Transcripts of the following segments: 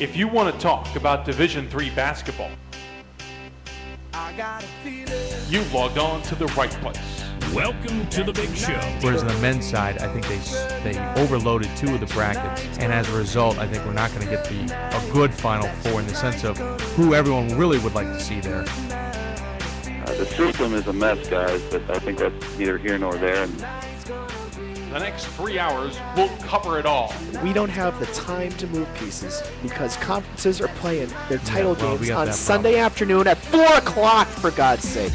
If you want to talk about Division III basketball, you've logged on to the right place. Welcome to the big show. Whereas on the men's side, I think they overloaded two of the brackets, and as a result, I think we're not going to get a good Final Four in the sense of who everyone really would like to see there. The system is a mess, guys, but I think that's neither here nor there. The next 3 hours, we'll cover it all. We don't have the time to move pieces because conferences are playing their title games on Sunday afternoon at 4 o'clock, for God's sake.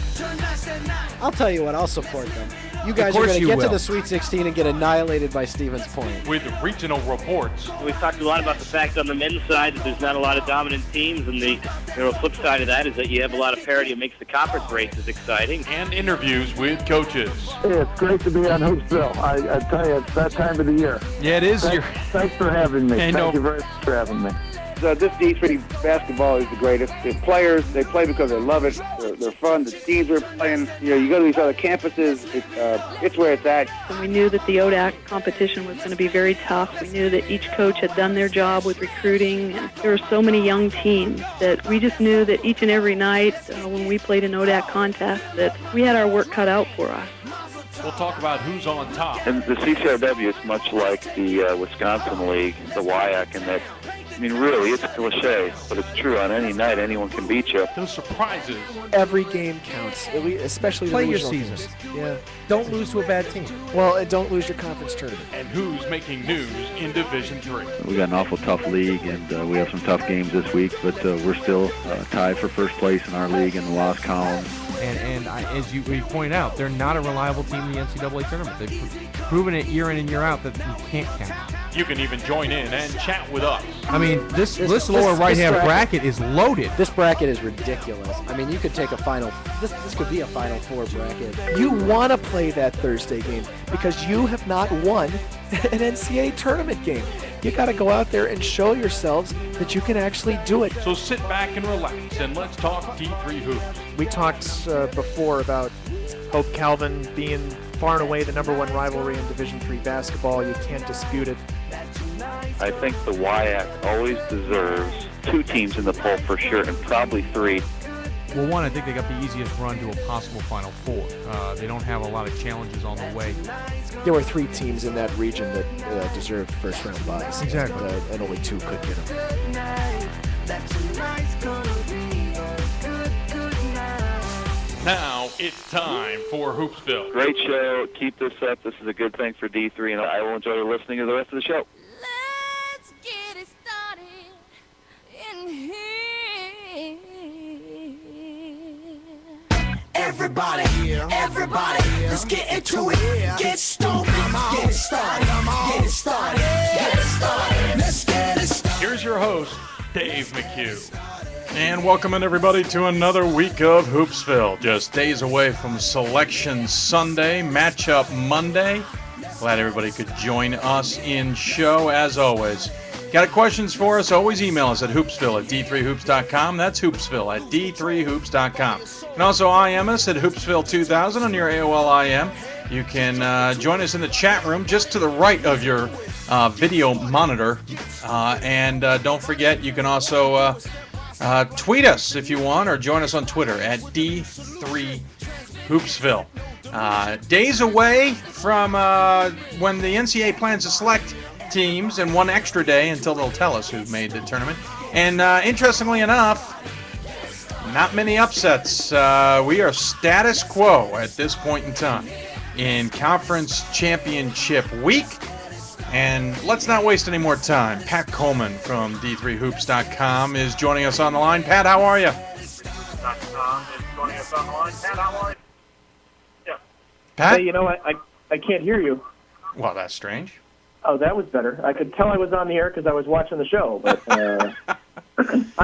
I'll tell you what, I'll support them. You guys are going to get to the Sweet 16 and get annihilated by Stevens Point. With regional reports. We've talked a lot about the fact on the men's side that there's not a lot of dominant teams, and the flip side of that is that you have a lot of parity that makes the conference races exciting. And interviews with coaches. Hey, it's great to be on Hoopsville. I tell you, it's that time of the year. Yeah, it is. Thanks for having me. Thank you very much for having me. This D3 basketball is the greatest. The players, they play because they love it. They're fun. The teams are playing. You go to these other campuses. It's where it's at. And we knew that the ODAC competition was going to be very tough. We knew that each coach had done their job with recruiting. And there were so many young teams that we just knew that each and every night when we played an ODAC contest that we had our work cut out for us. We'll talk about who's on top. And the CCRW is much like the Wisconsin League, the WIAC, in that, I mean, really, it's a cliche, but it's true. On any night, anyone can beat you. Those surprises. Every game counts, especially play the your regional season. games. Yeah. Don't lose to a bad team. Well, don't lose your conference tournament. And who's making news in Division III. We got an awful tough league, and we have some tough games this week, but we're still tied for first place in our league in the loss column. And as you point out, they're not a reliable team in the NCAA tournament. They've proven it year in and year out that you can't count. You can even join in and chat with us. I mean, this lower right-hand bracket is loaded. This bracket is ridiculous. I mean, you could take a final. This could be a Final Four bracket. You want to play that Thursday game because you have not won an NCAA tournament game. You got to go out there and show yourselves that you can actually do it. So sit back and relax, and let's talk D3 hoops. We talked before about Hope Calvin being far and away the #1 rivalry in Division III basketball. You can't dispute it. I think the WIAC always deserves 2 teams in the poll for sure, and probably 3. Well, one, I think they got the easiest run to a possible Final Four. They don't have a lot of challenges on the way. There were 3 teams in that region that deserved first-round byes. Exactly. And only 2 could get them. Now it's time for Hoopsville. Great show. Keep this up. This is a good thing for D3, and I will enjoy listening to the rest of the show. Let's get it started in here. Everybody, let's get into it. Get stoked, get it started, get it started, get it started. Let's get it started. Here's your host, Dave McHugh. And welcoming everybody to another week of Hoopsville. Just days away from Selection Sunday, Matchup Monday. Glad everybody could join us in show as always. Got questions for us? Always email us at hoopsville@d3hoops.com. That's hoopsville at d3hoops.com. And also IM us at hoopsville2000 on your AOL IM. You can join us in the chat room just to the right of your video monitor. And don't forget, you can also tweet us if you want, or join us on Twitter at D3Hoopsville. Days away from when the NCAA plans to select teams, and 1 extra day until they'll tell us who made the tournament. And interestingly enough, not many upsets. We are status quo at this point in time in Conference Championship Week. And let's not waste any more time. Pat Coleman from D3Hoops.com is joining us on the line. Pat, how are you? .com is joining us on the line. Pat, how are you? Yeah. Pat? Hey, you know, I can't hear you. Well, that's strange. Oh, that was better. I could tell I was on the air because I was watching the show. But I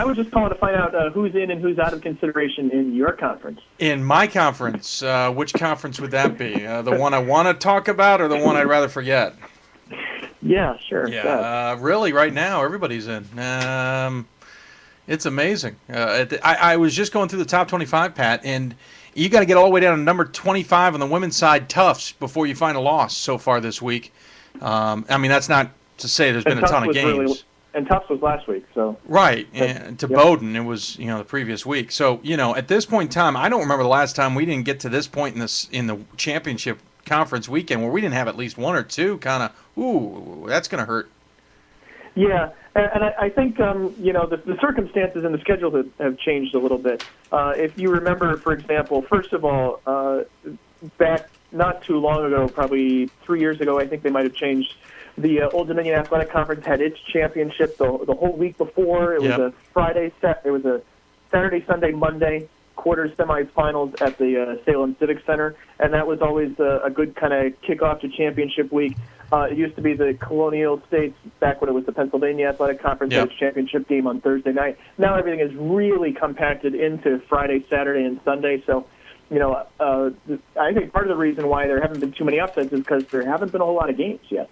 was just calling to find out who's in and who's out of consideration in your conference. In my conference, which conference would that be? The one I want to talk about, or the one I'd rather forget? Yeah, sure. Yeah, really, right now, everybody's in. It's amazing. I was just going through the top 25, Pat, and you got to get all the way down to number 25 on the women's side, Tufts, before you find a loss so far this week. I mean, that's not to say there's been a ton of games. and Tufts was last week. So right, and to Bowdoin, it was the previous week. So at this point in time, I don't remember the last time we didn't get to this point in the championship conference weekend where we didn't have at least one or two kind of, ooh, that's going to hurt. Yeah, and I think the circumstances and the schedule have changed a little bit. If you remember, for example, first of all, back not too long ago, probably 3 years ago, I think they might have changed. The Old Dominion Athletic Conference had its championship the whole week before. It was a Friday set. It was a Saturday, Sunday, Monday quarters, semifinals at the Salem Civic Center, and that was always a good kind of kickoff to championship week. It used to be the Colonial States back when it was the Pennsylvania Athletic Conference had its championship game on Thursday night. Now everything is really compacted into Friday, Saturday, and Sunday. So, I think part of the reason why there haven't been too many upsets is because there haven't been a whole lot of games yet.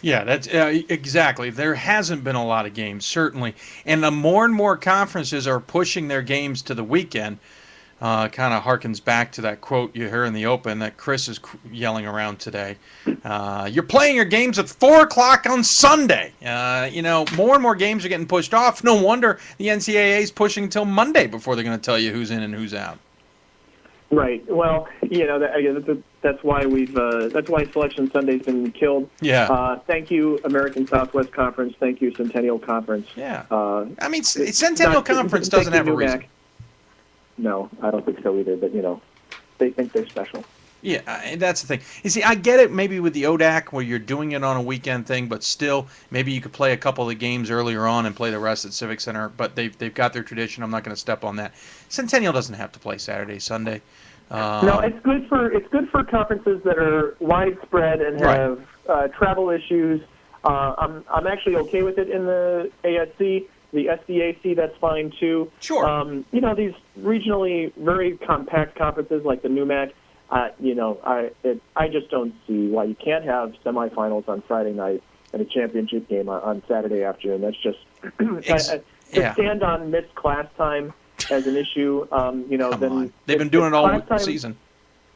Yeah, that's exactly. There hasn't been a lot of games, certainly. And the more and more conferences are pushing their games to the weekend. Kind of harkens back to that quote you hear in the Open that Chris is yelling around today. You're playing your games at 4 o'clock on Sunday. More and more games are getting pushed off. No wonder the NCAA is pushing until Monday before they're going to tell you who's in and who's out. Right. Well, that's why that's why Selection Sunday's been killed. Yeah. Thank you, American Southwest Conference. Thank you, Centennial Conference. Yeah. Centennial Conference doesn't have a reason. No, I don't think so either. But they think they're special. Yeah, and that's the thing. You see, I get it maybe with the ODAC where you're doing it on a weekend thing, but still, maybe you could play a couple of the games earlier on and play the rest at Civic Center. But they've got their tradition. I'm not going to step on that. Centennial doesn't have to play Saturday, Sunday. No, it's good for conferences that are widespread and have travel issues. I'm actually okay with it in the ASC. The SDAC, that's fine too. Sure. These regionally very compact conferences like the NUMAC, I just don't see why you can't have semifinals on Friday night and a championship game on Saturday afternoon. That's just to stand on missed class time as an issue. Then they've been doing it all season.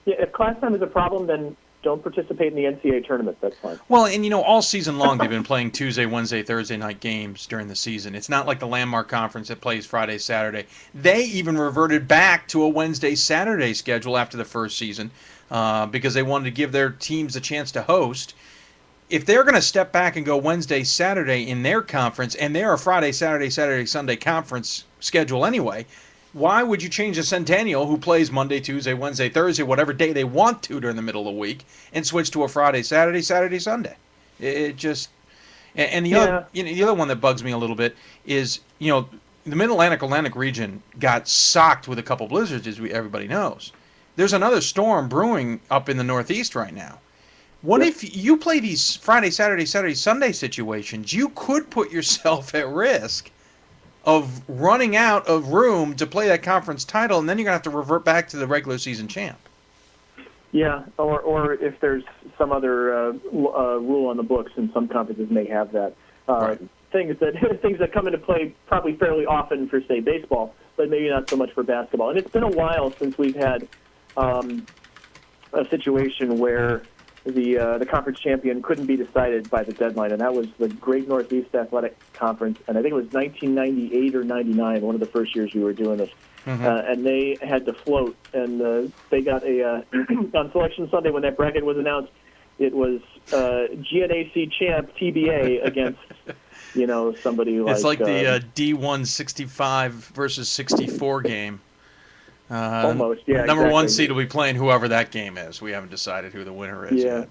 Yeah, if class time is a problem, then don't participate in the NCAA tournament. That's fine. Well, and all season long they've been playing Tuesday, Wednesday, Thursday night games during the season. It's not like the Landmark Conference that plays Friday, Saturday. They even reverted back to a Wednesday, Saturday schedule after the first season because they wanted to give their teams a chance to host. If they're going to step back and go Wednesday, Saturday in their conference, and they're a Friday, Saturday, Saturday, Sunday conference schedule anyway, why would you change a Centennial who plays Monday, Tuesday, Wednesday, Thursday, whatever day they want to during the middle of the week, and switch to a Friday, Saturday, Saturday, Sunday? It just and the other one that bugs me a little bit is the Mid-Atlantic region got socked with a couple blizzards, as everybody knows. There's another storm brewing up in the Northeast right now. What if you play these Friday, Saturday, Saturday, Sunday situations? You could put yourself at risk of running out of room to play that conference title, and then you're going to have to revert back to the regular season champ. Yeah, or if there's some other rule on the books, and some conferences may have that. Things that come into play probably fairly often for, say, baseball, but maybe not so much for basketball. And it's been a while since we've had a situation where the conference champion couldn't be decided by the deadline, and that was the Great Northeast Athletic Conference, and I think it was 1998 or 99, one of the first years we were doing this. And they had to float, and they got on Selection Sunday when that bracket was announced, it was GNAC champ TBA against somebody like... It's like the D1 65 versus 64 game. Almost, yeah. Number one seed will be playing whoever that game is. We haven't decided who the winner is yet.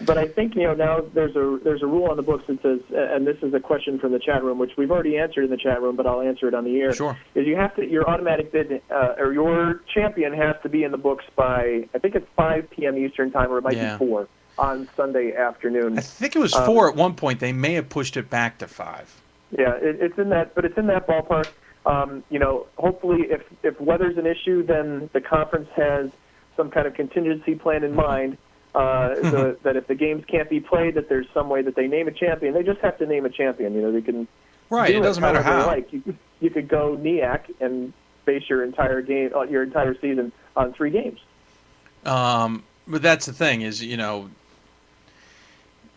But I think now there's a rule on the books that says, and this is a question from the chat room, which we've already answered in the chat room, but I'll answer it on the air. Sure. Is your automatic bid or your champion has to be in the books by, I think it's 5 p.m. Eastern time, or it might be 4 on Sunday afternoon. I think it was 4 at one point. They may have pushed it back to 5. Yeah, it's in that ballpark. Hopefully, if weather's an issue, then the conference has some kind of contingency plan in mind. That if the games can't be played, that there's some way that they name a champion. They just have to name a champion. They can. Right. It doesn't matter how. Like you could go NEAC and base your entire season on 3 games. But that's the thing is,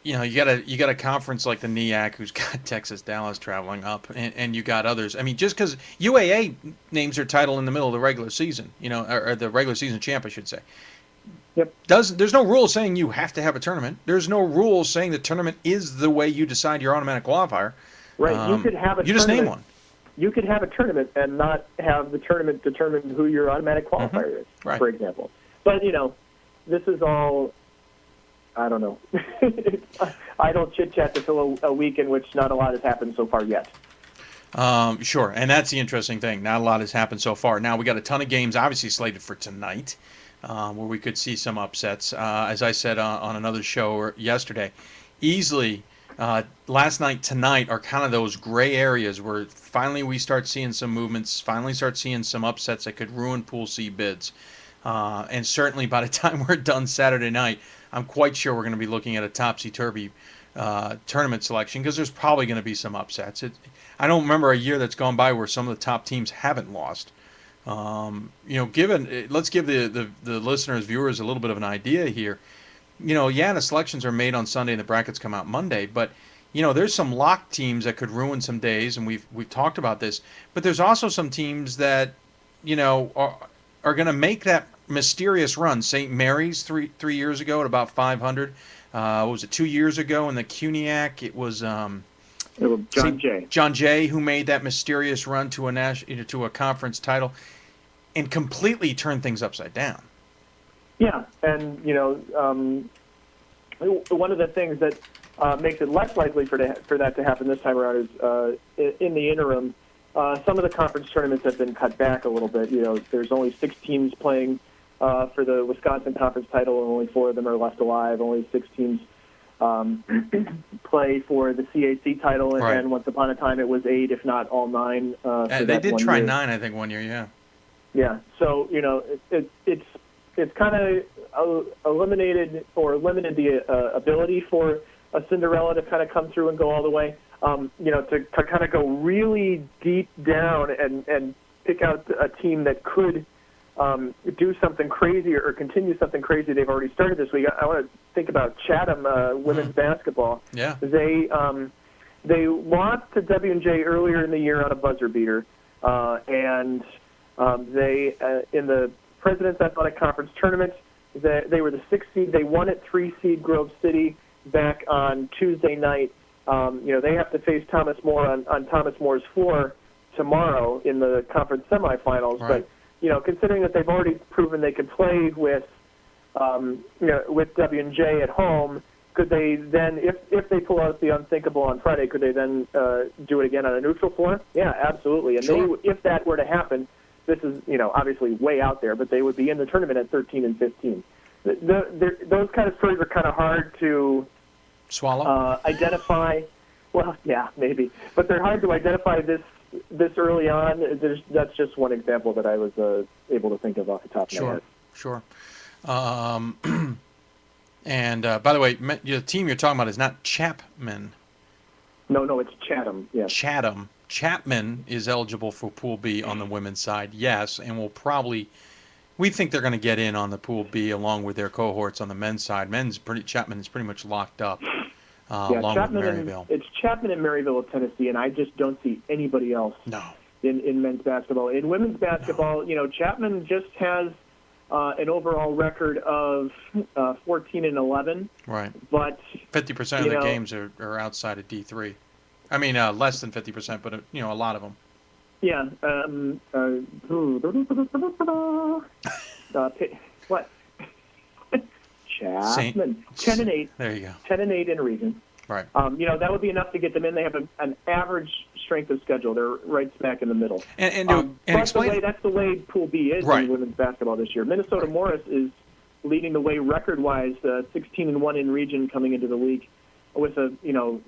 you got a conference like the NEAC who's got Texas Dallas traveling up, and you got others. I mean, just because UAA names their title in the middle of the regular season, or the regular season champ, I should say. Yep. There's no rule saying you have to have a tournament. There's no rule saying the tournament is the way you decide your automatic qualifier. Right. You could have a. You just name one. You could have a tournament and not have the tournament determine who your automatic qualifier is, right. For example. But this is all. I don't know. I don't chit-chat to fill a week in which not a lot has happened so far yet. Sure, and that's the interesting thing. Not a lot has happened so far. Now, we got a ton of games obviously slated for tonight where we could see some upsets. As I said on another show yesterday, easily last night, tonight are kind of those gray areas where finally we start seeing some movements, finally start seeing some upsets that could ruin Pool C bids. And certainly by the time we're done Saturday night, I'm quite sure we're going to be looking at a topsy-turvy tournament selection because there's probably going to be some upsets. I don't remember a year that's gone by where some of the top teams haven't lost. Let's give the listeners, viewers, a little bit of an idea here. The selections are made on Sunday and the brackets come out Monday, but there's some locked teams that could ruin some days, and we've talked about this. But there's also some teams that are going to make that mysterious run. St. Mary's three years ago at about 500. What was it, 2 years ago in the CUNYAC? It was John Jay who made that mysterious run to a conference title and completely turned things upside down. Yeah, and one of the things that makes it less likely for that to happen this time around is in the interim, some of the conference tournaments have been cut back a little bit. There's only 6 teams playing for the Wisconsin Conference title, and only 4 of them are left alive. Only 6 teams play for the CAC title, and, right. and once upon a time it was 8, if not all 9. They did try 9, I think, one year. Yeah. Yeah. So it's kind of eliminated or limited the ability for a Cinderella to kind of come through and go all the way. To kind of go really deep down and pick out a team that could do something crazy or continue something crazy they've already started this week. I want to think about Chatham women's basketball. Yeah. They lost to W&J earlier in the year on a buzzer beater, and they in the President's Athletic Conference tournament, they were the 6th seed. They won at 3 seed Grove City back on Tuesday night. They have to face Thomas More on Thomas More's floor tomorrow in the conference semifinals. Right. But considering that they've already proven they can play with W&J at home, could they then, if they pull out the unthinkable on Friday, could they then do it again on a neutral floor? Yeah, absolutely. And sure. if that were to happen, this is obviously way out there, but they would be in the tournament at 13 and 15. Those kind of stories are kind of hard to swallow, identify. Well, yeah, maybe, but they're hard to identify this early on. That's just one example that I was able to think of off the top of my head. Sure. And by the way, the team you're talking about is not Chapman. No, it's Chatham. Yes. Chatham. Chapman is eligible for Pool B on the women's side, yes, and we think they're going to get in on the Pool B along with their cohorts on the men's side. Chapman is pretty much locked up along Chapman with Maryville. It's Chapman and Maryville, Tennessee, and I just don't see anybody else in men's basketball. In women's basketball, Chapman just has an overall record of 14 and 11. Right. But 50% of the games are outside of D3. I mean, less than 50%, but a lot of them. Yeah. What? Chapman. 10 and 8. There you go. 10 and 8 in region. Right. That would be enough to get them in. They have an average strength of schedule. They're right smack in the middle. And explain. That's the way Pool B is in women's basketball this year. Minnesota Morris is leading the way record-wise, 16 and 1 in region coming into the league, with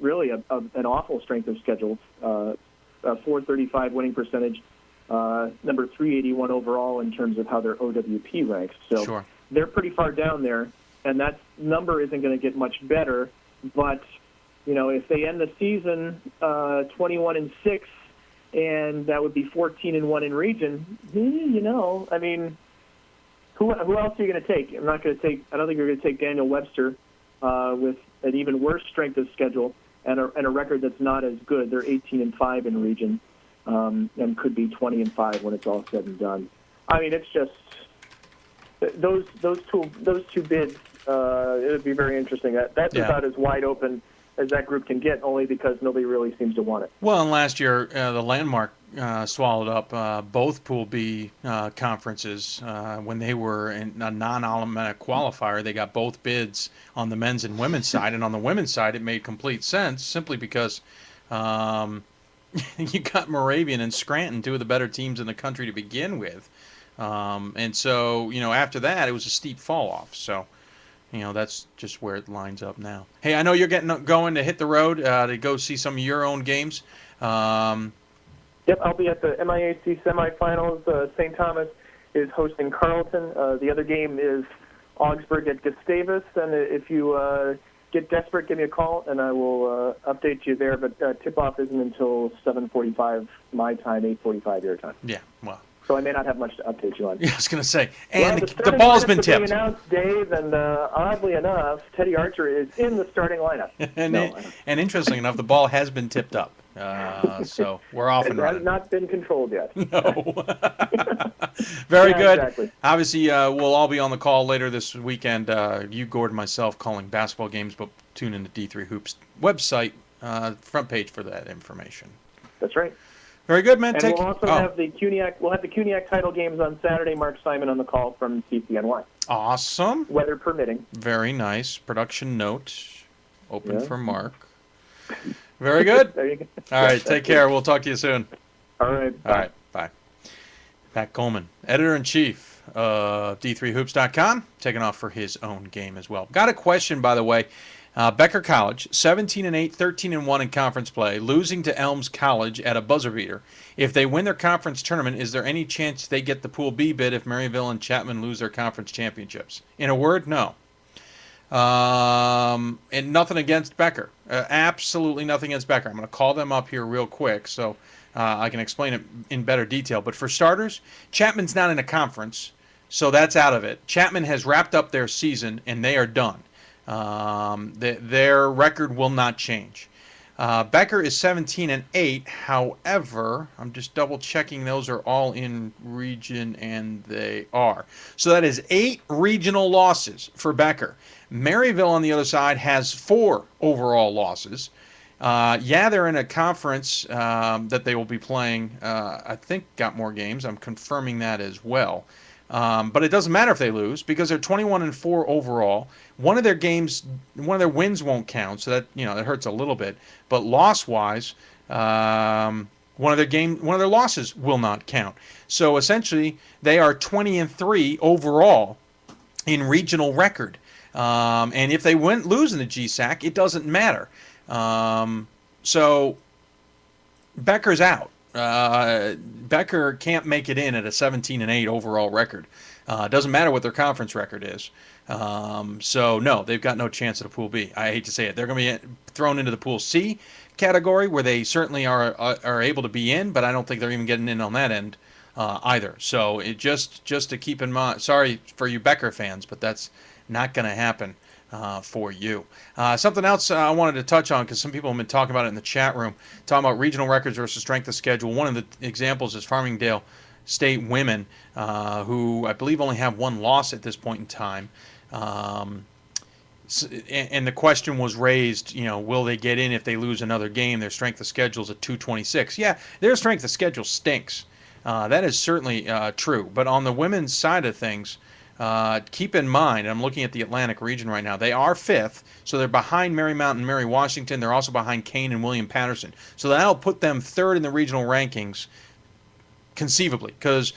really an awful strength of schedule, 435 winning percentage, number 381 overall in terms of how their OWP ranks. So they're pretty far down there, and that number isn't going to get much better. But if they end the season 21 and 6, and that would be 14 and 1 in region, I mean, who else are you going to take? I don't think you're going to take Daniel Webster with an even worse strength of schedule and a record that's not as good. They're 18-5 in region, and could be 20-5 when it's all said and done. I mean, it's just those two bids. It would be very interesting. That's about as wide open as that group can get, only because nobody really seems to want it. Well, and last year the Landmark swallowed up both Pool B conferences when they were in a non-automatic qualifier. They got both bids on the men's and women's side, and on the women's side it made complete sense simply because you got Moravian and Scranton, two of the better teams in the country to begin with. And so, after that, it was a steep fall off. So, that's just where it lines up now. Hey, I know you're going to hit the road to go see some of your own games. Yep, I'll be at the MIAC semifinals. St. Thomas is hosting Carleton. The other game is Augsburg at Gustavus. And if you get desperate, give me a call, and I will update you there. But tip-off isn't until 7:45 my time, 8:45 your time. Yeah, well. So I may not have much to update you on. Yeah, I was going to say, and the ball's been tipped. Announced, Dave, and oddly enough, Teddy Archer is in the starting lineup. and interestingly enough, the ball has been tipped up. So we're off and running. It has not been controlled yet. No. Very good. Exactly. Obviously, we'll all be on the call later this weekend. You, Gord, and myself calling basketball games, but tune in to D3 Hoops website, front page for that information. That's right. Very good, man. And we'll also have the CUNYAC title games on Saturday. Mark Simon on the call from CCNY. Awesome. Weather permitting. Very nice. Production note open for Mark. Very good. There you go. All right. Take care. We'll talk to you soon. All right. Bye. All right. Bye. Pat Coleman, editor-in-chief of D3Hoops.com, taking off for his own game as well. Got a question, by the way. Becker College, 17-8, 13-1 in conference play, losing to Elms College at a buzzer beater. If they win their conference tournament, is there any chance they get the Pool B bid if Maryville and Chapman lose their conference championships? In a word, no. And nothing against Becker. Absolutely nothing against Becker. I'm going to call them up here real quick so I can explain it in better detail. But for starters, Chapman's not in a conference, so that's out of it. Chapman has wrapped up their season, and they are done. Their record will not change. Becker is 17-8. However, I'm just double checking those are all in region, and they are. So that is 8 regional losses for Becker. Maryville on the other side has 4 overall losses. They're in a conference that they will be playing. I think got more games. I'm confirming that as well. But it doesn't matter if they lose because they're 21-4 overall. One of their wins won't count, so that that hurts a little bit. But loss-wise, one of their losses will not count. So essentially, they are 20-3 overall in regional record. And if they lose in the GSAC, it doesn't matter. So Becker's out. Becker can't make it in at a 17-8 overall record. It doesn't matter what their conference record is. So no, they've got no chance at a Pool B. I hate to say it. They're going to be thrown into the Pool C category where they certainly are able to be in, but I don't think they're even getting in on that end either. So it just to keep in mind. Sorry for you Becker fans, but that's not going to happen for you. Something else I wanted to touch on because some people have been talking about it in the chat room, talking about regional records versus strength of schedule. One of the examples is Farmingdale State women, who I believe only have 1 loss at this point in time. And the question was raised, will they get in if they lose another game? Their strength of schedule is at 226. Yeah, their strength of schedule stinks. That is certainly true. But on the women's side of things, keep in mind, I'm looking at the Atlantic region right now, they are 5th, so they're behind Marymount and Mary Washington. They're also behind Kane and William Patterson. So that'll put them 3rd in the regional rankings, conceivably, because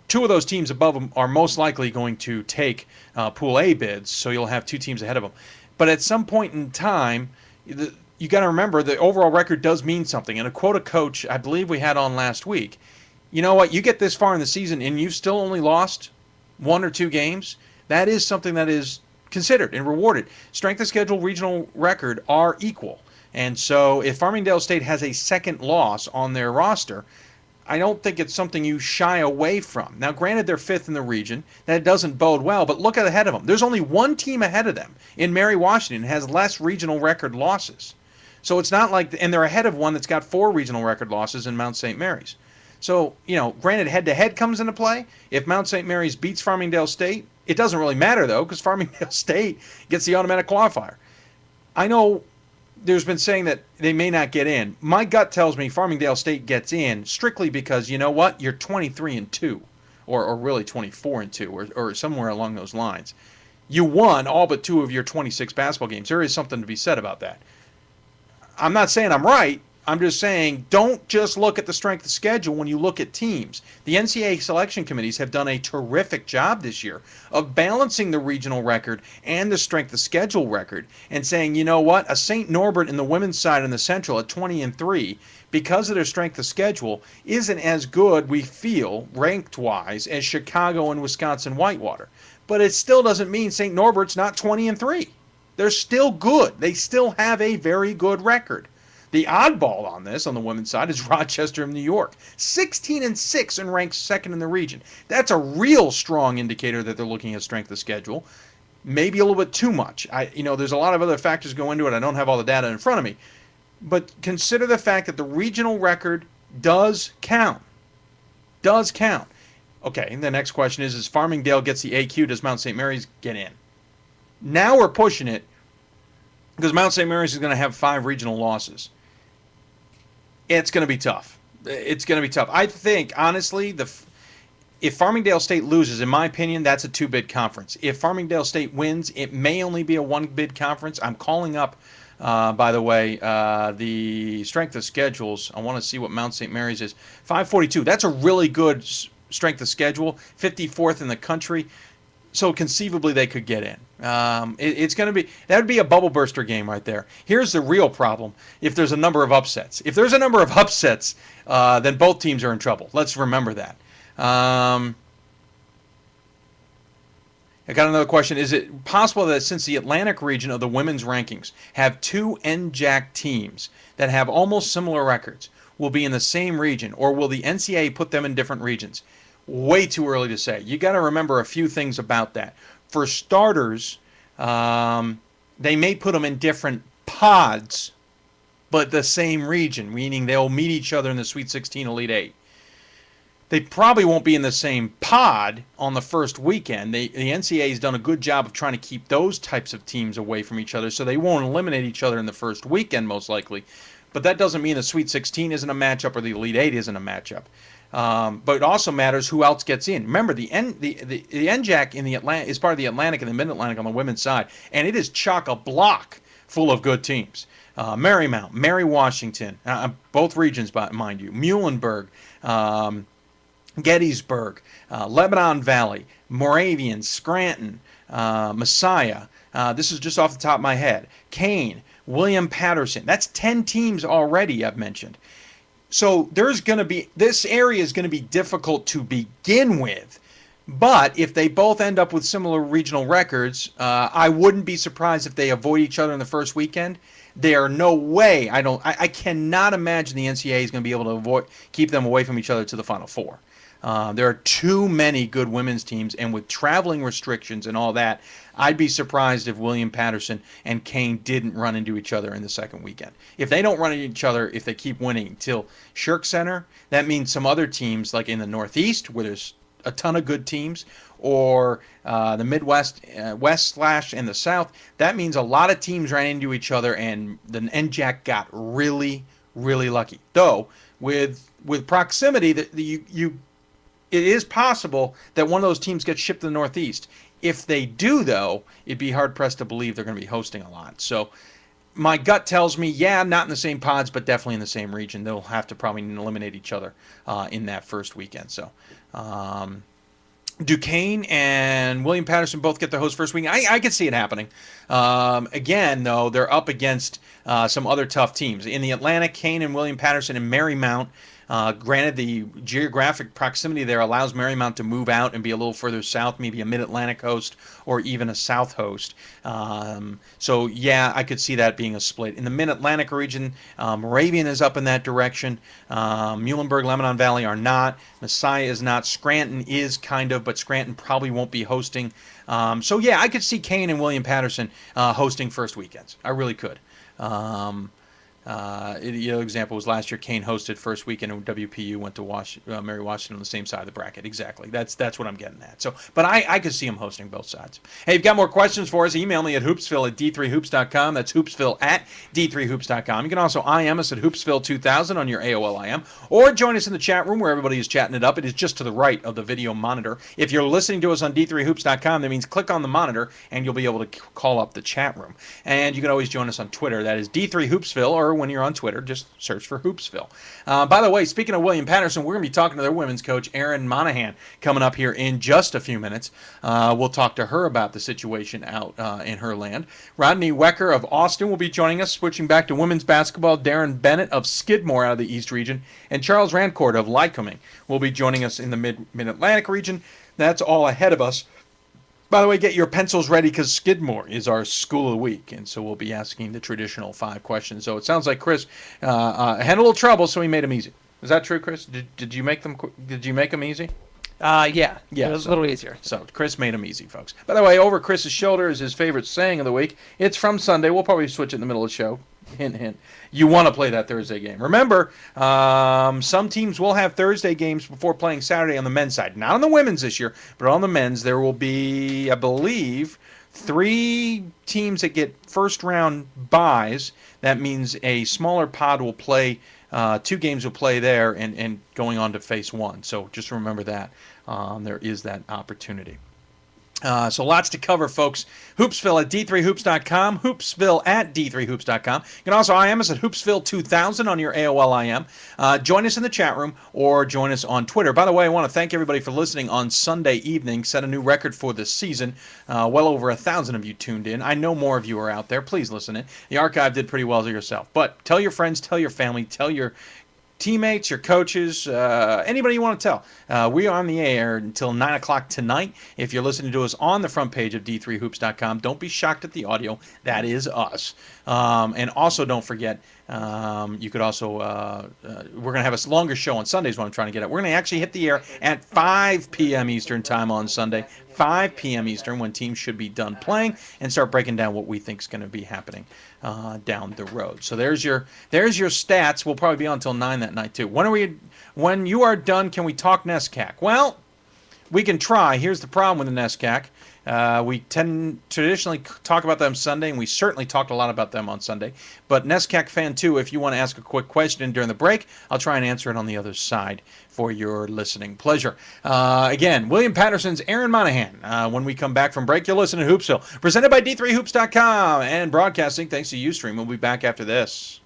2 of those teams above them are most likely going to take Pool A bids, so you'll have 2 teams ahead of them. But at some point in time, you got to remember the overall record does mean something. And to quote a coach I believe we had on last week, you know what, you get this far in the season and you've still only lost 1 or 2 games, that is something that is considered and rewarded. Strength of schedule, regional record are equal. And so if Farmingdale State has a 2nd loss on their roster, I don't think it's something you shy away from. Now, granted, they're 5th in the region. That doesn't bode well, but look ahead of them. There's only one team ahead of them in Mary Washington has less regional record losses. So it's not like, and they're ahead of one that's got 4 regional record losses in Mount St. Mary's. So, granted, head-to-head comes into play. If Mount St. Mary's beats Farmingdale State, it doesn't really matter, though, because Farmingdale State gets the automatic qualifier. I know there's been saying that they may not get in. My gut tells me Farmingdale State gets in strictly because, you know what? You're 23-2, or really 24-2, or somewhere along those lines. You won all but 2 of your 26 basketball games. There is something to be said about that. I'm not saying I'm right. I'm just saying don't just look at the strength of schedule when you look at teams. The NCAA selection committees have done a terrific job this year of balancing the regional record and the strength of schedule record and saying, you know what, a St. Norbert in the women's side in the Central at 20-3, because of their strength of schedule, isn't as good, we feel, ranked-wise, as Chicago and Wisconsin Whitewater. But it still doesn't mean St. Norbert's not 20-3. They're still good. They still have a very good record. The oddball on this, on the women's side, is Rochester of New York. 16-6 and ranked 2nd in the region. That's a real strong indicator that they're looking at strength of schedule. Maybe a little bit too much. There's a lot of other factors go into it. I don't have all the data in front of me. But consider the fact that the regional record does count. Does count. Okay, and the next question is Farmingdale gets the AQ, does Mount St. Mary's get in? Now we're pushing it because Mount St. Mary's is going to have 5 regional losses. It's going to be tough. It's going to be tough. I think, honestly, if Farmingdale State loses, in my opinion, that's a 2-bid conference. If Farmingdale State wins, it may only be a 1-bid conference. I'm calling up, by the way, the strength of schedules. I want to see what Mount St. Mary's is. 542. That's a really good strength of schedule. 54th in the country. So conceivably they could get in. It's going to be, that would be a bubble burster game right there. Here's the real problem: if there's a number of upsets. If there's a number of upsets, then both teams are in trouble. Let's remember that. I got another question. Is it possible that since the Atlantic region of the women's rankings have 2 NJAC teams that have almost similar records will be in the same region, or will the NCAA put them in different regions? Way too early to say. You got to remember a few things about that. For starters, they may put them in different pods, but the same region, meaning they'll meet each other in the Sweet 16 Elite 8. They probably won't be in the same pod on the first weekend. The NCAA has done a good job of trying to keep those types of teams away from each other, so they won't eliminate each other in the first weekend, most likely. But that doesn't mean the Sweet 16 isn't a matchup or the Elite 8 isn't a matchup. But it also matters who else gets in. Remember, the NJAC in the is part of the Atlantic and the Mid-Atlantic on the women's side, and it is chock-a-block full of good teams. Marymount, Mary Washington, both regions, mind you, Muhlenberg, Gettysburg, Lebanon Valley, Moravian, Scranton, Messiah. This is just off the top of my head. Kane, William Patterson. That's 10 teams already I've mentioned. So this area is going to be difficult to begin with. But if they both end up with similar regional records, I wouldn't be surprised if they avoid each other in the first weekend. There are no way. I cannot imagine the NCAA is going to be able to keep them away from each other to the Final Four. There are too many good women's teams, and with traveling restrictions and all that, I'd be surprised if William Patterson and Kane didn't run into each other in the second weekend. If they don't run into each other, if they keep winning till Shirk Center, that means some other teams like in the Northeast, where there's a ton of good teams, or the Midwest, West / and the South, that means a lot of teams ran into each other, and the NJAC got really, really lucky. Though, with proximity, it is possible that one of those teams gets shipped to the Northeast. If they do, though, it'd be hard-pressed to believe they're going to be hosting a lot. So my gut tells me, yeah, not in the same pods, but definitely in the same region. They'll have to probably eliminate each other in that first weekend. So Duquesne and William Patterson both get the host first weekend. I could see it happening. Again, though, they're up against some other tough teams. In the Atlantic, Kane and William Patterson and Marymount Granted, the geographic proximity there allows Marymount to move out and be a little further south, maybe a Mid-Atlantic host or even a South host. So, yeah, I could see that being a split. In the Mid-Atlantic region, Moravian is up in that direction. Muhlenberg, Lebanon Valley are not. Messiah is not. Scranton is kind of, but Scranton probably won't be hosting. So, yeah, I could see Kane and William Patterson hosting first weekends. I really could. The other example was last year. Kane hosted first weekend, and WPU went to Mary Washington on the same side of the bracket. Exactly. That's what I'm getting at. So, but I could see him hosting both sides. Hey, if you've got more questions for us, email me at hoopsville@d3hoops.com. That's hoopsville@d3hoops.com. You can also IM us at Hoopsville2000 on your AOL IM, or join us in the chat room where everybody is chatting it up. It is just to the right of the video monitor. If you're listening to us on d3hoops.com, that means click on the monitor, and you'll be able to call up the chat room. And you can always join us on Twitter. That is D3Hoopsville, or when you're on Twitter, just search for Hoopsville. By the way, speaking of William Patterson, we're going to be talking to their women's coach, Erin Monahan, coming up here in just a few minutes. We'll talk to her about the situation out in her land. Rodney Wecker of Austin will be joining us, switching back to women's basketball. Darren Bennett of Skidmore out of the East region, and Charles Rancourt of Lycoming will be joining us in the Mid-Atlantic region. That's all ahead of us. By the way, get your pencils ready because Skidmore is our school of the week, and so we'll be asking the traditional 5 questions. So it sounds like Chris had a little trouble, so he made them easy. Is that true, Chris? Did you make them? Did you make them easy? Yeah. It was a little easier. So Chris made them easy, folks. By the way, over Chris's shoulder is his favorite saying of the week. It's from Sunday. We'll probably switch it in the middle of the show. Hint, hint. You want to play that Thursday game. Remember, some teams will have Thursday games before playing Saturday on the men's side. Not on the women's this year, but on the men's. There will be, I believe, 3 teams that get first-round byes. That means a smaller pod will play, 2 games will play there and going on to face 1. So just remember that. There is that opportunity. So lots to cover, folks. Hoopsville at d3hoops.com. Hoopsville at d3hoops.com. You can also IM us at Hoopsville2000 on your AOL IM. Join us in the chat room or join us on Twitter. By the way, I want to thank everybody for listening on Sunday evening. Set a new record for this season. Well over 1,000 of you tuned in. I know more of you are out there. Please listen in. The archive did pretty well to yourself. But tell your friends, tell your family, tell your teammates, your coaches, anybody you want to tell. We are on the air until 9 o'clock tonight. If you're listening to us on the front page of d3hoops.com, don't be shocked at the audio. That is us. And also don't forget, you could also, we're going to have a longer show on Sundays, what I'm trying to get at. We're going to actually hit the air at 5 p.m. Eastern time on Sunday, 5 p.m. Eastern, when teams should be done playing, and start breaking down what we think is going to be happening down the road. So there's your stats. We'll probably be on until 9 that night too. When you are done, can we talk NESCAC? Well, we can try. Here's the problem with the NESCAC. We traditionally talk about them Sunday, and we certainly talked a lot about them on Sunday. But NESCAC fan 2, if you want to ask a quick question during the break, I'll try and answer it on the other side for your listening pleasure. Again, William Patterson's Erin Monahan. When we come back from break, you'll listen to Hoopsville, presented by d3hoops.com and broadcasting thanks to Ustream. We'll be back after this.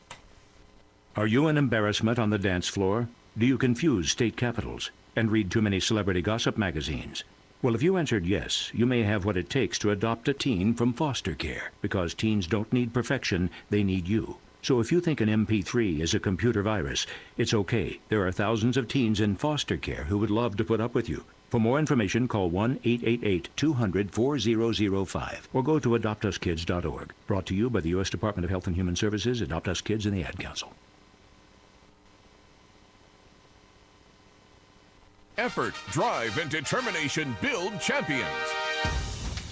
Are you an embarrassment on the dance floor? Do you confuse state capitals and read too many celebrity gossip magazines? Well, if you answered yes, you may have what it takes to adopt a teen from foster care, because teens don't need perfection, they need you. So if you think an MP3 is a computer virus, it's okay. There are thousands of teens in foster care who would love to put up with you. For more information, call 1-888-200-4005 or go to adoptuskids.org. Brought to you by the U.S. Department of Health and Human Services, Adopt Us Kids, and the Ad Council. Effort, drive, and determination build champions.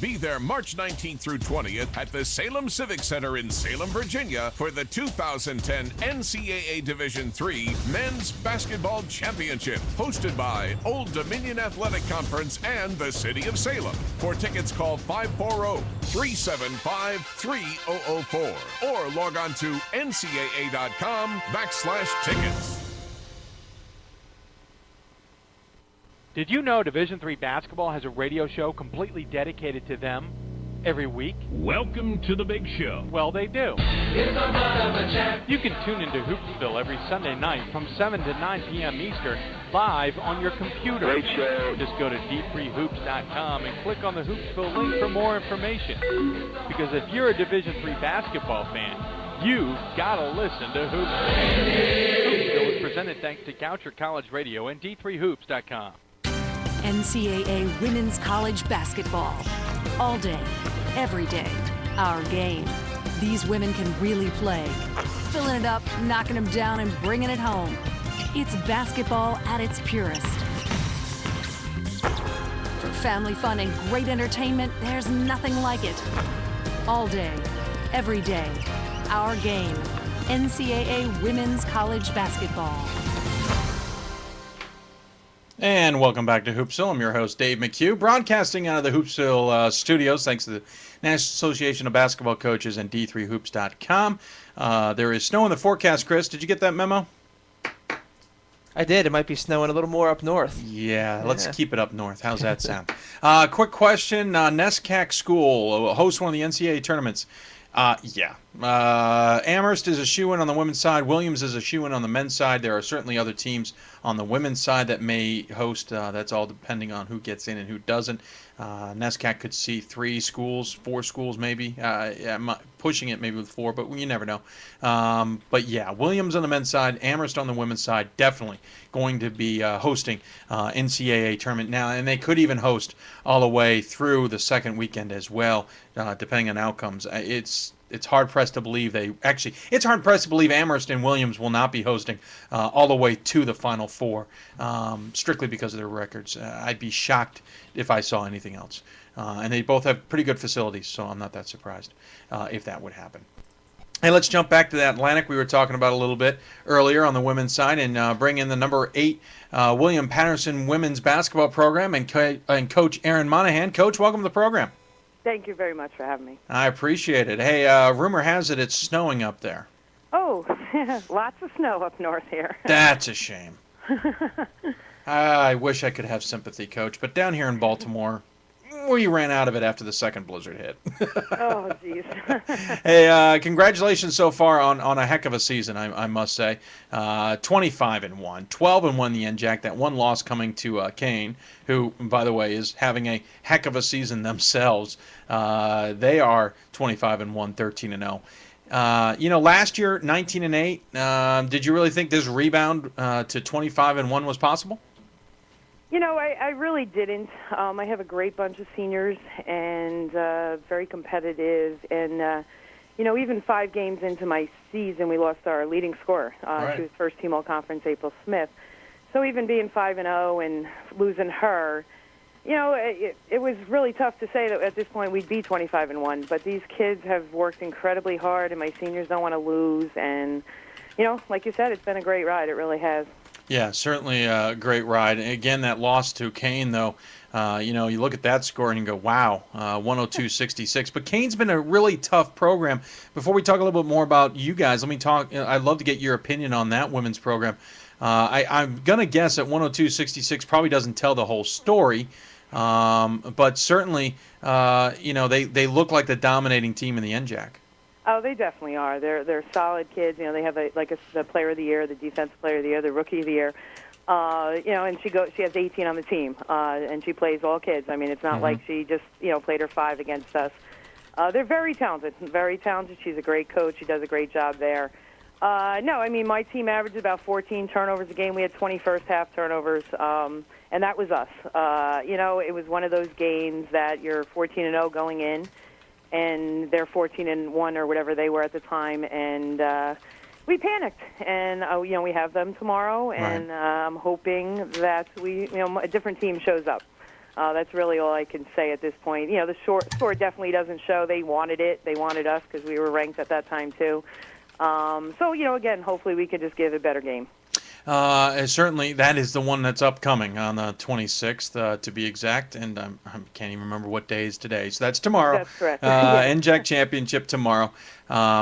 Be there March 19th through 20th at the Salem Civic Center in Salem, Virginia for the 2010 NCAA Division III Men's Basketball Championship, hosted by Old Dominion Athletic Conference and the City of Salem. For tickets, call 540-375-3004 or log on to ncaa.com/tickets. Did you know Division III basketball has a radio show completely dedicated to them every week? Welcome to the big show. Well, they do. You can tune into Hoopsville every Sunday night from 7 to 9 p.m. Eastern, live on your computer. Great show. Just go to d3hoops.com and click on the Hoopsville link for more information. Because if you're a Division III basketball fan, you've got to listen to Hoopsville. Hoopsville is presented thanks to Goucher College Radio and D3Hoops.com. NCAA Women's College Basketball. All day, every day, our game. These women can really play. Filling it up, knocking them down, and bringing it home. It's basketball at its purest. For family fun and great entertainment, there's nothing like it. All day, every day, our game. NCAA Women's College Basketball. And welcome back to Hoopsville. I'm your host, Dave McHugh, broadcasting out of the Hoopsville studios, thanks to the National Association of Basketball Coaches and D3Hoops.com. There is snow in the forecast, Chris. Did you get that memo? I did. It might be snowing a little more up north. Yeah, let's keep it up north. How's that sound? Quick question. NESCAC School hosts one of the NCAA tournaments. Amherst is a shoo-in on the women's side. Williams is a shoo-in on the men's side. There are certainly other teams on the women's side that may host. That's all depending on who gets in and who doesn't. NESCAC could see 3 schools, 4 schools maybe. Pushing it maybe with 4, but you never know. But yeah, Williams on the men's side, Amherst on the women's side, definitely going to be hosting NCAA tournament now, and they could even host all the way through the second weekend as well, depending on outcomes. It's hard-pressed to believe it's hard-pressed to believe Amherst and Williams will not be hosting all the way to the Final Four, strictly because of their records. I'd be shocked if I saw anything else. And they both have pretty good facilities, so I'm not that surprised if that would happen. Hey, let's jump back to the Atlantic we were talking about a little bit earlier on the women's side and bring in the number 8 William Patterson women's basketball program and Coach Aaron Monahan. Coach, welcome to the program. Thank you very much for having me. I appreciate it. Hey, rumor has it it's snowing up there. Oh, lots of snow up north here. That's a shame. I wish I could have sympathy, Coach, but down here in Baltimore, we ran out of it after the second blizzard hit. Oh, jeez. Hey, congratulations so far on a heck of a season, I must say. 25-1, 12-1 the NJAC. That one loss coming to Kane, who, by the way, is having a heck of a season themselves. They are 25-1, 13-0. Last year, 19-8. Did you really think this rebound to 25-1 was possible? I really didn't. I have a great bunch of seniors and very competitive. And, even 5 games into my season, we lost our leading scorer. She was first-team All-Conference, April Smith. So even being 5-0 and losing her, it was really tough to say that at this point we'd be 25-1. But these kids have worked incredibly hard, and my seniors don't want to lose. And, like you said, it's been a great ride. It really has. Yeah, certainly a great ride. Again, that loss to Kane, though, you look at that score and you go, wow, 102-66. But Kane's been a really tough program. Before we talk a little bit more about you guys, let me talk. I'd love to get your opinion on that women's program. I'm going to guess that 102-66 probably doesn't tell the whole story. But certainly, they look like the dominating team in the NJAC. Oh, they definitely are. They're solid kids. They have the Player of the Year, the Defensive Player of the Year, the Rookie of the Year. And she has 18 on the team, and she plays all kids. I mean, it's not like she just played her 5 against us. They're very talented, very talented. She's a great coach. She does a great job there. My team averaged about 14 turnovers a game. We had 20 first-half turnovers, and that was us. It was one of those games that you're 14-0 going in, and they're 14-1 or whatever they were at the time, and we panicked. And we have them tomorrow, and I'm hoping that a different team shows up. That's really all I can say at this point. The score definitely doesn't show. They wanted it. They wanted us because we were ranked at that time too. Again, hopefully we could just give a better game. Certainly, that is the one that's upcoming on the 26th, to be exact, and I can't even remember what day is today. So that's tomorrow. That's correct. NJAC Championship tomorrow.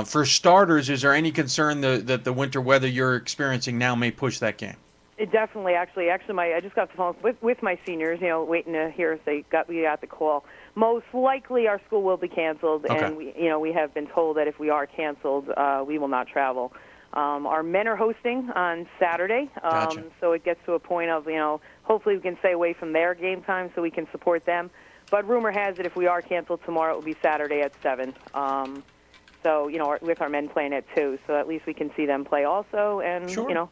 For starters, is there any concern that the winter weather you're experiencing now may push that game? It definitely, actually, I just got the phone with my seniors, waiting to hear if we got the call. Most likely, our school will be canceled, and we have been told that if we are canceled, we will not travel. Our men are hosting on Saturday, Gotcha. So it gets to a point of, hopefully we can stay away from their game time so we can support them. But rumor has it if we are canceled tomorrow, it will be Saturday at 7. With our men playing at 2, so at least we can see them play also. And, sure.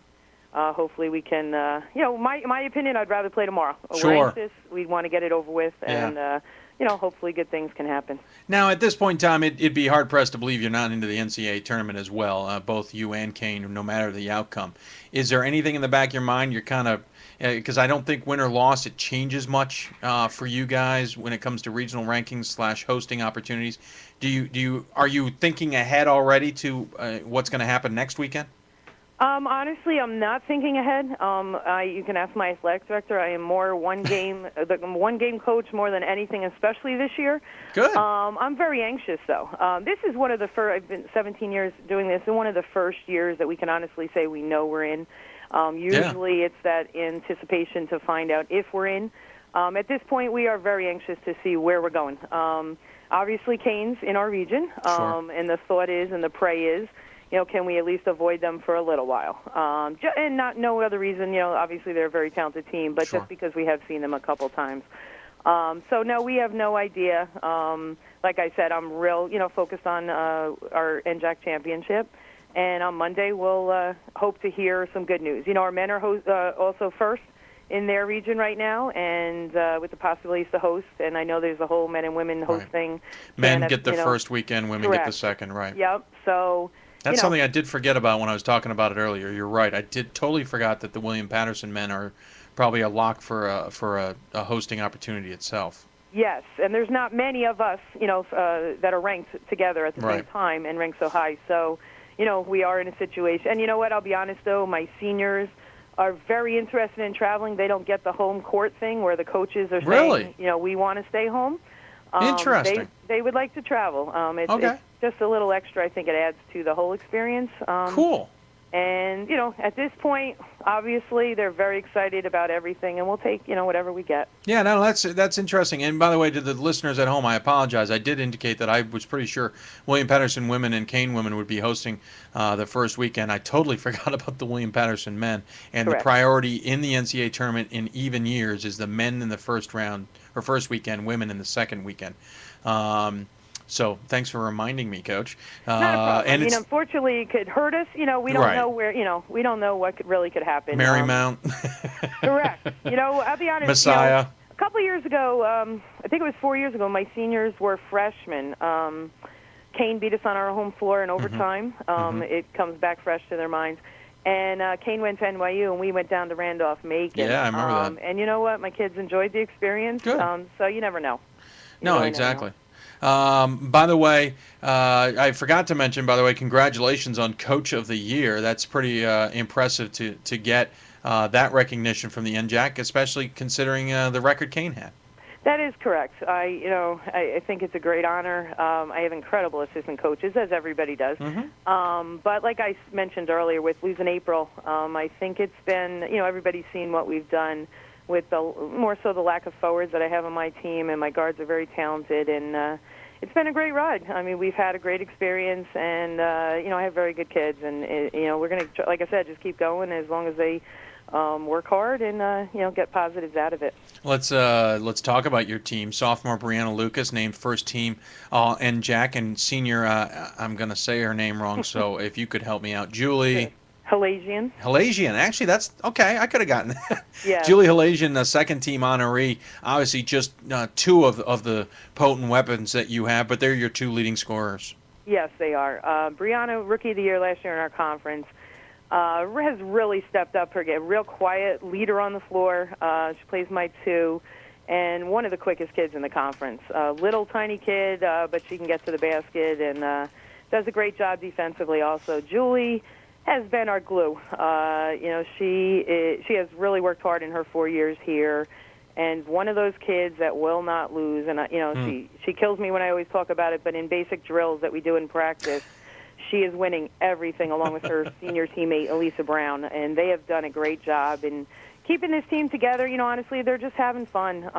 hopefully we can, my opinion, I'd rather play tomorrow. Sure. We're anxious. We want to get it over with, and, hopefully good things can happen. Now, at this point in time, it'd be hard-pressed to believe you're not into the NCAA tournament as well, both you and Kane, no matter the outcome. Is there anything in the back of your mind you're kind of, because I don't think win or loss, it changes much for you guys when it comes to regional rankings / hosting opportunities. Are you thinking ahead already to what's going to happen next weekend? Honestly, I'm not thinking ahead. You can ask my athletic director. I am more one game coach more than anything, especially this year. Good. I'm very anxious, though. This is one of the first. I've been 17 years doing this, and one of the first years that we can honestly say we know we're in. Usually, it's that anticipation to find out if we're in. At this point, we are very anxious to see where we're going. Obviously, Kane's in our region, and the thought is, and the pray is, can we at least avoid them for a little while? And no other reason. Obviously they're a very talented team, but just because we have seen them a couple times. So no, we have no idea. Like I said, I'm real, focused on our NJAC championship, and on Monday we'll hope to hear some good news. Our men are also first in their region right now, and with the possibilities to host. And I know there's a whole men and women host thing. Men get the first weekend, women get the second, right? Yep. So. That's something I did forget about when I was talking about it earlier. You're right. I totally forgot that the William Patterson men are probably a lock for a hosting opportunity itself. Yes, and there's not many of us, that are ranked together at the same time and ranked so high. So, we are in a situation. And you know what? I'll be honest, though. My seniors are very interested in traveling. They don't get the home court thing where the coaches are saying, we want to stay home. Interesting. They would like to travel. It's just a little extra. I think it adds to the whole experience. Cool. And, at this point, obviously, they're very excited about everything, and we'll take, whatever we get. Yeah, no, that's interesting. And by the way, to the listeners at home, I apologize. I did indicate that I was pretty sure William Patterson women and Kane women would be hosting the first weekend. I totally forgot about the William Patterson men. And Correct. The priority in the NCAA tournament in even years is the men in the first round, or first weekend, women in the second weekend. So thanks for reminding me, Coach. Not a problem. And unfortunately, it could hurt us. We don't know where. We don't know what could happen. Marymount. Correct. I'll be honest. Messiah. A couple of years ago, I think it was 4 years ago, my seniors were freshmen. Kane beat us on our home floor in overtime. It comes back fresh to their minds. And Kane went to NYU, and we went down to Randolph-Macon. Yeah, I remember that. And you know what? My kids enjoyed the experience. Good. So you never know. No, exactly. By the way, I forgot to mention, congratulations on Coach of the Year. That's pretty impressive to get that recognition from the NJAC, especially considering the record Kane had. That is correct. I think it's a great honor. I have incredible assistant coaches, as everybody does. But like I mentioned earlier, with losing April, I think it's been, everybody's seen what we've done with more so the lack of forwards that I have on my team, and my guards are very talented, and it's been a great ride. I mean, we've had a great experience, and I have very good kids, and we're going to, like I said, just keep going as long as they work hard and get positives out of it. Let's talk about your team. Sophomore Brianna Lucas named first team NJAC, and senior, I'm going to say her name wrong, so if you could help me out, Julie. Halasian. Actually, that's okay. I could have gotten that. Yeah. Julie Halasian, the second team honoree. Obviously, just two of the potent weapons that you have, but they're your two leading scorers. Yes, they are. Brianna, Rookie of the Year last year in our conference, has really stepped up her game. Real quiet leader on the floor. She plays my two, and one of the quickest kids in the conference. Little tiny kid, but she can get to the basket and does a great job defensively. Also, Julie has been our glue. She has really worked hard in her 4 years here, and one of those kids that will not lose. And she kills me when I always talk about it, but in basic drills that we do in practice, she is winning everything along with her senior teammate Elisa Brown, and they have done a great job in keeping this team together. Honestly, they're just having fun.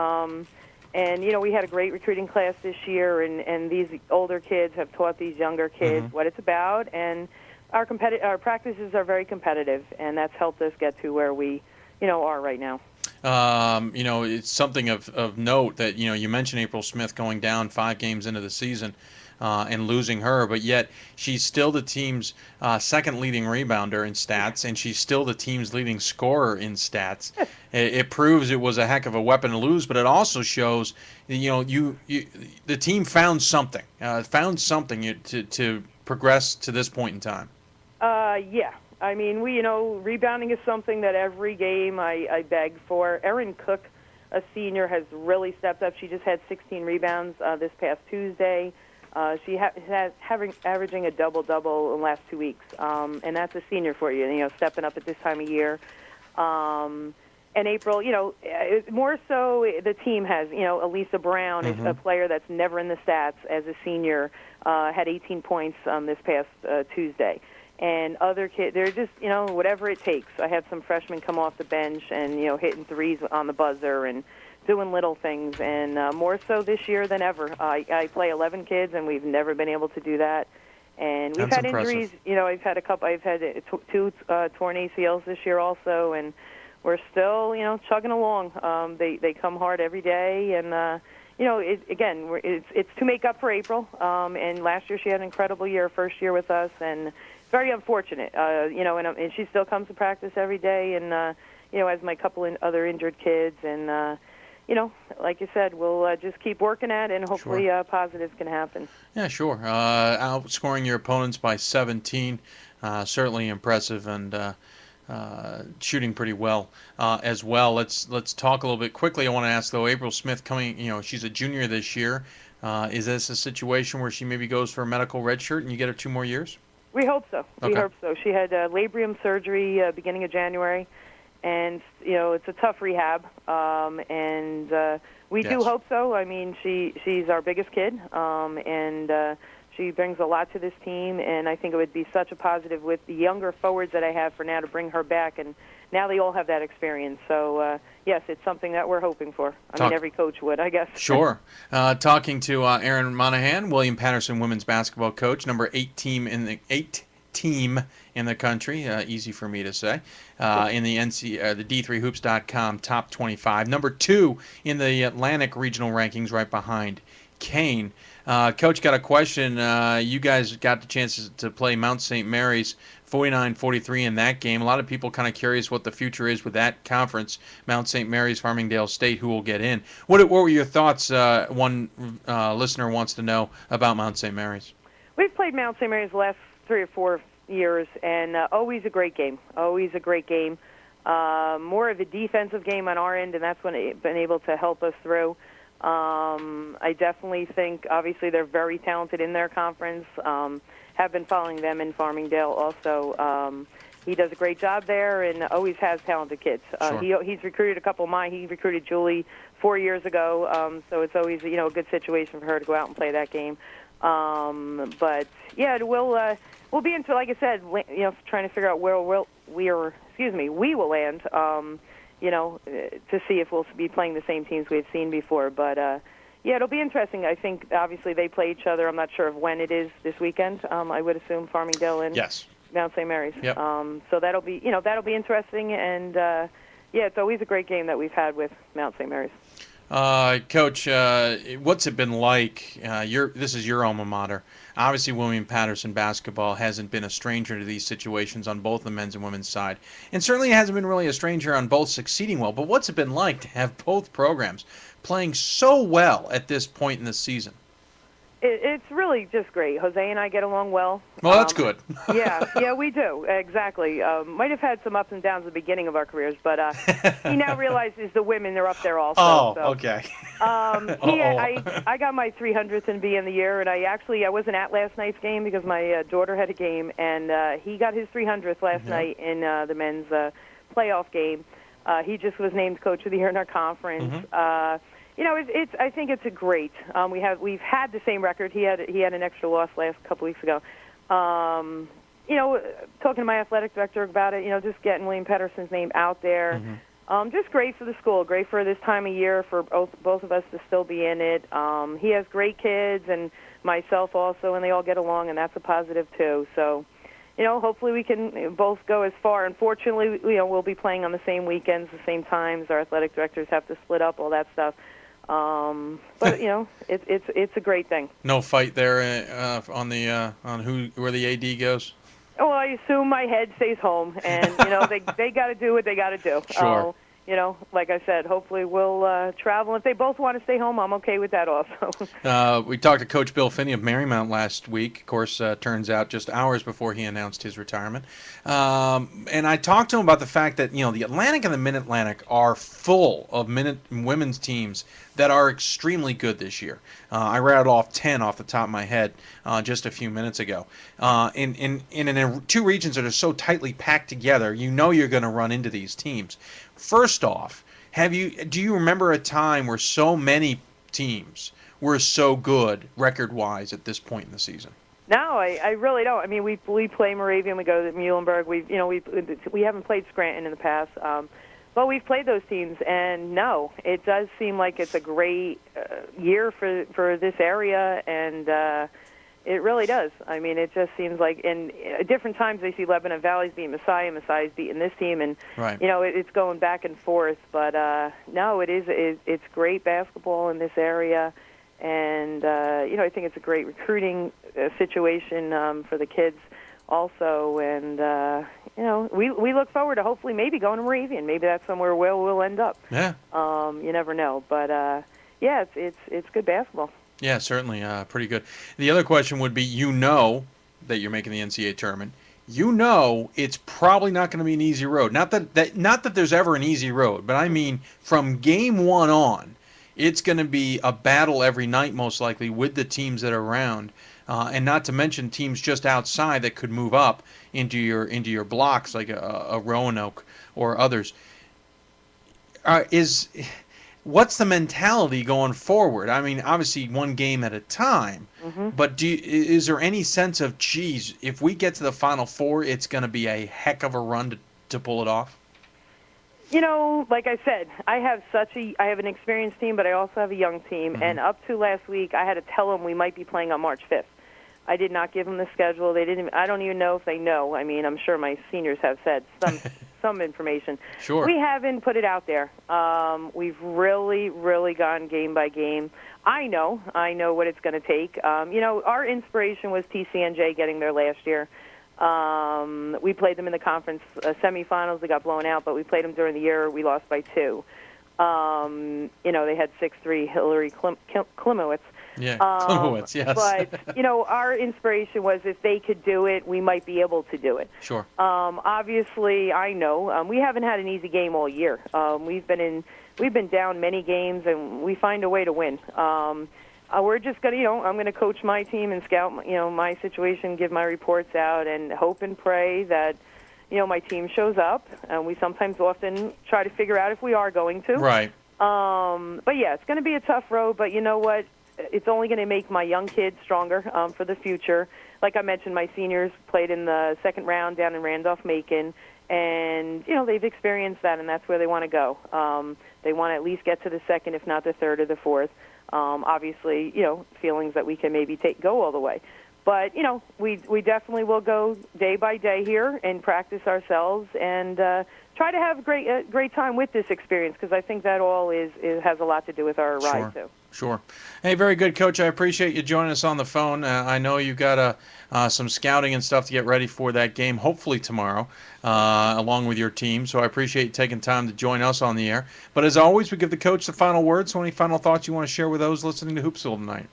And we had a great recruiting class this year, and these older kids have taught these younger kids what it's about, and our practices are very competitive, and that's helped us get to where we, are right now. It's something of note that, you mentioned April Smith going down 5 games into the season. and losing her, but yet she's still the team's second leading rebounder in stats, and she's still the team's leading scorer in stats. It proves it was a heck of a weapon to lose, but it also shows, the team found something to progress to this point in time. Yeah. I mean, rebounding is something that every game I beg for. Erin Cook, a senior, has really stepped up. She just had 16 rebounds this past Tuesday. She has averaging a double-double in the last 2 weeks, and that's a senior for you, stepping up at this time of year. And April, more so the team has, Elisa Brown is a player that's never in the stats as a senior, had 18 points this past Tuesday. And other kids, they're just, whatever it takes. I had some freshmen come off the bench and, hitting threes on the buzzer and doing little things. And more so this year than ever. I play 11 kids, and we've never been able to do that. And we've had injuries. I've had two torn ACLs this year also, and we're still, chugging along. They come hard every day, and it's to make up for April. And last year she had an incredible year, first year with us, and very unfortunate, and she still comes to practice every day, and has my couple other injured kids, and like you said, we'll just keep working at it, and hopefully positives can happen. Yeah, sure. Outscoring your opponents by 17, certainly impressive, and shooting pretty well as well. Let's talk a little bit quickly. I want to ask though, April Smith coming, she's a junior this year. Is this a situation where she maybe goes for a medical redshirt and you get her 2 more years? We hope so. Okay. We hope so. She had labrium surgery beginning of January, and it's a tough rehab. And we do hope so. I mean, she's our biggest kid, and she brings a lot to this team. And I think it would be such a positive with the younger forwards that I have for now to bring her back. And now they all have that experience. So yes, it's something that we're hoping for. I mean, every coach would, I guess. Sure. Talking to Aaron Monahan, William Patterson women's basketball coach, number 8 team in the country. Easy for me to say. In the the D3Hoops.com top 25, number 2 in the Atlantic regional rankings, right behind Kane. Coach, got a question. You guys got the chance to play Mount St. Mary's 49-43 in that game. A lot of people kind of curious what the future is with that conference, Mount St. Mary's, Farmingdale State, who will get in. What were your thoughts? One listener wants to know about Mount St. Mary's. We've played Mount St. Mary's the last 3 or 4 years, and always a great game. Always a great game. More of a defensive game on our end, and that's when it's been able to help us through. I definitely think, obviously, they're very talented in their conference. Have been following them in Farmingdale also. He does a great job there and always has talented kids. Sure. He's recruited a couple of mine. He recruited Julie 4 years ago, so it's always a good situation for her to go out and play that game. But yeah, we'll be into, like I said, trying to figure out where we will land. To see if we'll be playing the same teams we've seen before. But, yeah, it'll be interesting. I think, obviously, they play each other. I'm not sure of when it is this weekend. I would assume Farmingdale and Mount St. Mary's. Yep. So that'll be interesting. And, yeah, it's always a great game that we've had with Mount St. Mary's. Coach, what's it been like? This is your alma mater. Obviously, William Patterson basketball hasn't been a stranger to these situations on both the men's and women's side. And certainly it hasn't been really a stranger on both succeeding well. But what's it been like to have both programs playing so well at this point in the season? It's really just great. Jose and I get along well. Well, that's good. yeah, we do. Exactly. Might have had some ups and downs at the beginning of our careers, but he now realizes the women are up there also. Oh, so. Okay. I got my 300th in B in the year, and I wasn't at last night's game because my daughter had a game, and he got his 300th last night in the men's playoff game. He just was named Coach of the Year in our conference. I think it's a great. We've had the same record. He had an extra loss last couple weeks ago. Talking to my athletic director about it, just getting William Patterson's name out there. Just great for the school, great for this time of year for both of us to still be in it. He has great kids and myself also, and they all get along, and that's a positive too. So, hopefully we can both go as far. Unfortunately, we'll be playing on the same weekends, the same times. Our athletic directors have to split up, all that stuff. But it's a great thing. No fight there on where the AD goes. Well, I assume my head stays home, and they got to do what they got to do. Sure. Like I said, hopefully we'll travel. If they both want to stay home, I'm okay with that also. We talked to Coach Bill Finney of Marymount last week. Of course, turns out just hours before he announced his retirement. And I talked to him about the fact that, the Atlantic and the Mid-Atlantic are full of women's teams that are extremely good this year. I rattled off 10 off the top of my head just a few minutes ago. In two regions that are so tightly packed together, you're going to run into these teams. First off, do you remember a time where so many teams were so good record-wise at this point in the season? No, I really don't. I mean, we play Moravian, we go to Muhlenberg. We haven't played Scranton in the past, but we've played those teams. And no, it does seem like it's a great year for this area, and it really does. I mean, it just seems like in different times they see Lebanon Valley's beating Messiah's beating this team, and right. It's going back and forth. But no, it's great basketball in this area, and I think it's a great recruiting situation for the kids also. And we look forward to hopefully maybe going to Moravian. Maybe that's somewhere where we'll end up. Yeah. You never know, but yeah, it's good basketball. Yeah, certainly, pretty good. The other question would be, that you're making the NCAA tournament. It's probably not going to be an easy road. Not that there's ever an easy road, but I mean from game one on, it's going to be a battle every night most likely with the teams that are around, and not to mention teams just outside that could move up into your blocks like a Roanoke or others. What's the mentality going forward? I mean, obviously one game at a time, but is there any sense of, geez, if we get to the Final Four, it's going to be a heck of a run to pull it off? Like I said, I have an experienced team, but I also have a young team, and up to last week, I had to tell them we might be playing on March 5th. I did not give them the schedule. I don't even know if they know. I mean, I'm sure my seniors have said some information. Sure. We haven't put it out there. We've really, really gone game by game. I know what it's going to take. Our inspiration was TCNJ getting there last year. We played them in the conference semifinals. They got blown out, but we played them during the year. We lost by 2. They had 6-3 Hillary Klimowitz. Yeah, Klimowitz, yes. But, our inspiration was if they could do it, we might be able to do it. Sure. Obviously, I know we haven't had an easy game all year. We've been down many games, and we find a way to win. We're just going to, I'm going to coach my team and scout, my situation, give my reports out, and hope and pray that, my team shows up. And we often try to figure out if we are going to. Right. But, yeah, it's going to be a tough road, but you know what? It's only going to make my young kids stronger for the future. Like I mentioned, my seniors played in the second round down in Randolph-Macon, and, they've experienced that, and that's where they want to go. They want to at least get to the second, if not the third or the fourth. Obviously, feelings that we can maybe go all the way. But, we definitely will go day by day here and practice ourselves and try to have a great time with this experience, because I think that all has a lot to do with our ride, too. Sure. Hey, very good, Coach. I appreciate you joining us on the phone. I know you've got some scouting and stuff to get ready for that game, hopefully tomorrow, along with your team. So I appreciate you taking time to join us on the air. But as always, we give the coach the final word. So any final thoughts you want to share with those listening to Hoopsville tonight?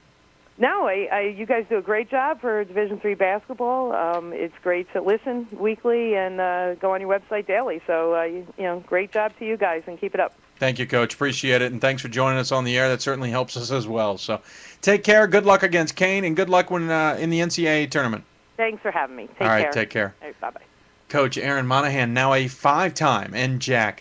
No, you guys do a great job for Division III basketball. It's great to listen weekly and go on your website daily. So, great job to you guys, and keep it up. Thank you, Coach. Appreciate it, and thanks for joining us on the air. That certainly helps us as well. So take care. Good luck against Kane, and good luck when in the NCAA tournament. Thanks for having me. Take care. All right, take care. All right, bye-bye. Coach Erin Monahan, now a 5-time NJAC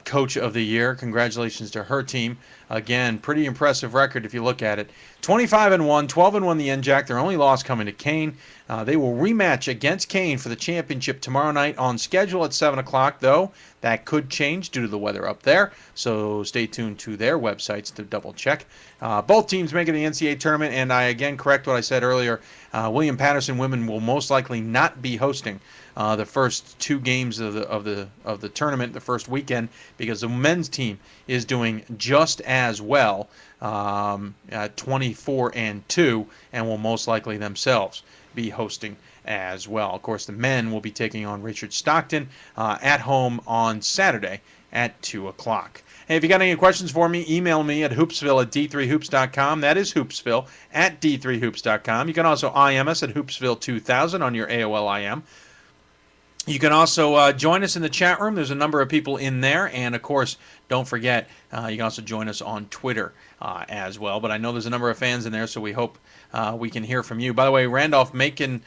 Coach of the Year. Congratulations to her team. Again, pretty impressive record if you look at it. 25-1, 12-1 the NJAC. Their only loss coming to Kane. They will rematch against Kane for the championship tomorrow night on schedule at 7 o'clock, though. That could change due to the weather up there, so stay tuned to their websites to double check. Both teams making the NCAA tournament, and I again correct what I said earlier. William Patterson women will most likely not be hosting the first 2 games of the tournament, the first weekend, because the men's team is doing just as well, 24-2, and will most likely themselves be hosting as well. Of course, the men will be taking on Richard Stockton at home on Saturday at 2 o'clock. Hey, if you got any questions for me, email me at hoopsville@d3hoops.com. That is hoopsville@d3hoops.com. You can also IM us at hoopsville2000 on your AOL IM. You can also join us in the chat room. There's a number of people in there. And, of course, don't forget, you can also join us on Twitter as well. But I know there's a number of fans in there, so we hope we can hear from you. By the way, Randolph-Macon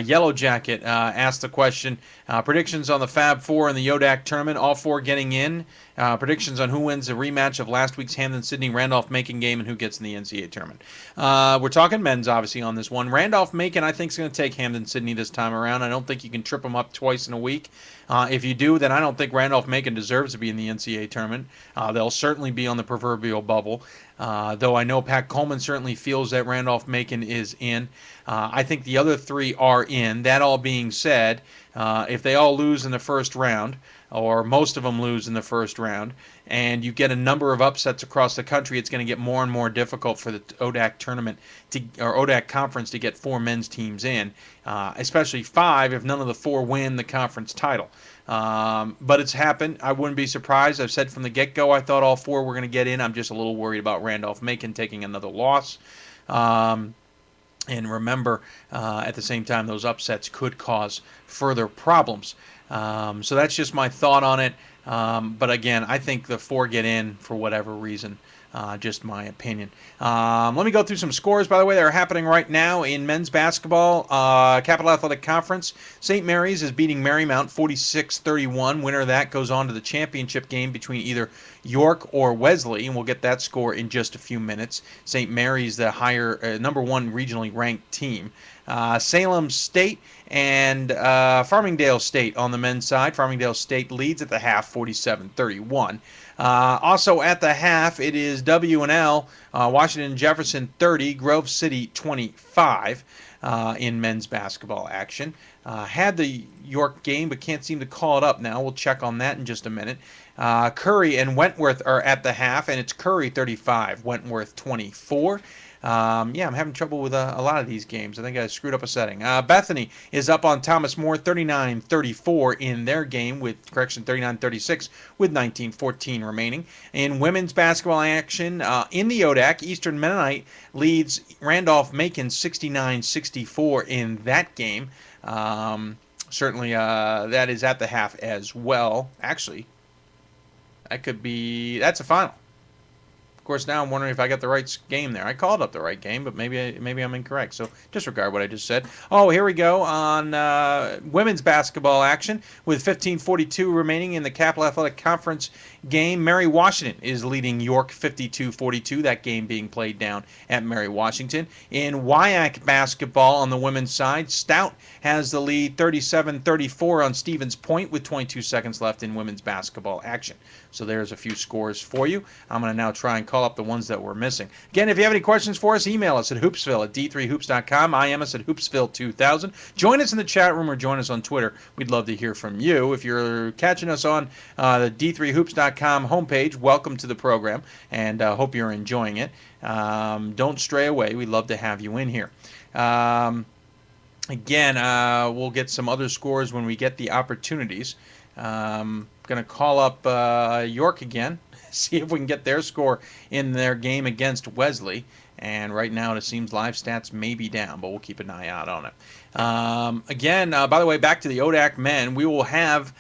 Yellow Jacket asked the question, predictions on the Fab Four in the Yodak tournament, all 4 getting in. Predictions on who wins the rematch of last week's Hampden-Sydney Randolph-Macon game and who gets in the NCAA tournament. We're talking men's, obviously, on this one. Randolph-Macon, I think, is going to take Hampden-Sydney this time around. I don't think you can trip them up twice in a week. If you do, then I don't think Randolph-Macon deserves to be in the NCAA tournament. They'll certainly be on the proverbial bubble. Though I know Pat Coleman certainly feels that Randolph-Macon is in. I think the other 3 are in. That all being said, if they all lose in the first round, or most of them lose in the first round, and you get a number of upsets across the country, it's going to get more and more difficult for the ODAC tournament or ODAC conference to get 4 men's teams in, especially 5 if none of the 4 win the conference title. But it's happened. I wouldn't be surprised. I've said from the get-go I thought all 4 were going to get in. I'm just a little worried about Randolph-Macon taking another loss. And remember, at the same time, those upsets could cause further problems. So that's just my thought on it. But again, I think the 4 get in for whatever reason. Just my opinion. Let me go through some scores, by the way, that are happening right now in men's basketball. Capital Athletic Conference. St. Mary's is beating Marymount 46-31. Winner of that goes on to the championship game between either York or Wesley, and we'll get that score in just a few minutes. St. Mary's, the higher number 1 regionally ranked team. Salem State and Farmingdale State on the men's side. Farmingdale State leads at the half, 47-31. Also at the half, it is W&L, Washington Jefferson 30, Grove City 25 in men's basketball action. Had the York game, but can't seem to call it up now. We'll check on that in just a minute. Curry and Wentworth are at the half, and it's Curry 35, Wentworth 24. I'm having trouble with a lot of these games. I think I screwed up a setting. Bethany is up on Thomas More 39-34 in their game, with 39-36 with 19:14 remaining. In women's basketball action, in the ODAC, Eastern Mennonite leads Randolph-Macon 69-64 in that game. Certainly that is at the half as well. Actually, that's a final. Of course, now I'm wondering if I got the right game there. I called up the right game, but maybe I'm incorrect. So disregard what I just said. Oh, here we go on women's basketball action with 15:42 remaining in the Capital Athletic Conference game. Mary Washington is leading York 52-42. That game being played down at Mary Washington. In WIAC basketball on the women's side, Stout has the lead 37-34 on Stevens Point with 22 seconds left in women's basketball action. So there's a few scores for you. I'm going to now try and call up the ones that we're missing. Again, if you have any questions for us, email us at hoopsville@d3hoops.com. IM us at hoopsville2000. Join us in the chat room or join us on Twitter. We'd love to hear from you. If you're catching us on the d3hoops.com homepage, welcome to the program, and hope you're enjoying it. Don't stray away. We'd love to have you in here. Again, we'll get some other scores when we get the opportunities. Going to call up York again, see if we can get their score in their game against Wesley. And right now it seems live stats may be down, but we'll keep an eye out on it. Again, by the way, back to the ODAC men, we will have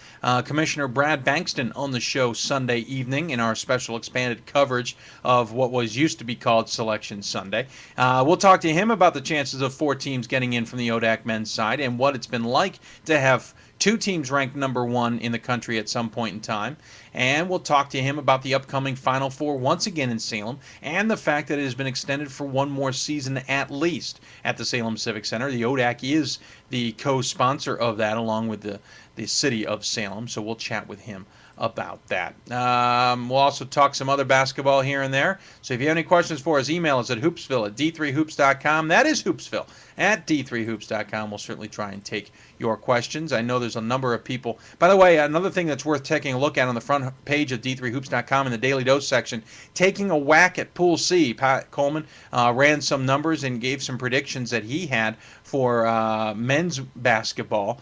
Commissioner Brad Bankston on the show Sunday evening in our special expanded coverage of what was used to be called Selection Sunday. We'll talk to him about the chances of 4 teams getting in from the ODAC men's side and what it's been like to have 2 teams ranked number 1 in the country at some point in time. And we'll talk to him about the upcoming Final Four once again in Salem and the fact that it has been extended for 1 more season at least at the Salem Civic Center. The ODAC is the co-sponsor of that along with the city of Salem, so we'll chat with him about that. We'll also talk some other basketball here and there. So if you have any questions for us, email us at hoopsville@d3hoops.com. That is Hoopsville at d3hoops.com. We'll certainly try and take your questions. I know there's a number of people. By the way, another thing that's worth taking a look at on the front page of d3hoops.com in the Daily Dose section, taking a whack at Pool C. Pat Coleman ran some numbers and gave some predictions that he had for men's basketball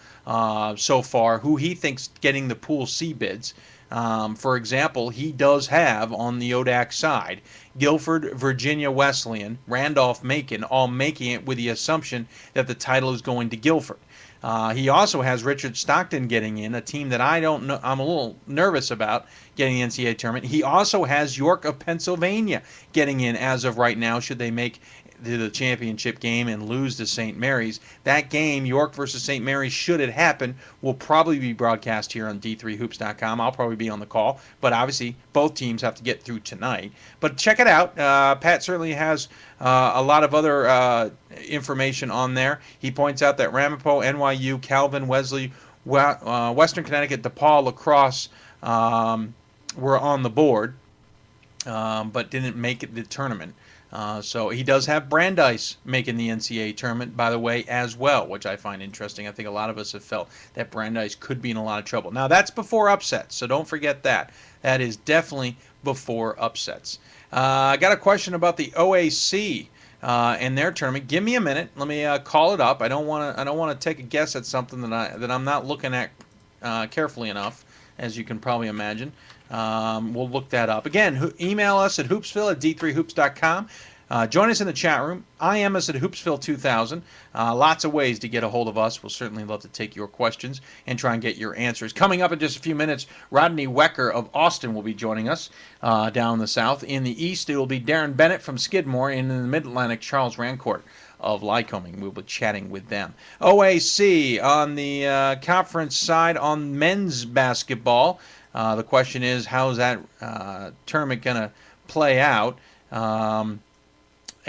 so far, who he thinks getting the Pool C bids. For example, he does have on the ODAC side Guilford, Virginia Wesleyan, Randolph-Macon, all making it with the assumption that the title is going to Guilford. He also has Richard Stockton getting in, a team that I don't know. I'm a little nervous about getting the NCAA tournament. He also has York of Pennsylvania getting in as of right now, should they make the championship game and lose to St. Mary's. That game, York versus St. Mary's, should it happen, will probably be broadcast here on d3hoops.com. I'll probably be on the call, but obviously both teams have to get through tonight. But check it out. Pat certainly has a lot of other information on there. He points out that Ramapo, NYU, Calvin, Wesley, Western Connecticut, DePaul, La Crosse were on the board, but didn't make it the tournament. So he does have Brandeis making the NCAA tournament, by the way, as well, which I find interesting. I think a lot of us have felt that Brandeis could be in a lot of trouble. Now, that's before upsets, so don't forget that. That is definitely before upsets. I got a question about the OAC and their tournament. Give me a minute. Let me call it up. I don't want to take a guess at something that I'm not looking at carefully enough, as you can probably imagine. We'll look that up. Again, email us at hoopsville@d3hoops.com. Join us in the chat room. IM us at Hoopsville2000. Lots of ways to get a hold of us. We'll certainly love to take your questions and try and get your answers. Coming up in just a few minutes, Rodney Wecker of Austin will be joining us down in the south. In the east, it will be Darren Bennett from Skidmore, and in the mid-Atlantic, Charles Rancourt of Lycoming. We'll be chatting with them. OAC on the conference side on men's basketball. The question is, how is that tournament going to play out?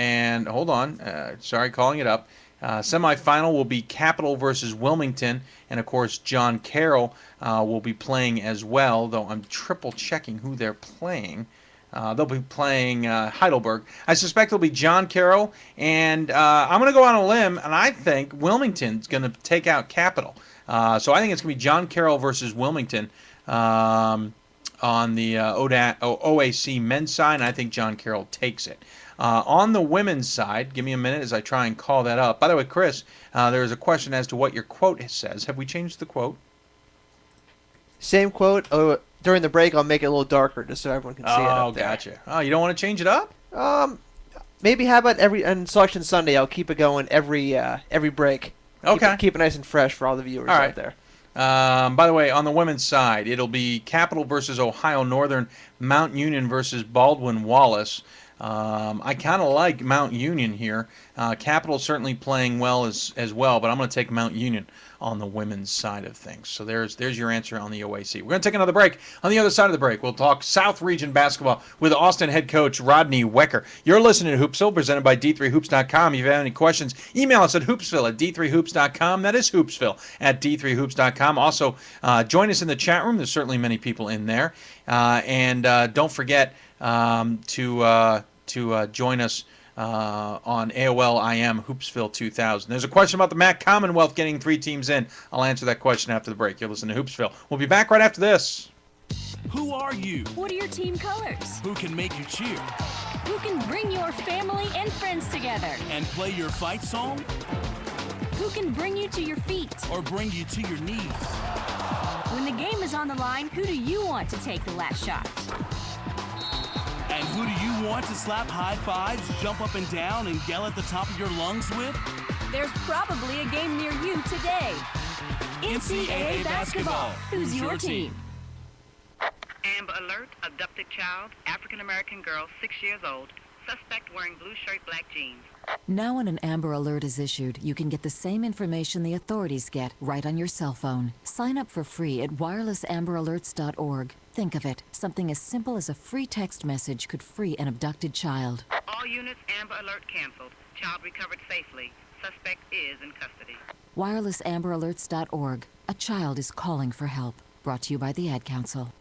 And hold on, sorry, calling it up. Semifinal will be Capital versus Wilmington, and of course John Carroll will be playing as well, though I'm triple checking who they're playing. They'll be playing Heidelberg. I suspect it'll be John Carroll, and I'm going to go on a limb, and I think Wilmington's going to take out Capital. So I think it's going to be John Carroll versus Wilmington on the OAC men's side, and I think John Carroll takes it. On the women's side, give me a minute as I try and call that up. By the way, Chris, there is a question as to what your quote says. Have we changed the quote? Same quote. Oh, during the break, I'll make it a little darker just so everyone can see it up there. Oh, gotcha. Oh, you don't want to change it up? Maybe how about on Selection Sunday, I'll keep it going every break. Okay. Keep it nice and fresh for all the viewers out there. By the way, on the women's side, it'll be Capital versus Ohio Northern, Mount Union versus Baldwin Wallace. I kind of like Mount Union here. Capital certainly playing well as well, but I'm going to take Mount Union on the women's side of things. So there's your answer on the OAC. We're going to take another break. On the other side of the break, we'll talk South Region basketball with Austin head coach Rodney Wecker. You're listening to Hoopsville, presented by d3hoops.com. If you have any questions, email us at hoopsville@d3hoops.com. That is hoopsville@d3hoops.com. Also, join us in the chat room. There's certainly many people in there. And don't forget to join us on AOL IM Hoopsville 2000. There's a question about the MAC Commonwealth getting 3 teams in. I'll answer that question after the break. You're listening to Hoopsville. We'll be back right after this. Who are you? What are your team colors? Who can make you cheer? Who can bring your family and friends together? And play your fight song? Who can bring you to your feet? Or bring you to your knees? When the game is on the line, who do you want to take the last shot? And who do you want to slap high fives, jump up and down, and yell at the top of your lungs with? There's probably a game near you today. NCAA basketball. Who's your team? Amber Alert, abducted child, African-American girl, 6 years old. Suspect wearing blue shirt, black jeans. Now when an Amber Alert is issued, you can get the same information the authorities get right on your cell phone. Sign up for free at wirelessamberalerts.org. Think of it, something as simple as a free text message could free an abducted child. All units Amber Alert canceled. Child recovered safely. Suspect is in custody. wirelessamberalerts.org. A child is calling for help. Brought to you by the Ad Council.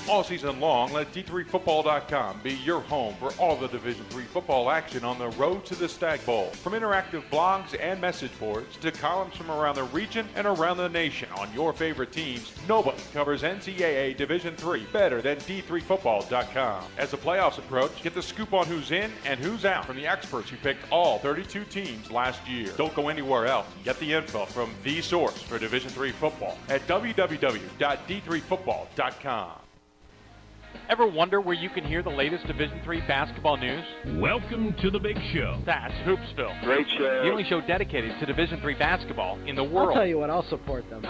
All season long, let D3Football.com be your home for all the Division III football action on the road to the Stag Bowl. From interactive blogs and message boards to columns from around the region and around the nation on your favorite teams, nobody covers NCAA Division III better than D3Football.com. As the playoffs approach, get the scoop on who's in and who's out from the experts who picked all 32 teams last year. Don't go anywhere else. Get the info from the source for Division III football at www.d3football.com. Ever wonder where you can hear the latest Division III basketball news? Welcome to the big show. That's Hoopsville. Great show. The only show dedicated to Division III basketball in the world. I'll tell you what, I'll support them.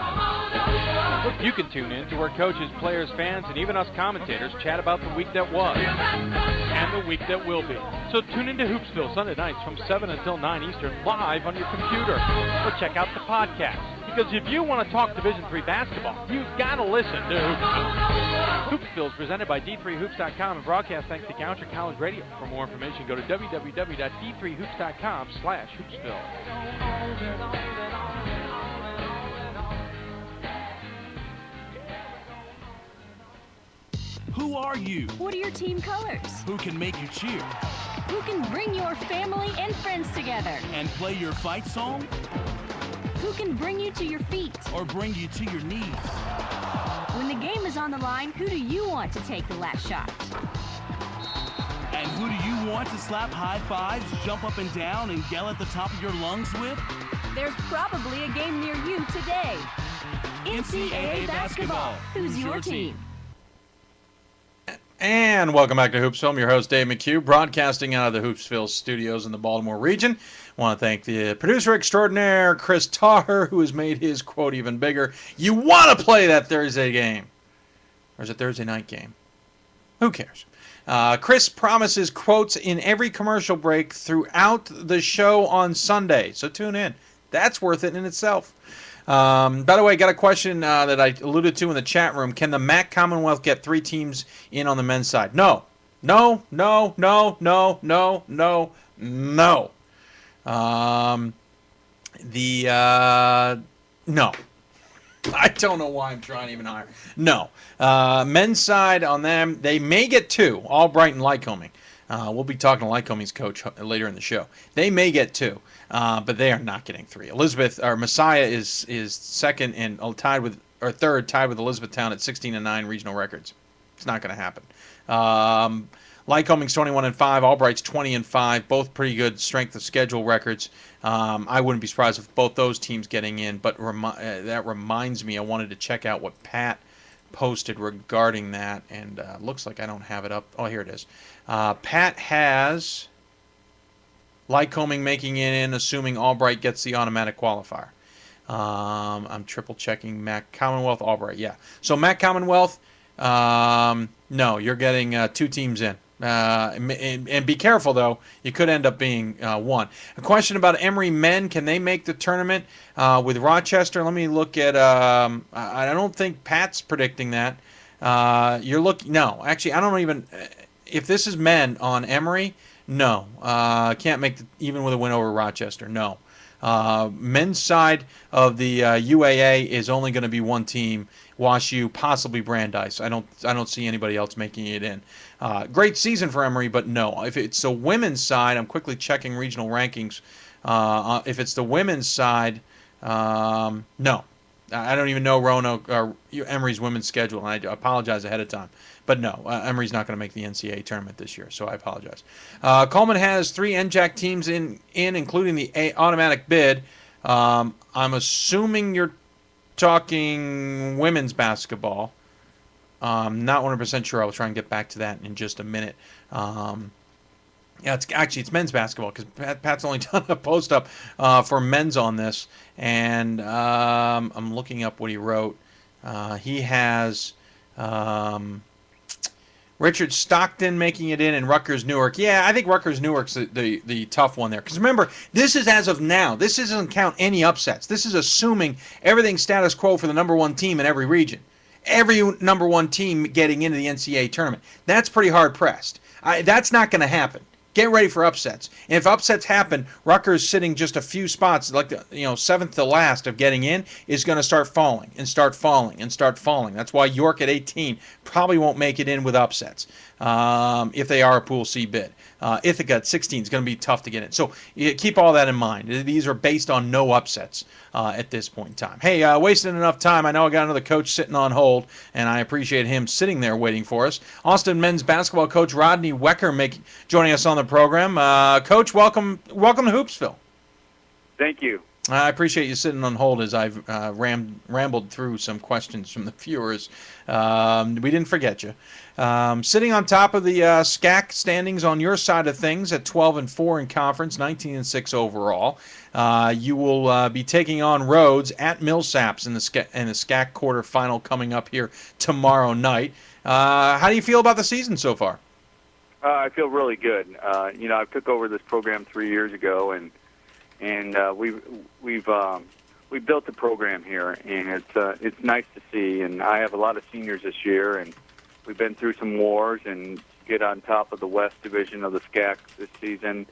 You can tune in to where coaches, players, fans, and even us commentators chat about the week that was and the week that will be. So tune into Hoopsville Sunday nights from 7 until 9 Eastern live on your computer. Or check out the podcast. Because if you want to talk Division III basketball, you've got to listen to Hoopsville. Hoopsville is presented by D3Hoops.com and broadcast thanks to Counter College Radio. For more information, go to www.d3hoops.com/Hoopsville. Who are you? What are your team colors? Who can make you cheer? Who can bring your family and friends together? And play your fight song? Who can bring you to your feet? Or bring you to your knees? When the game is on the line, who do you want to take the last shot? And who do you want to slap high fives, jump up and down, and yell at the top of your lungs with? There's probably a game near you today. NCAA basketball. Who's your team? And welcome back to Hoopsville. I'm your host, Dave McHugh, broadcasting out of the Hoopsville studios in the Baltimore region. I want to thank the producer extraordinaire, Chris Taher, who has made his quote even bigger. You want to play that Thursday game. Or is it Thursday night game? Who cares? Chris promises quotes in every commercial break throughout the show on Sunday. So tune in. That's worth it in itself. By the way, got a question that I alluded to in the chat room. Can the MAC Commonwealth get 3 teams in on the men's side? No. No, no, no, no, no, no, no. No. I don't know why I'm trying even higher. No. Men's side on them, they may get 2, Albright and Lycoming. We'll be talking to Lycoming's coach later in the show. They may get 2, but they are not getting 3. Messiah is second and third, tied with Elizabethtown at 16-9 regional records. It's not going to happen. Lycoming's 21-5, Albright's 20-5, both pretty good strength of schedule records. I wouldn't be surprised if both those teams getting in, but that reminds me, I wanted to check out what Pat posted regarding that, and looks like I don't have it up. Oh, here it is. Pat has Lycoming making it in, assuming Albright gets the automatic qualifier. I'm triple checking MAC Commonwealth, Albright, yeah. So MAC Commonwealth, no, you're getting 2 teams in. And be careful, though. You could end up being 1. A question about Emory men. Can they make the tournament with Rochester? Let me look at... I don't think Pat's predicting that. No, actually, I don't even... If this is men on Emory, no. Can't make even with a win over Rochester, no. Men's side of the UAA is only going to be 1 team, WashU, possibly Brandeis. I don't see anybody else making it in. Great season for Emory, but no. If it's the women's side, I'm quickly checking regional rankings. If it's the women's side, no. I don't even know Roanoke or Emory's women's schedule, and I apologize ahead of time. But no, Emory's not going to make the NCAA tournament this year, so I apologize. Coleman has 3 NJAC teams in including the automatic bid. I'm assuming you're talking women's basketball. Not 100% sure. I'll try and get back to that in just a minute. Yeah, it's men's basketball because Pat's only done a post-up for men's on this. And I'm looking up what he wrote. He has Richard Stockton making it in and Rutgers Newark. Yeah, I think Rutgers Newark's the tough one there. Because remember, this is as of now. This doesn't count any upsets. This is assuming everything's status quo for the number 1 team in every region. Every number 1 team getting into the NCAA tournament. That's pretty hard-pressed. That's not going to happen. get ready for upsets. And if upsets happen, Rutgers sitting just a few spots, like seventh to last of getting in, is going to start falling and start falling and start falling. That's why York at 18 probably won't make it in with upsets if they are a Pool C bid. Ithaca at 16 is going to be tough to get in. So keep all that in mind. These are based on no upsets at this point in time. Hey, wasting enough time. I know I got another coach sitting on hold, and I appreciate him sitting there waiting for us. Austin men's basketball coach Rodney Wecker joining us on the program. Coach, welcome to Hoopsville. Thank you. I appreciate you sitting on hold as I've rambled through some questions from the viewers. We didn't forget you. Sitting on top of the SCAC standings on your side of things at 12-4 in conference, 19-6 overall. You will be taking on Rhodes at Millsaps in the SCAC quarterfinal coming up here tomorrow night. How do you feel about the season so far? I feel really good. I took over this program 3 years ago, and we've built the program here, and it's nice to see. And I have a lot of seniors this year, and we've been through some wars, and get on top of the West Division of the SCAC this season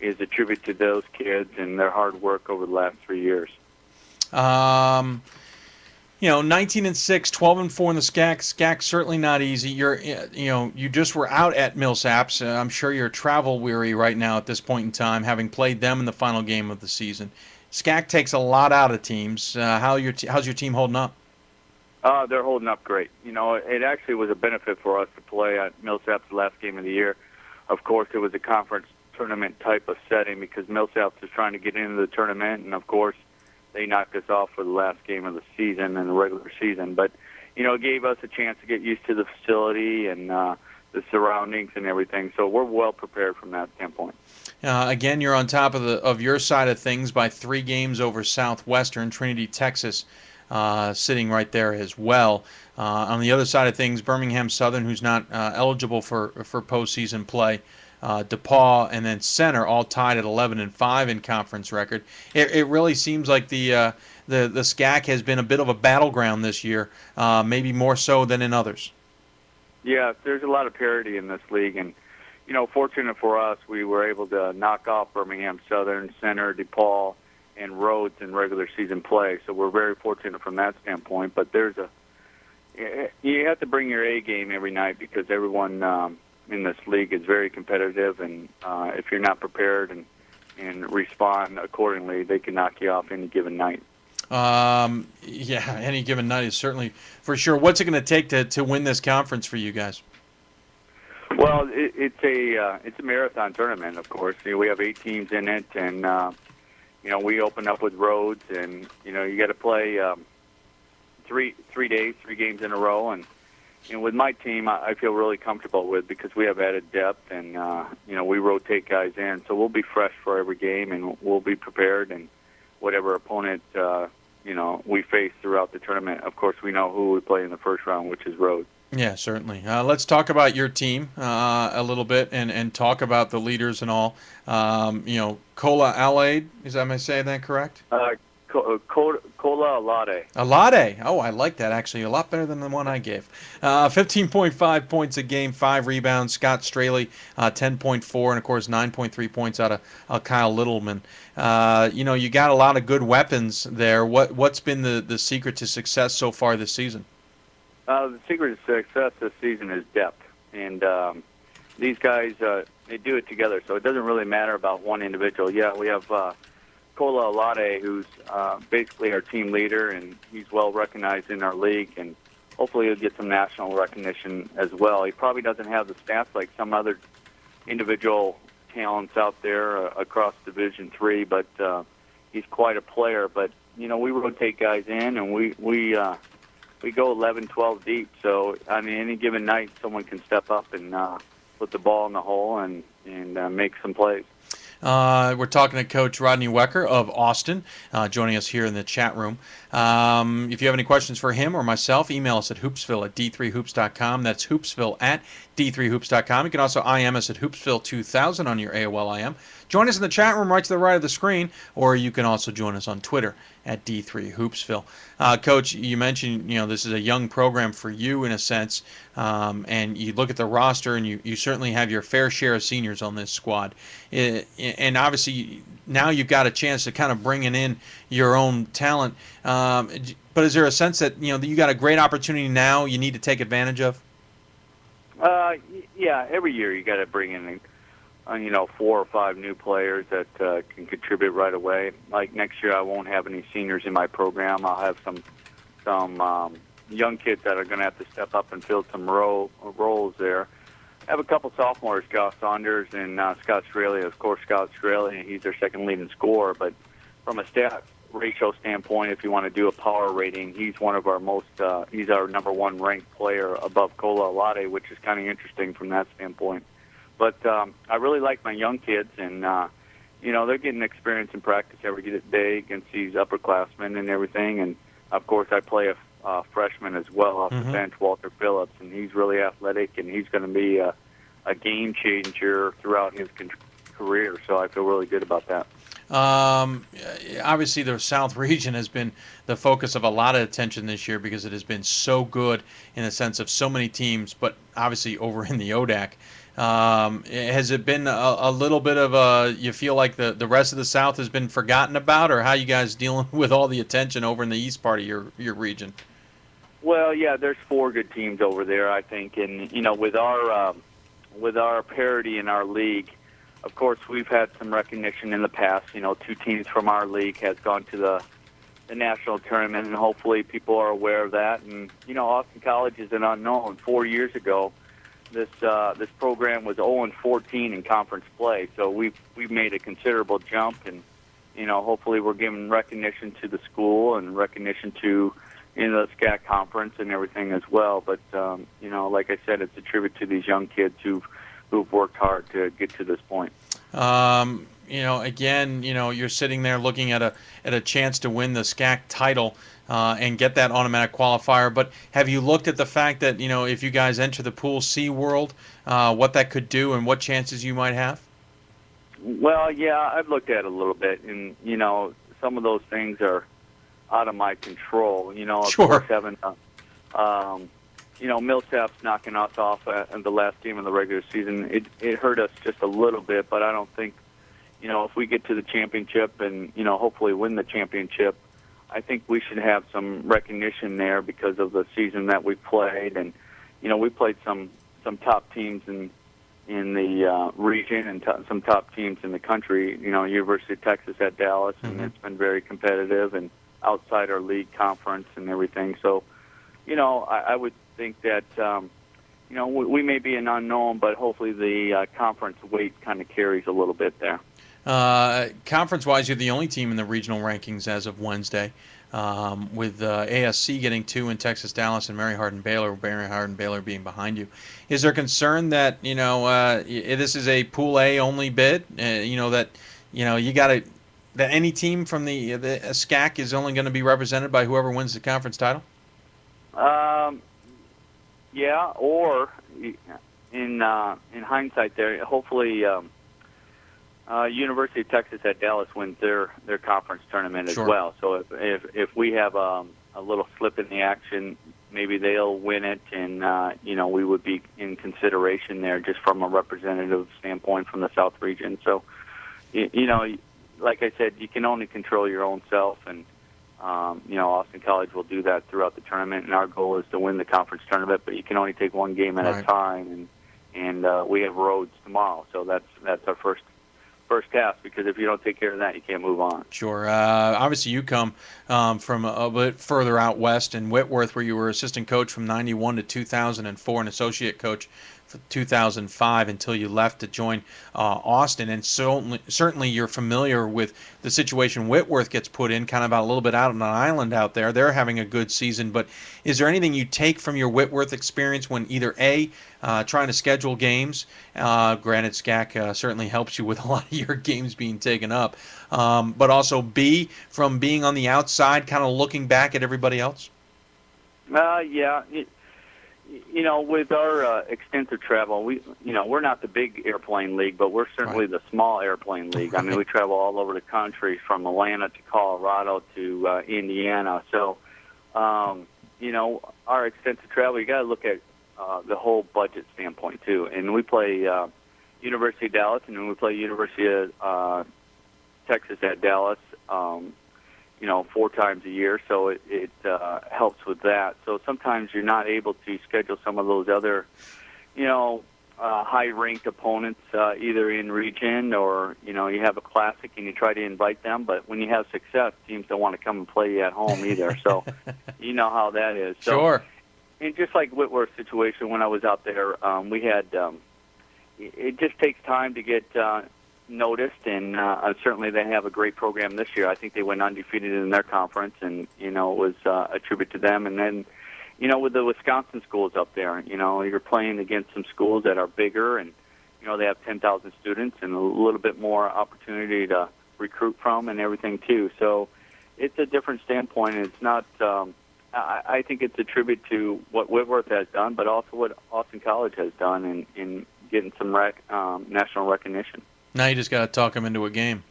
is a tribute to those kids and their hard work over the last 3 years. 19-6, 12-4 in the SCAC. SCAC certainly not easy. You just were out at Millsaps. I'm sure you're travel weary right now at this point in time, having played them in the final game of the season. SCAC takes a lot out of teams. How's your team holding up? They're holding up great. It actually was a benefit for us to play at Millsaps the last game of the year. Of course, it was a conference tournament type of setting because Millsaps was trying to get into the tournament, and of course, they knocked us off for the last game of the season in the regular season. But, it gave us a chance to get used to the facility and the surroundings and everything. So we're well prepared from that standpoint. Again, you're on top of your side of things by 3 games over Southwestern, Trinity, Texas, sitting right there as well. On the other side of things, Birmingham Southern, who's not eligible for postseason play, DePaul, and then Center, all tied at 11-5 in conference record. It really seems like the SCAC has been a bit of a battleground this year, maybe more so than in others. Yeah, there's a lot of parity in this league, and fortunate for us, we were able to knock off Birmingham Southern, Center, DePaul, and Rhodes in regular season play. So we're very fortunate from that standpoint. But you have to bring your A game every night because everyone in this league is very competitive, and if you're not prepared and respond accordingly, they can knock you off any given night. Any given night is certainly for sure. What's it going to take to win this conference for you guys? Well, it's a marathon tournament, of course. We have 8 teams in it, and we open up with Rhodes, and you got to play 3 days, 3 games in a row, and with my team, I feel really comfortable with because we have added depth, and we rotate guys in, so we'll be fresh for every game, and we'll be prepared, and whatever opponent we face throughout the tournament. Of course, we know who we play in the first round, which is Rhodes. Yeah, certainly. Let's talk about your team a little bit and talk about the leaders and all. Kola Alade, am I saying that correct? Kola Alade. Alade. Oh, I like that, actually. A lot better than the one I gave. 15.5 points a game, 5 rebounds. Scott Straley, 10.4, and, of course, 9.3 points out of Kyle Littleman. You got a lot of good weapons there. What's been the secret to success so far this season? The secret to success this season is depth. And these guys, they do it together, so it doesn't really matter about one individual. Yeah, we have Kola Alade, who's basically our team leader, and he's well recognized in our league, and hopefully he'll get some national recognition as well. He probably doesn't have the stats like some other individual talents out there across Division III, but he's quite a player. But, we rotate guys in, and we go 11, 12 deep. So, any given night, someone can step up and put the ball in the hole and make some plays. We're talking to Coach Rodney Wecker of Austin, joining us here in the chat room. If you have any questions for him or myself, email us at hoopsville@d3hoops.com. That's hoopsville@d3hoops.com. You can also IM us at hoopsville2000 on your AOL IM. Join us in the chat room right to the right of the screen, or you can also join us on Twitter at D3 Hoopsville. Coach, you mentioned this is a young program for you in a sense, and you look at the roster, and you certainly have your fair share of seniors on this squad. And obviously now you've got a chance to kind of bringing in your own talent. But is there a sense that you got a great opportunity now you need to take advantage of? Yeah, every year you got to bring in 4 or 5 new players that can contribute right away. Like next year, I won't have any seniors in my program. I'll have some young kids that are going to have to step up and fill some roles there. I have a couple sophomores, Josh Saunders and Scott Straley. Of course, Scott Straley, he's their second leading scorer. But from a stat ratio standpoint, if you want to do a power rating, he's one of our he's our number 1 ranked player above Kola Alade, which is kind of interesting from that standpoint. But I really like my young kids, and they're getting experience in practice every day against these upperclassmen and everything. And of course, I play a freshman as well off the bench, Walter Phillips, and he's really athletic, and he's going to be a game changer throughout his career. So I feel really good about that. Obviously, the South region has been the focus of a lot of attention this year because it has been so good in the sense of so many teams, but obviously over in the ODAC. Has it been a little bit of you feel like the rest of the South has been forgotten about, or how you guys dealing with all the attention over in the east part of your region? Well, yeah, there's 4 good teams over there, I think, and with our parity in our league, of course, we've had some recognition in the past. 2 teams from our league has gone to the national tournament, and hopefully people are aware of that. And Austin College is an unknown. 4 years ago, this program was 0-14 in conference play, so we've made a considerable jump, and hopefully we're giving recognition to the school and recognition to the SCAC conference and everything as well. But like I said, it's a tribute to these young kids who've worked hard to get to this point. Again, you're sitting there looking at a chance to win the SCAC title and get that automatic qualifier. But have you looked at the fact that if you guys enter the Pool C world, what that could do and what chances you might have? Well, yeah, I've looked at it a little bit, and some of those things are out of my control. Of course, having Millsap's knocking us off the last game of the regular season. It hurt us just a little bit, but I don't think, if we get to the championship and, hopefully win the championship, I think we should have some recognition there because of the season that we played. And, we played some top teams in the region and some top teams in the country. University of Texas at Dallas, and it's been very competitive and outside our league conference and everything. So, I would think that, we may be an unknown, but hopefully the conference weight kind of carries a little bit there. Conference-wise, you're the only team in the regional rankings as of Wednesday, with ASC getting 2 in Texas, Dallas, and Mary Hardin-Baylor being behind you. Is there concern that, this is a Pool A only bid, that any team from the SCAC is only going to be represented by whoever wins the conference title? Yeah, or in hindsight, there hopefully University of Texas at Dallas wins their conference tournament as well. So if we have a little slip in the action, maybe they'll win it, and we would be in consideration there just from a representative standpoint from the South region. So like I said, you can only control your own self, and Austin College will do that throughout the tournament, and our goal is to win the conference tournament, but you can only take one game at a time, and we have roads tomorrow, so that's our first task, because if you don't take care of that, you can't move on. Sure. Obviously, you come from a bit further out west in Whitworth, where you were assistant coach from 91 to 2004 and associate coach for 2005 until you left to join Austin. And certainly you're familiar with the situation Whitworth gets put in, kind of a little bit out on an island out there. They're having a good season, but is there anything you take from your Whitworth experience when either A, trying to schedule games, granted SCAC certainly helps you with a lot of your games being taken up, but also B, from being on the outside, kind of looking back at everybody else? Yeah. with our extensive travel, we're not the big airplane league, but we're certainly the small airplane league. I mean, we travel all over the country, from Atlanta to Colorado to Indiana. So, our extensive travel, you got to look at the whole budget standpoint too. And we play University of Dallas, and then we play University of Texas at Dallas. 4 times a year, so it helps with that. So sometimes you're not able to schedule some of those other, high-ranked opponents either in region or, you have a classic and you try to invite them, but when you have success, teams don't want to come and play you at home either. So you know how that is. So, sure. And just like Whitworth's situation when I was out there, we had it just takes time to get noticed, and certainly they have a great program this year. I think they went undefeated in their conference, and it was a tribute to them. And then, with the Wisconsin schools up there, you're playing against some schools that are bigger, and they have 10,000 students and a little bit more opportunity to recruit from and everything too. So it's a different standpoint. And it's not. I think it's a tribute to what Whitworth has done, but also what Austin College has done in getting some national recognition. Now you just got to talk him into a game.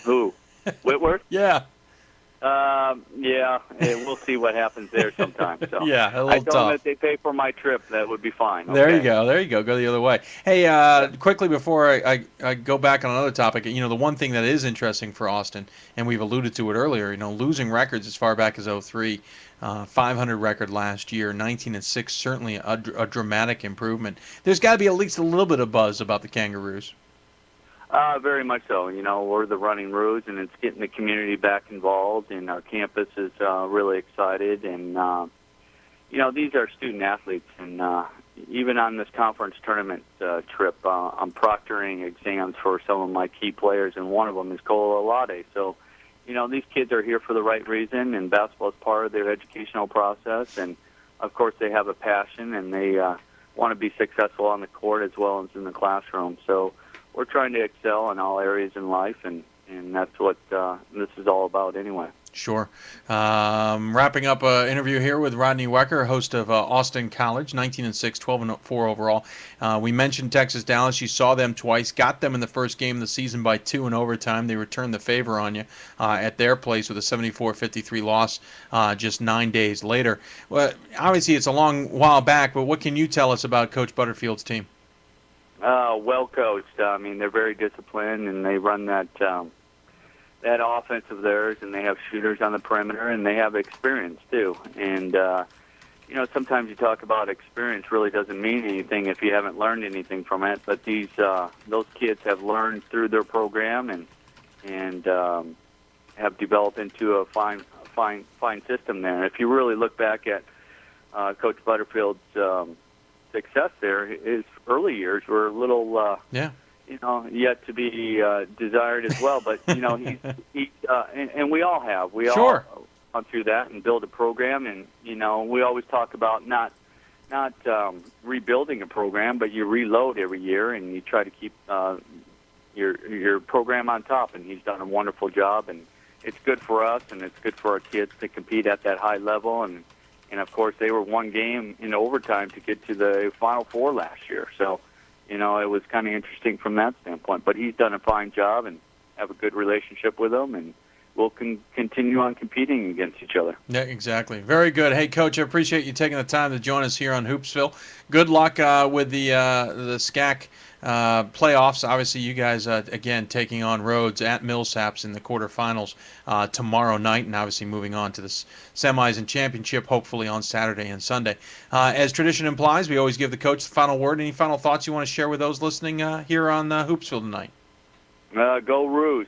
Who? Whitworth? Yeah. We'll see what happens there sometime. So. Yeah, a little I told them tough. if they pay for my trip, that would be fine. Okay? There you go. Go the other way. Hey, quickly before I go back on another topic, the one thing that is interesting for Austin, and we've alluded to it earlier, losing records as far back as 2003, 500 record last year, 19-6, certainly a dramatic improvement. There's got to be at least a little bit of buzz about the Kangaroos. Very much so. We're the running Roos, and it's getting the community back involved, and our campus is really excited. And, these are student athletes, and even on this conference tournament trip, I'm proctoring exams for some of my key players, and one of them is Kola Alade. So, these kids are here for the right reason, and basketball is part of their educational process. And, of course, they have a passion, and they want to be successful on the court as well as in the classroom. So, we're trying to excel in all areas in life, and that's what this is all about anyway. Sure. Wrapping up an interview here with Rodney Wecker, host of Austin College, 19-6, 12-4 overall. We mentioned Texas Dallas. You saw them twice, got them in the first game of the season by 2 in overtime. They returned the favor on you at their place with a 74-53 loss just 9 days later. Well, obviously, it's a long while back, but what can you tell us about Coach Butterfield's team? Well coached. I mean, they're very disciplined, and they run that offense of theirs, and they have shooters on the perimeter, and they have experience too. And sometimes you talk about experience really doesn't mean anything if you haven't learned anything from it. But those kids have learned through their program and have developed into a fine system there. And if you really look back at Coach Butterfield's success there, his early years were a little, yet to be desired as well. But and we all have. We all gone through that and build a program. And we always talk about not rebuilding a program, but you reload every year and you try to keep your program on top. And he's done a wonderful job, and it's good for us and it's good for our kids to compete at that high level. And of course, they were one game in overtime to get to the Final Four last year. So, it was kind of interesting from that standpoint. But he's done a fine job and have a good relationship with them, and we'll continue on competing against each other. Yeah, exactly. Very good. Hey, Coach, I appreciate you taking the time to join us here on Hoopsville. Good luck with the SCAC playoffs. Obviously, you guys, again, taking on Rhodes at Millsaps in the quarterfinals tomorrow night, and obviously moving on to the semis and championship, hopefully on Saturday and Sunday. As tradition implies, we always give the coach the final word. Any final thoughts you want to share with those listening here on Hoopsville tonight? Go Roos.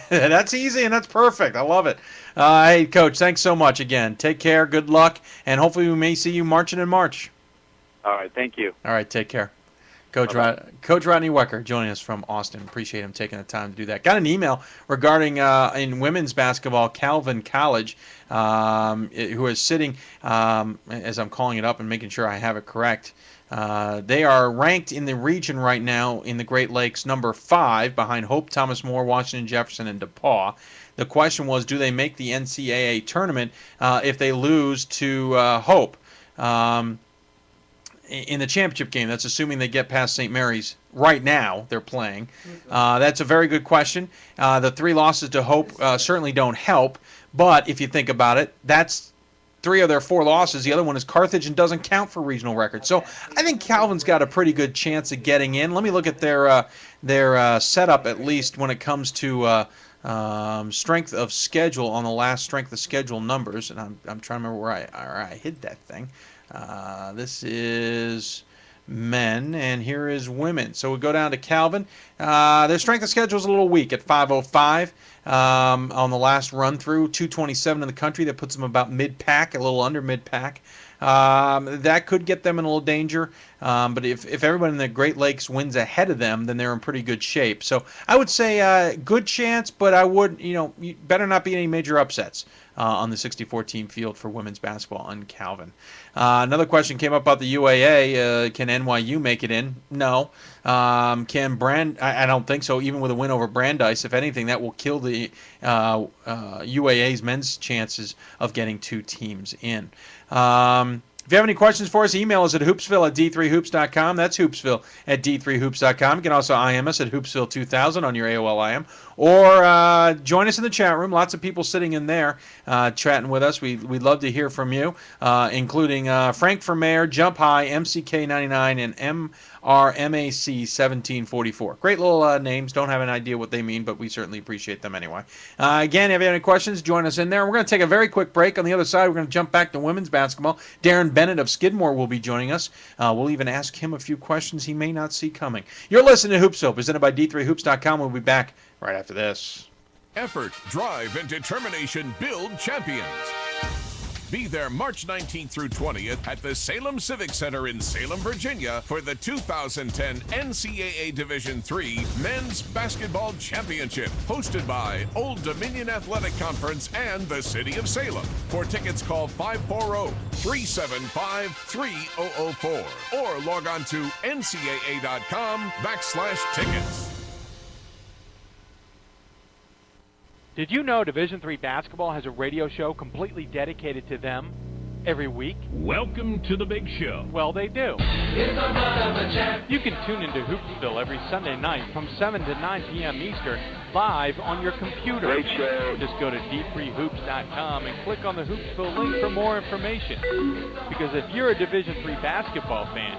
That's easy, and that's perfect. I love it. Hey, Coach, thanks so much again. Take care, good luck, and hopefully we may see you marching in March. All right, thank you. All right, take care. Coach Rodney Wecker joining us from Austin. Appreciate him taking the time to do that. Got an email regarding in women's basketball, Calvin College, who is sitting, as I'm calling it up and making sure I have it correct. They are ranked in the region right now in the Great Lakes number 5 behind Hope, Thomas More, Washington Jefferson, and DePaul. The question was, do they make the NCAA tournament if they lose to Hope? in the championship game. That's assuming they get past St. Mary's. Right now, they're playing. That's a very good question. The 3 losses to Hope certainly don't help, but if you think about it, that's 3 of their 4 losses. The other one is Carthage and doesn't count for regional records. So I think Calvin's got a pretty good chance of getting in. Let me look at their setup, at least when it comes to strength of schedule on the last strength of schedule numbers. And I'm trying to remember where I hid that thing. This is men, and here is women. So we go down to Calvin. Their strength of schedule is a little weak at 505 on the last run through. 227 in the country. That puts them about mid-pack, a little under mid-pack. That could get them in a little danger. But if everyone in the Great Lakes wins ahead of them, then they're in pretty good shape. So I would say good chance, but I would, you better not be any major upsets on the 64-team field for women's basketball in Calvin. Another question came up about the UAA. Can NYU make it in? No. Can I don't think so. Even with a win over Brandeis, if anything, that will kill the UAA's men's chances of getting 2 teams in. If you have any questions for us, email us at hoopsville@d3hoops.com. That's hoopsville at d3hoops.com. You can also IM us at hoopsville2000 on your AOL IM. Or join us in the chat room. Lots of people sitting in there chatting with us. We'd love to hear from you, including Frank for Mayor, Jump High, MCK99, and MRMAC 1744. Great little names. Don't have an idea what they mean, but we certainly appreciate them anyway. Again, if you have any questions, join us in there. We're going to take a very quick break. On the other side, we're going to jump back to women's basketball. Darren Bennett of Skidmore will be joining us. We'll even ask him a few questions he may not see coming. You're listening to Hoopsville, presented by D3Hoops.com. We'll be back right after this. Effort, drive, and determination build champions. Be there March 19th through 20th at the Salem Civic Center in Salem, Virginia for the 2010 NCAA Division III Men's Basketball Championship, hosted by Old Dominion Athletic Conference and the City of Salem. For tickets, call 540-375-3004 or log on to ncaa.com/tickets. Did you know Division III basketball has a radio show completely dedicated to them every week? Welcome to the big show. Well, they do. You can tune into Hoopsville every Sunday night from 7 to 9 p.m. Eastern, live on your computer. Great show. Just go to d3hoops.com and click on the Hoopsville link for more information. Because if you're a Division III basketball fan,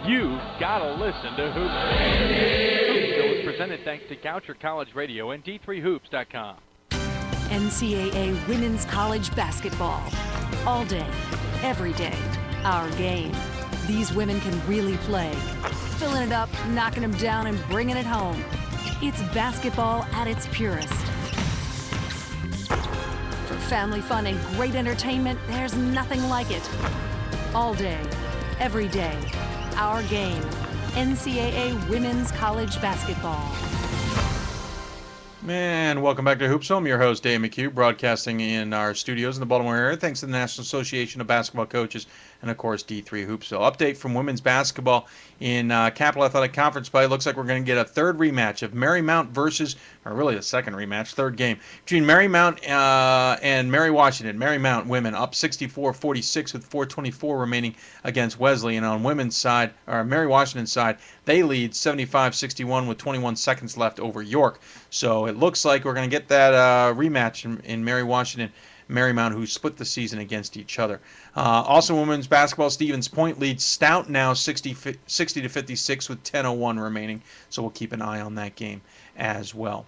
you've got to listen to Hoopsville. Hoopsville is presented thanks to Goucher College Radio and d3hoops.com. NCAA Women's College Basketball. All day, every day, our game. These women can really play. Filling it up, knocking them down, and bringing it home. It's basketball at its purest. For family fun and great entertainment, there's nothing like it. All day, every day, our game. NCAA Women's College Basketball. And welcome back to Hoopsville. I'm your host, Dave McHugh, broadcasting in our studios in the Baltimore area. Thanks to the National Association of Basketball Coaches and, of course, D3 Hoopsville. Update from women's basketball in Capital Athletic Conference play. Looks like we're going to get a third rematch of Marymount versus, or really a second rematch, third game, between Marymount and Mary Washington. Marymount women up 64-46 with 4:24 remaining against Wesley. And on women's side, or Mary Washington's side, they lead 75-61 with 21 seconds left over York. So it looks like we're going to get that rematch in Mary Washington, Marymount, who split the season against each other. Also, women's basketball, Stevens Point leads Stout now 60-56 with 10:01 remaining. So we'll keep an eye on that game as well.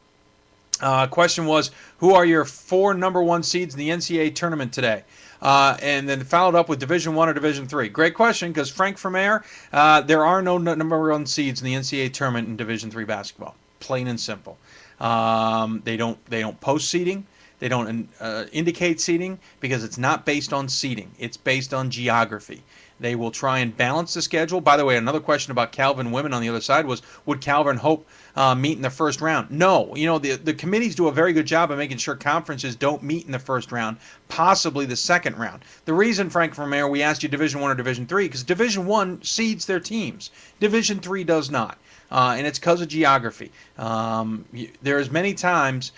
Question was, who are your 4 number 1 seeds in the NCAA tournament today? And then followed up with Division I or Division III. Great question, because Frank for Mayor, there are no number 1 seeds in the NCAA tournament in Division III basketball. Plain and simple. They don't post seeding. They don't indicate seeding because it's not based on seeding. It's based on geography. They will try and balance the schedule. By the way, another question about Calvin women on the other side was, would Calvin Hope meet in the first round? No. You know, the committees do a very good job of making sure conferences don't meet in the first round, possibly the second round. The reason, Frank for Mayor, we asked you Division I or Division III, because Division I seeds their teams. Division III does not. And it's because of geography. There's many times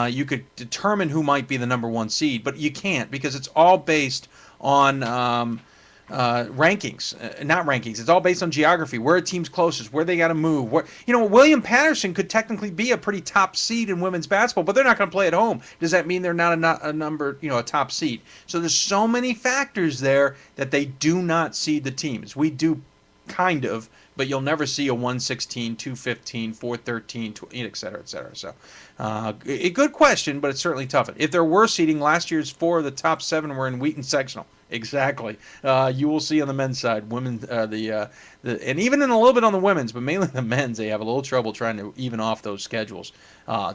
you could determine who might be the number 1 seed, but you can't, because it's all based on rankings, not rankings. It's all based on geography, where a team's closest, where they got to move. William Patterson could technically be a pretty top seed in women's basketball, but they're not going to play at home. Does that mean they're not a top seed? So there's so many factors there that they do not seed the teams. We do kind of, but you'll never see a 116, 215, 413, et cetera, et cetera. So a good question, but it's certainly tough. If there were seeding, last year's 4 of the top 7 were in Wheaton sectional. Exactly. You will see on the men's side, women, and even in a little bit on the women's, but mainly the men's, they have a little trouble trying to even off those schedules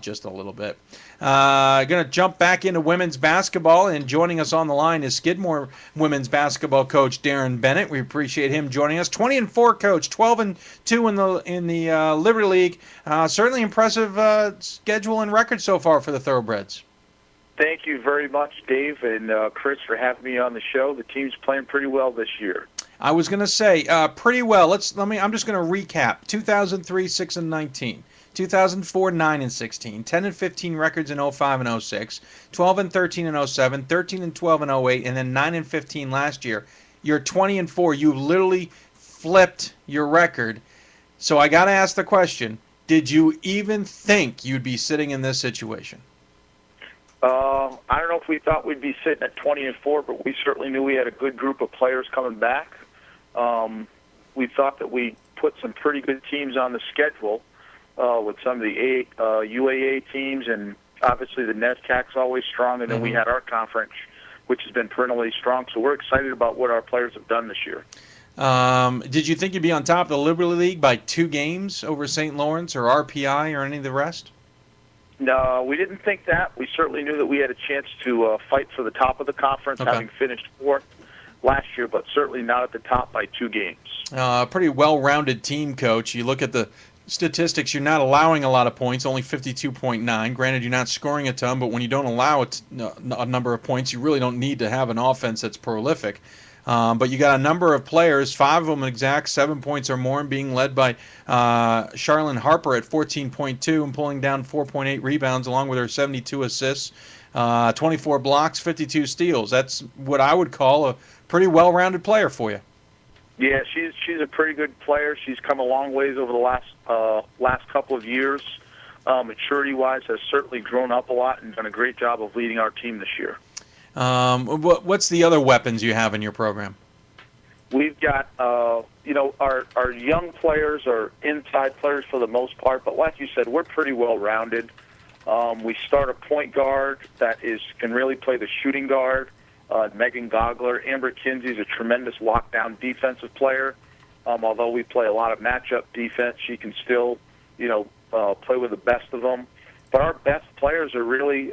just a little bit. Going to jump back into women's basketball, and joining us on the line is Skidmore women's basketball coach Darren Bennett. We appreciate him joining us. 20-4 coach, 12-2 in the Liberty League. Certainly impressive schedule and record so far for the Thoroughbreds. Thank you very much, Dave and Chris, for having me on the show. The team's playing pretty well this year. I was going to say pretty well. I'm just going to recap. 2003, 6-19. 2004, 9-16. 10-15 records in 05 and 06. 12-13 in 07. 13-12 in 08, and then 9-15 last year. You're 20-4. You literally flipped your record. So I got to ask the question: did you even think you'd be sitting in this situation? I don't know if we thought we'd be sitting at 20-4, but we certainly knew we had a good group of players coming back. We thought that we put some pretty good teams on the schedule with some of the UAA teams, and obviously the NESCAC's always strong, and then we had our conference, which has been perennially strong. So we're excited about what our players have done this year. Did you think you'd be on top of the Liberty League by 2 games over St. Lawrence or RPI or any of the rest? No, we didn't think that. We certainly knew that we had a chance to fight for the top of the conference, having finished 4th last year, but certainly not at the top by 2 games. Pretty well-rounded team, Coach. You look at the statistics, you're not allowing a lot of points, only 52.9. Granted, you're not scoring a ton, but when you don't allow a number of points, you really don't need to have an offense that's prolific. But you got a number of players, 5 of them exact 7 points or more, and being led by Charlene Harper at 14.2 and pulling down 4.8 rebounds along with her 72 assists, 24 blocks, 52 steals. That's what I would call a pretty well-rounded player for you. Yeah, she's a pretty good player. She's come a long ways over the last couple of years. Maturity-wise, has certainly grown up a lot and done a great job of leading our team this year. What's the other weapons you have in your program? We've got, our young players are inside players for the most part, but like you said, we're pretty well-rounded. We start a point guard that can really play the shooting guard. Megan Gogler. Amber Kinsey's a tremendous lockdown defensive player. Although we play a lot of matchup defense, she can still, play with the best of them. But our best players are really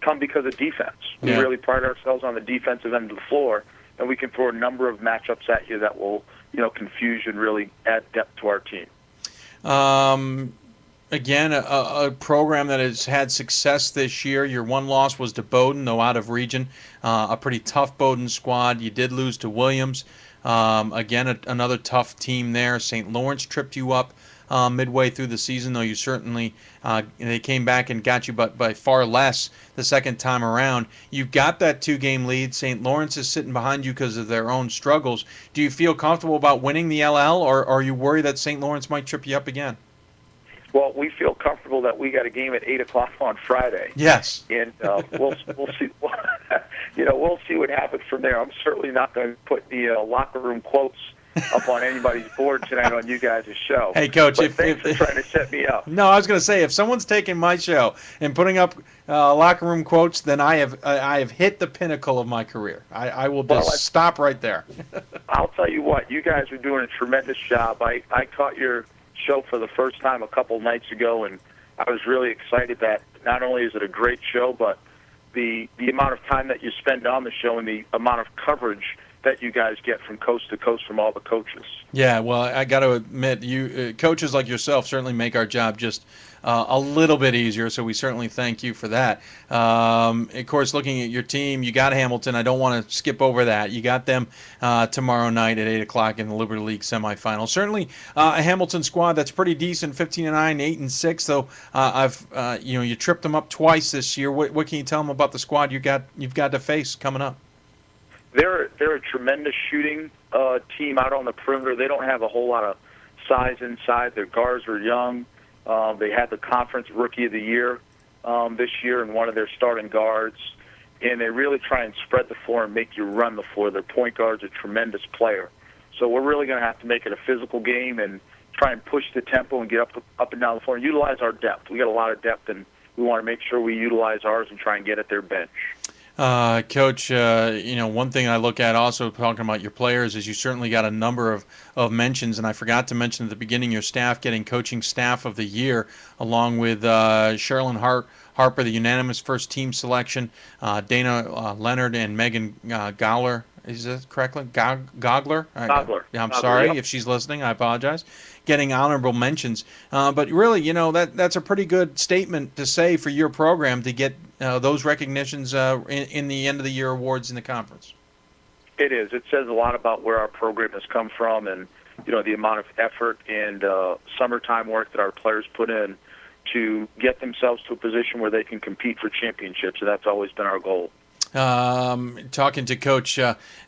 come because of defense. We really pride ourselves on the defensive end of the floor, and we can throw a number of matchups at you that will, confuse you and really add depth to our team. Again, a program that has had success this year. Your one loss was to Bowdoin, though out of region. A pretty tough Bowdoin squad. You did lose to Williams. Again, another tough team there. St. Lawrence tripped you up midway through the season, though you certainly they came back and got you, but by far less the second time around. You've got that 2-game lead. St. Lawrence is sitting behind you because of their own struggles. Do you feel comfortable about winning the LL, or are you worried that St. Lawrence might trip you up again? Well, we feel comfortable that we got a game at 8:00 on Friday. Yes, and we'll see. We'll see what happens from there. I'm certainly not going to put the locker room quotes up on anybody's board tonight on you guys' show. Hey, Coach, thanks for trying to set me up. No, I was going to say, if someone's taking my show and putting up locker room quotes, then I have hit the pinnacle of my career. I will just stop right there. I'll tell you what, you guys are doing a tremendous job. I caught your show for the first time a couple nights ago, and I was really excited that not only is it a great show, but the amount of time that you spend on the show and the amount of coverage that you guys get from coast to coast from all the coaches. Yeah, well, I got to admit, you coaches like yourself certainly make our job just a little bit easier, so we certainly thank you for that. Of course, looking at your team, you got Hamilton. I don't want to skip over that. You got them tomorrow night at 8:00 in the Liberty League semifinal. Certainly a Hamilton squad that's pretty decent, 15-9, 8-6. Though you tripped them up twice this year. What can you tell them about the squad you've got to face coming up? they're a tremendous shooting team out on the perimeter. They don't have a whole lot of size inside. Their guards are young. They had the conference rookie of the year this year in one of their starting guards, and they really try and spread the floor and make you run the floor. Their point guard's a tremendous player. So we're really going to have to make it a physical game and try and push the tempo and get up and down the floor and utilize our depth. We got a lot of depth, and we want to make sure we utilize ours and try and get at their bench. Coach, one thing I look at also talking about your players is you certainly got a number of mentions, and I forgot to mention at the beginning your staff getting Coaching Staff of the Year, along with Sherilyn Harper, the unanimous first team selection, Dana Leonard and Megan Gowler. Is that correctly? Gogler? I'm sorry if she's listening. I apologize. Getting honorable mentions. But really, that's a pretty good statement to say for your program to get those recognitions in the end-of-the-year awards in the conference. It is. It says a lot about where our program has come from and, the amount of effort and summertime work that our players put in to get themselves to a position where they can compete for championships. And that's always been our goal. Talking to Coach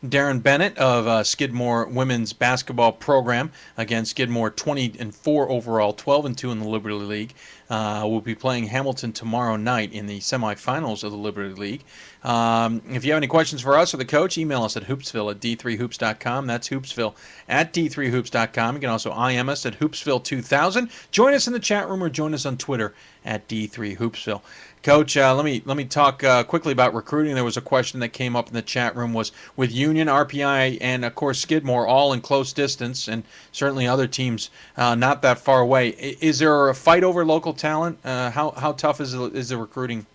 Darren Bennett of Skidmore women's basketball program. Again, Skidmore 20-4 overall, 12-2 in the Liberty League. We'll be playing Hamilton tomorrow night in the semifinals of the Liberty League. If you have any questions for us or the coach, email us at hoopsville at d3hoops.com. That's hoopsville at d3hoops.com. You can also IM us at hoopsville2000. Join us in the chat room or join us on Twitter at d3hoopsville. Coach, let me talk quickly about recruiting. There was a question that came up in the chat room was with Union, RPI, and of course Skidmore all in close distance, and certainly other teams not that far away. Is there a fight over local talent? How tough is the recruiting?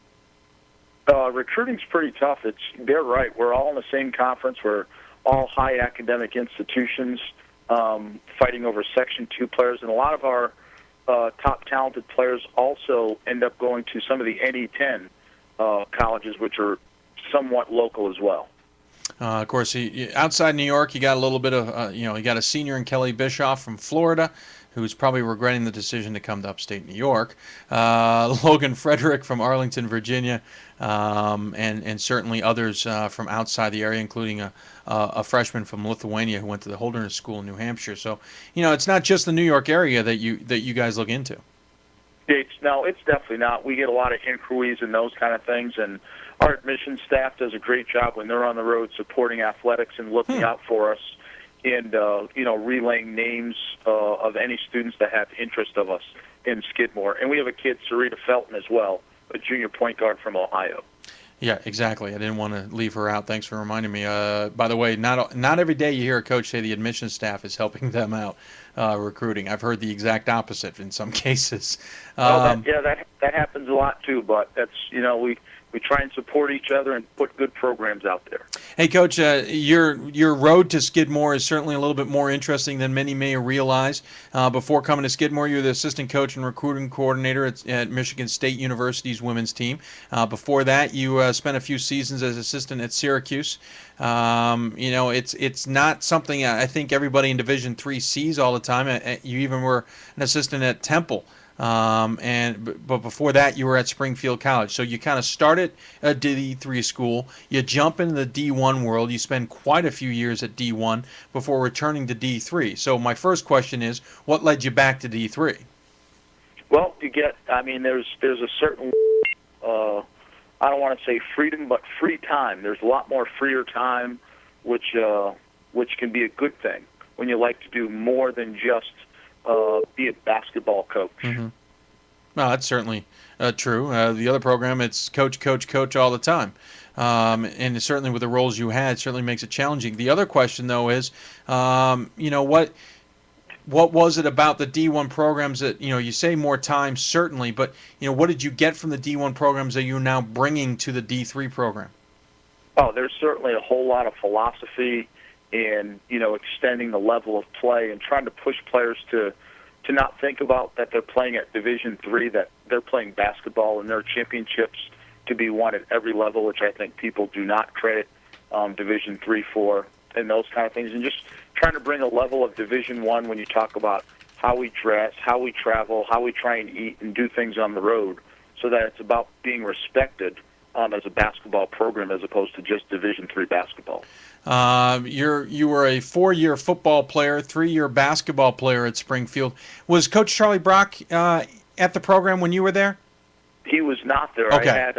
Recruiting's pretty tough. They're right. We're all in the same conference. We're all high academic institutions fighting over Section 2 players, and a lot of our top talented players also end up going to some of the NE10 colleges, which are somewhat local as well. Of course, outside New York, you got a little bit of, you got a senior in Kelly Bischoff from Florida, who's probably regretting the decision to come to upstate New York. Logan Frederick from Arlington, Virginia, and certainly others from outside the area, including a freshman from Lithuania who went to the Holderness School in New Hampshire. So, it's not just the New York area that you guys look into. No, it's definitely not. We get a lot of inquiries and those kind of things, and our admissions staff does a great job when they're on the road supporting athletics and looking out for us and, relaying names of any students that have interest of us in Skidmore. And we have a kid, Sarita Felton, as well, a junior point guard from Ohio. Yeah, exactly. I didn't want to leave her out. Thanks for reminding me. By the way, not every day you hear a coach say the admissions staff is helping them out recruiting. I've heard the exact opposite in some cases. That happens a lot too. But that's we try and support each other and put good programs out there. Hey, Coach, your road to Skidmore is certainly a little bit more interesting than many may realize. Before coming to Skidmore, you were the assistant coach and recruiting coordinator at Michigan State University's women's team. Before that, you spent a few seasons as assistant at Syracuse. It's not something I think everybody in Division III sees all the time. You even were an assistant at Temple. But before that, you were at Springfield College. So you kind of started at D3 school. You jump into the D1 world. You spend quite a few years at D1 before returning to D3. So my first question is, what led you back to D3? Well, there's a certain, I don't want to say freedom, but free time. There's a lot more freer time, which can be a good thing when you like to do more than just be a basketball coach. Mm-hmm. No, that's certainly true. The other program, it's coach all the time. And certainly with the roles you had, certainly makes it challenging. The other question, though, is, what was it about the D1 programs that, you say more time, certainly, but, what did you get from the D1 programs that you're now bringing to the D3 program? Oh, there's certainly a whole lot of philosophy and, extending the level of play and trying to push players to not think about that they're playing at Division III, that they're playing basketball and there are championships to be won at every level, which I think people do not credit Division III for, and those kind of things. And just trying to bring a level of Division I when you talk about how we dress, how we travel, how we try and eat and do things on the road, so that it's about being respected as a basketball program as opposed to just Division III basketball. You were a 4-year football player, 3-year basketball player at Springfield. Was Coach Charlie Brock at the program when you were there? He was not there. Okay. I had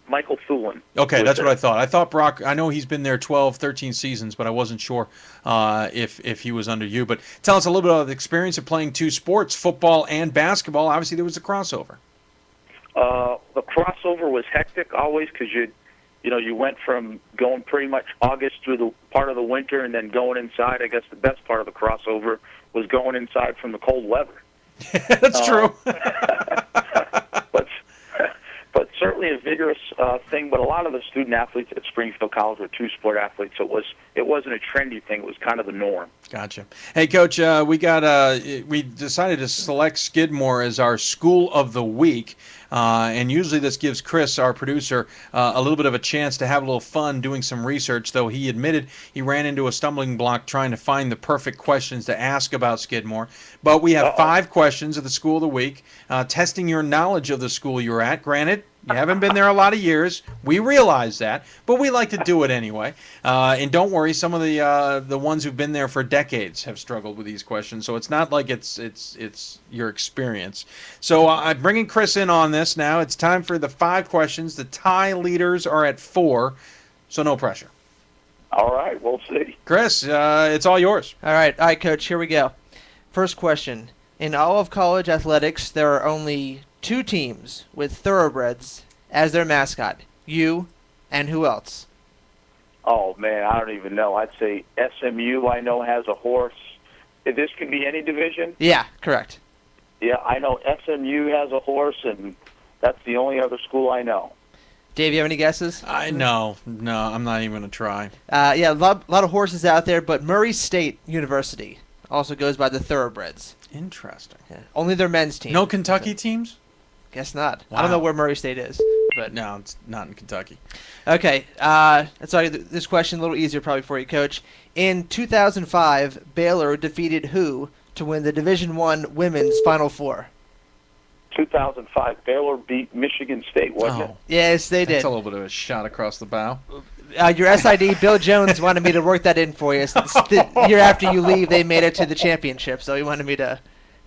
Michael Thulin. Okay, that's there. what I thought. I thought Brock, I know he's been there 12, 13 seasons, but I wasn't sure if he was under you. But tell us a little bit about the experience of playing 2 sports, football and basketball. Obviously, there was a crossover. The crossover was hectic always because you went from going pretty much August through the part of the winter and then going inside. I guess the best part of the crossover was going inside from the cold weather. That's true. But certainly a vigorous thing. But a lot of the student athletes at Springfield College were 2-sport athletes. So it wasn't a trendy thing. It was kind of the norm. Gotcha. Hey, Coach, we decided to select Skidmore as our School of the Week. And usually this gives Chris, our producer, a little bit of a chance to have a little fun doing some research, though he admitted he ran into a stumbling block trying to find the perfect questions to ask about Skidmore. But we have 5 questions of the School of the Week, testing your knowledge of the school you're at. Granted, you haven't been there a lot of years. We realize that, but we like to do it anyway. And don't worry, some of the ones who've been there for decades have struggled with these questions, so it's not like it's your experience. So I'm bringing Chris in on this now. It's time for the 5 questions. The tie leaders are at 4, so no pressure. All right, we'll see. Chris, it's all yours. All right, Coach, here we go. First question. In all of college athletics, there are only 2 teams with thoroughbreds as their mascot. You and who else? Oh, man, I don't even know. I'd say SMU, I know, has a horse. This could be any division? Yeah, correct. Yeah, I know SMU has a horse, and that's the only other school I know. Dave, you have any guesses? No, I'm not even going to try. Yeah, a lot of horses out there, but Murray State University also goes by the thoroughbreds. Interesting. Yeah. Only their men's team. No Kentucky teams? Guess not. Wow. I don't know where Murray State is. But no, it's not in Kentucky. Okay, sorry, this question a little easier probably for you, Coach. In 2005, Baylor defeated who to win the Division I Women's Final Four? 2005, Baylor beat Michigan State, wasn't it? Yes, they did. That's a little bit of a shot across the bow. Your SID, Bill Jones, wanted me to work that in for you. So the year after you leave, they made it to the championship, so he wanted me to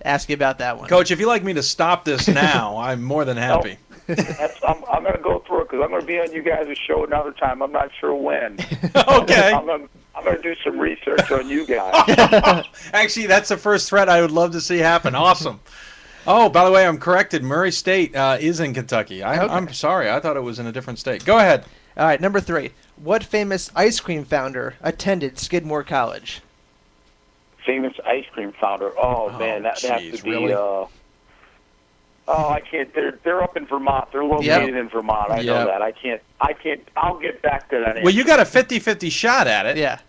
ask you about that one. Coach, if you'd like me to stop this now, I'm more than happy. I'm going to go through it because I'm going to be on you guys' show another time. I'm not sure when. Okay. I'm going to do some research on you guys. Actually, that's the first threat I would love to see happen. Awesome. Oh, by the way, I'm corrected. Murray State is in Kentucky. I'm sorry. I thought it was in a different state. Go ahead. All right, number 3. What famous ice cream founder attended Skidmore College? Famous ice cream founder. Oh man, that has to be. Really? I can't. They're up in Vermont. They're located in Vermont. I know that. I can't. I'll get back to that. Well, you got a 50-50 shot at it. Yeah.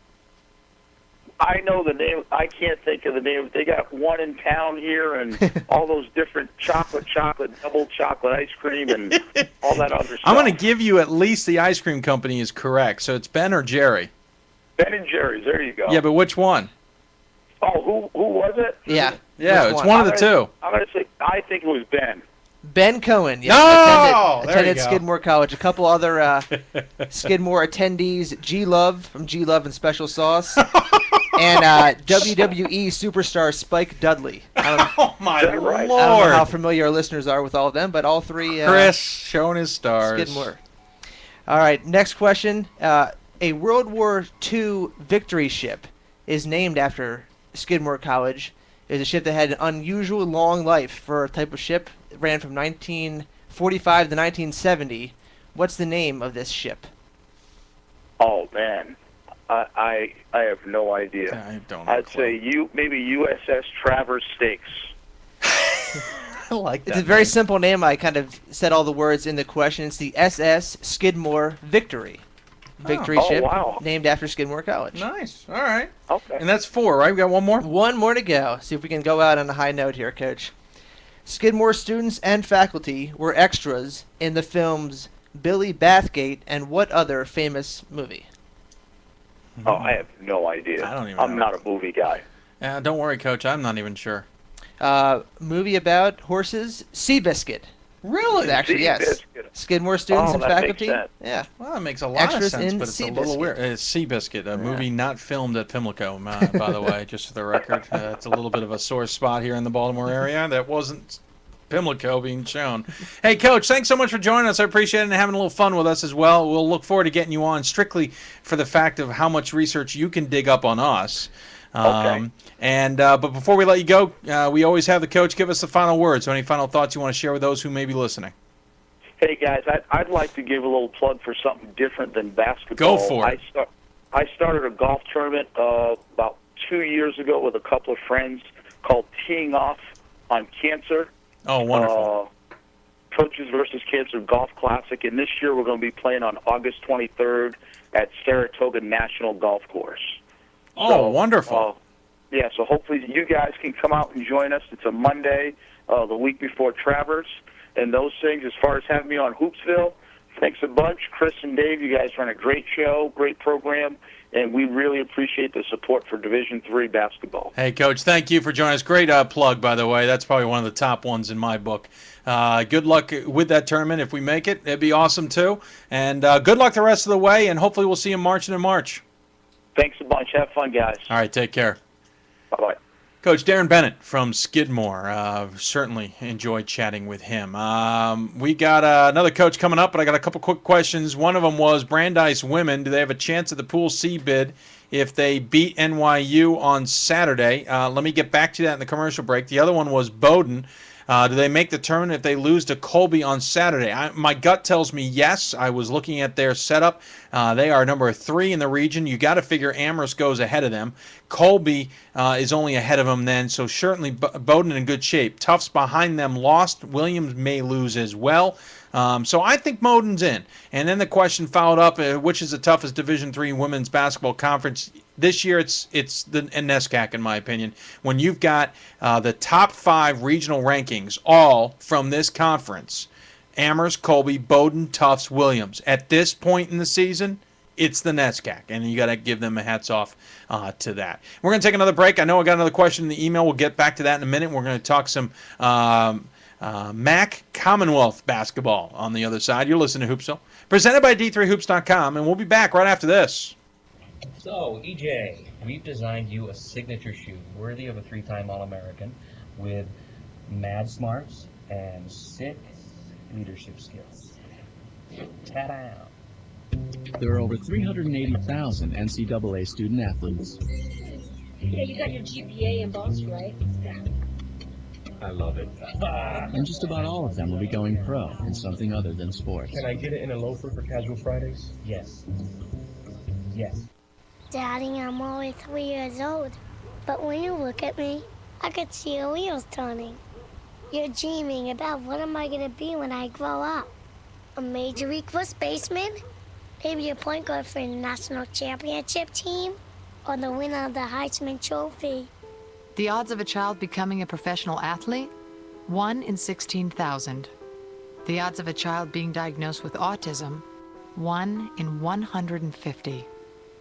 I know the name. I can't think of the name. They got one in town here, and all those different chocolate, double chocolate ice cream, and all that other stuff. I'm going to give you at least the ice cream company is correct. So it's Ben or Jerry. Ben and Jerry's. There you go. Yeah, but which one? Oh, who was it? Yeah. Yeah, it's one of the 2. I'm going to say. I think it was Ben. Ben Cohen. Yeah, attended Skidmore College. A couple other Skidmore attendees: G Love from G Love and Special Sauce, and WWE superstar Spike Dudley. Oh my Lord! I don't know how familiar our listeners are with all of them, but all 3. Chris showing his stars. Skidmore. All right, next question. A World War II victory ship is named after Skidmore College. It was a ship that had an unusual long life for a type of ship. It ran from 1945 to 1970. What's the name of this ship? Oh man, I have no idea. I don't. I'd say maybe USS Traverse Stakes. I like that. It's a very simple name. I kind of said all the words in the question. It's the SS Skidmore Victory. Victory ship named after Skidmore College. Nice. All right. Okay. And that's 4, right? We got one more? One more to go. See if we can go out on a high note here, Coach. Skidmore students and faculty were extras in the films Billy Bathgate and what other famous movie? Oh, I have no idea. I don't even I'm not a movie guy. Don't worry, Coach. I'm not even sure. Movie about horses, Seabiscuit. Really? Actually, yes. Skidmore students and faculty. Yeah. Well, that makes a lot of sense, but it's a little weird. Seabiscuit, a movie not filmed at Pimlico, by the way, just for the record. It's a little bit of a sore spot here in the Baltimore area. That wasn't Pimlico being shown. Hey, Coach, thanks so much for joining us. I appreciate it and having a little fun with us as well. We'll look forward to getting you on strictly for the fact of how much research you can dig up on us. Okay. But before we let you go, we always have the coach give us the final word. So any final thoughts you want to share with those who may be listening? Hey, guys, I'd like to give a little plug for something different than basketball. Go for it. I started a golf tournament about 2 years ago with a couple of friends called Teeing Off on Cancer. Oh, wonderful. Coaches versus Cancer Golf Classic. And this year we're going to be playing on August 23rd at Saratoga National Golf Course. Oh, wonderful. Yeah, so hopefully you guys can come out and join us. It's a Monday, the week before Travers. And those things, as far as having me on Hoopsville, thanks a bunch. Chris and Dave, you guys run a great show, great program, and we really appreciate the support for Division III basketball. Hey, Coach, thank you for joining us. Great plug, by the way. That's probably one of the top ones in my book. Good luck with that tournament. If we make it, it'd be awesome, too. And good luck the rest of the way, and hopefully we'll see you marching in March. Thanks a bunch. Have fun, guys. All right, take care. Bye-bye. Coach Darren Bennett from Skidmore. Certainly enjoyed chatting with him. We got another coach coming up, but I got a couple quick questions. One of them was Brandeis women. Do they have a chance at the Pool C bid if they beat NYU on Saturday? Let me get back to that in the commercial break. The other one was Bowdoin. Do they make the tournament if they lose to Colby on Saturday? My gut tells me yes. I was looking at their setup. They are number 3 in the region. You got to figure Amherst goes ahead of them. Colby is only ahead of them then, so certainly Bowdoin in good shape. Tufts behind them lost. Williams may lose as well. So I think Bowdoin's in. And then the question followed up, which is the toughest Division III women's basketball conference? This year it's the NESCAC, in my opinion. When you've got the top 5 regional rankings all from this conference, Amherst, Colby, Bowdoin, Tufts, Williams. At this point in the season, it's the NESCAC, and you got to give them a hats off to that. We're going to take another break. I know I got another question in the email. We'll get back to that in a minute. We're going to talk some MAC Commonwealth basketball on the other side. You're listening to Hoopsville, presented by D3Hoops.com, and we'll be back right after this. So, EJ, we've designed you a signature shoe worthy of a 3-time All-American with mad smarts and sick leadership skills. Ta-da! There are over 380,000 NCAA student-athletes. Yeah, you got your GPA embossed, right? I love it. And just about all of them will be going pro in something other than sports. Can I get it in a loafer for casual Fridays? Yes. Yes. Daddy, I'm only 3 years old, but when you look at me, I could see your wheels turning. You're dreaming about what am I going to be when I grow up? A Major League First baseman? Maybe a point guard for a national championship team? Or the winner of the Heisman Trophy? The odds of a child becoming a professional athlete? 1 in 16,000. The odds of a child being diagnosed with autism? 1 in 150.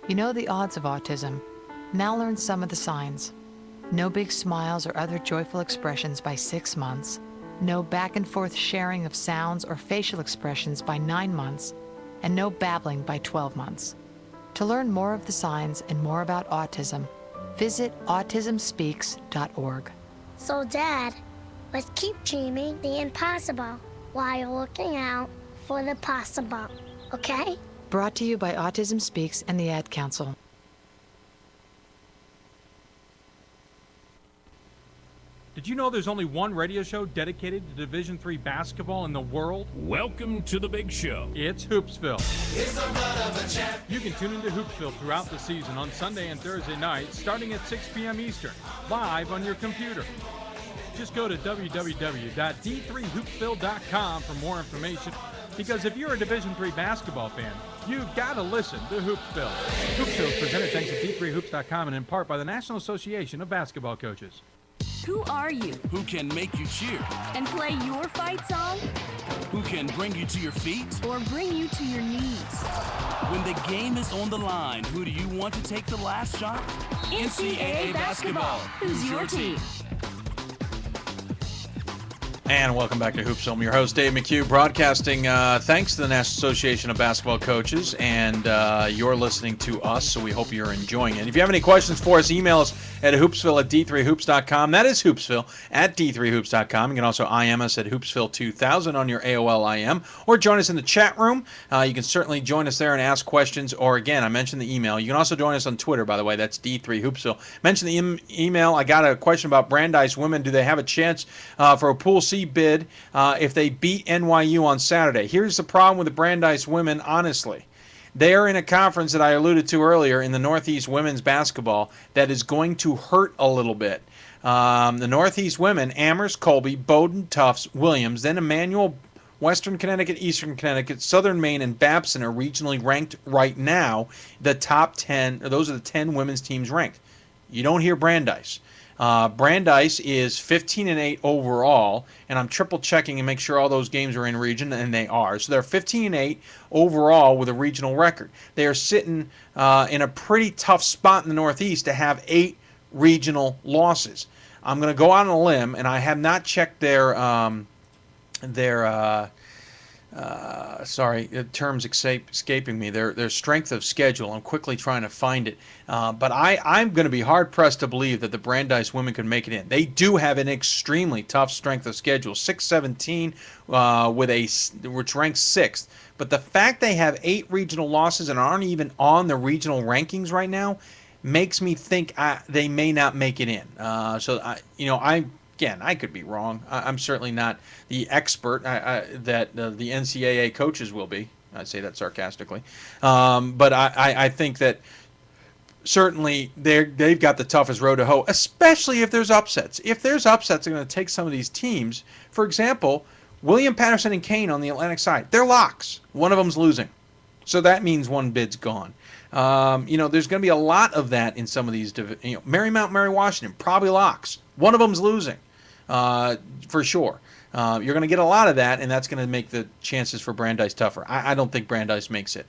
You know the odds of autism. Now learn some of the signs. No big smiles or other joyful expressions by 6 months. No back and forth sharing of sounds or facial expressions by 9 months. And no babbling by 12 months. To learn more of the signs and more about autism, visit autismspeaks.org. So, Dad, let's keep dreaming the impossible while looking out for the possible, okay? Brought to you by Autism Speaks and the Ad Council. Did you know there's only one radio show dedicated to Division III basketball in the world? Welcome to the big show. It's Hoopsville. You can tune into Hoopsville throughout the season on Sunday and Thursday nights, starting at 6 p.m. Eastern, live on your computer. Just go to www.d3hoopsville.com for more information, because if you're a Division III basketball fan, you've got to listen to Hoopsville. Hoopsville is presented thanks to d3hoops.com and in part by the National Association of Basketball Coaches. Who are you? Who can make you cheer? And play your fight song? Who can bring you to your feet? Or bring you to your knees? When the game is on the line, who do you want to take the last shot? NCAA basketball. Who's your team? And welcome back to Hoopsville. I'm your host, Dave McHugh, broadcasting thanks to the National Association of Basketball Coaches, and you're listening to us, so we hope you're enjoying it. If you have any questions for us, email us at hoopsville@d3hoops.com. That is hoopsville@d3hoops.com. You can also IM us at hoopsville2000 on your AOL IM, or join us in the chat room. You can certainly join us there and ask questions, or again, I mentioned the email. You can also join us on Twitter, by the way. That's D3Hoopsville. Mention the email. I got a question about Brandeis women. Do they have a chance for a Pool C bid if they beat NYU on Saturday? Here's the problem with the Brandeis women, honestly. They are in a conference that I alluded to earlier in the Northeast women's basketball that is going to hurt a little bit. The Northeast women, Amherst, Colby, Bowdoin, Tufts, Williams, then Emmanuel, Western Connecticut, Eastern Connecticut, Southern Maine, and Babson are regionally ranked right now. The top 10, or those are the 10 women's teams ranked. You don't hear Brandeis. Brandeis is 15-8 overall, and I'm triple checking and make sure all those games are in region, and they are. So they're 15-8 overall with a regional record. They are sitting in a pretty tough spot in the Northeast to have 8 regional losses. I'm going to go out on a limb, and I have not checked their terms escaping me. Their strength of schedule. I'm quickly trying to find it. But I'm going to be hard-pressed to believe that the Brandeis women could make it in. They do have an extremely tough strength of schedule, 6-17, which ranks 6th. But the fact they have 8 regional losses and aren't even on the regional rankings right now makes me think they may not make it in. Again, I could be wrong. I'm certainly not the expert that the NCAA coaches will be. I say that sarcastically. But I think that certainly they've got the toughest road to hoe, especially if there's upsets. If there's upsets, they're going to take some of these teams. For example, William, Patterson, and Kane on the Atlantic side. They're locks. One of them's losing. So that means one bid's gone. There's going to be a lot of that in some of these. Marymount, Mary Washington, probably locks. One of them's losing. For sure. You're going to get a lot of that, and that's going to make the chances for Brandeis tougher. I don't think Brandeis makes it,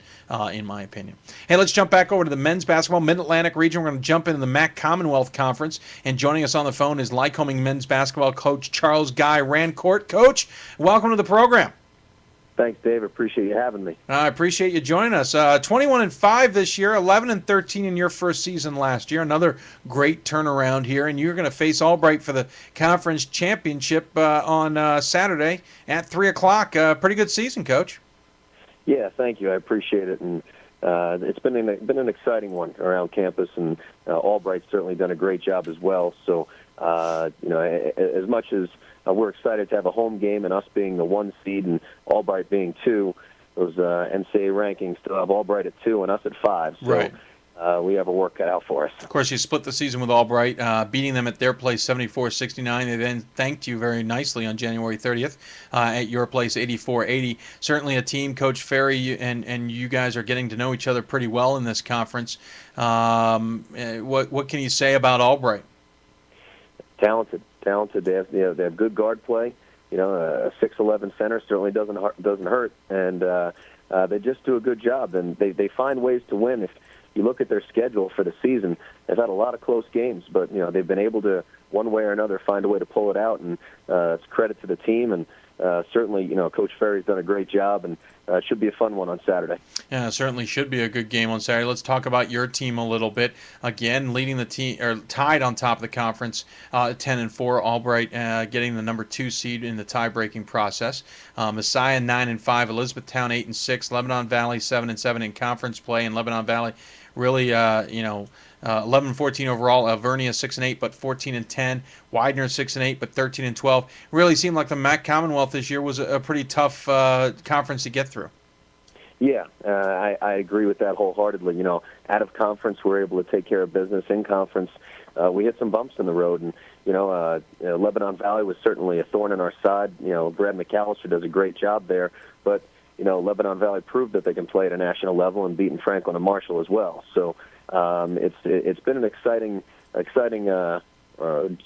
in my opinion. Hey, let's jump back over to the men's basketball Mid-Atlantic region. We're going to jump into the MAC Commonwealth Conference, and joining us on the phone is Lycoming men's basketball coach Charles Guy Rancourt. Coach, welcome to the program. Thanks, Dave. Appreciate you having me. I appreciate you joining us. 21-5 this year, 11-13 in your first season last year. Another great turnaround here, and you're going to face Albright for the conference championship on Saturday at 3 o'clock. Pretty good season, Coach. Yeah, thank you. I appreciate it, and it's been an exciting one around campus, and Albright's certainly done a great job as well. So, as much as we're excited to have a home game, and us being the 1 seed and Albright being 2. Those NCAA rankings still have Albright at 2 and us at 5. So right. We have a work cut out for us. Of course, you split the season with Albright, beating them at their place 74-69. They then thanked you very nicely on January 30th at your place 84-80. Certainly a team, Coach Ferry, and you guys are getting to know each other pretty well in this conference. What can you say about Albright? Talented. They have good guard play. A 6'11" center certainly doesn't hurt, and they just do a good job. And they find ways to win. If you look at their schedule for the season, they've had a lot of close games, but they've been able to one way or another find a way to pull it out. And it's credit to the team, and certainly Coach Ferry's done a great job, and it should be a fun one on Saturday. Yeah, it certainly should be a good game on Saturday. Let's talk about your team a little bit. Again, leading the team, or tied on top of the conference, 10-4. Albright getting the number 2 seed in the tie-breaking process. Messiah 9-5. Elizabethtown 8-6. Lebanon Valley 7-7 in conference play, and Lebanon Valley really 11-14 overall. Alvernia 6-8, but 14-10. Widener 6-8, but 13-12. Really seemed like the MAC Commonwealth this year was a pretty tough conference to get through. Yeah, I agree with that wholeheartedly. Out of conference, we're able to take care of business. In conference, we hit some bumps in the road, and Lebanon Valley was certainly a thorn in our side. Brad McAllister does a great job there, but Lebanon Valley proved that they can play at a national level and beaten Franklin and Marshall as well. So it's been an exciting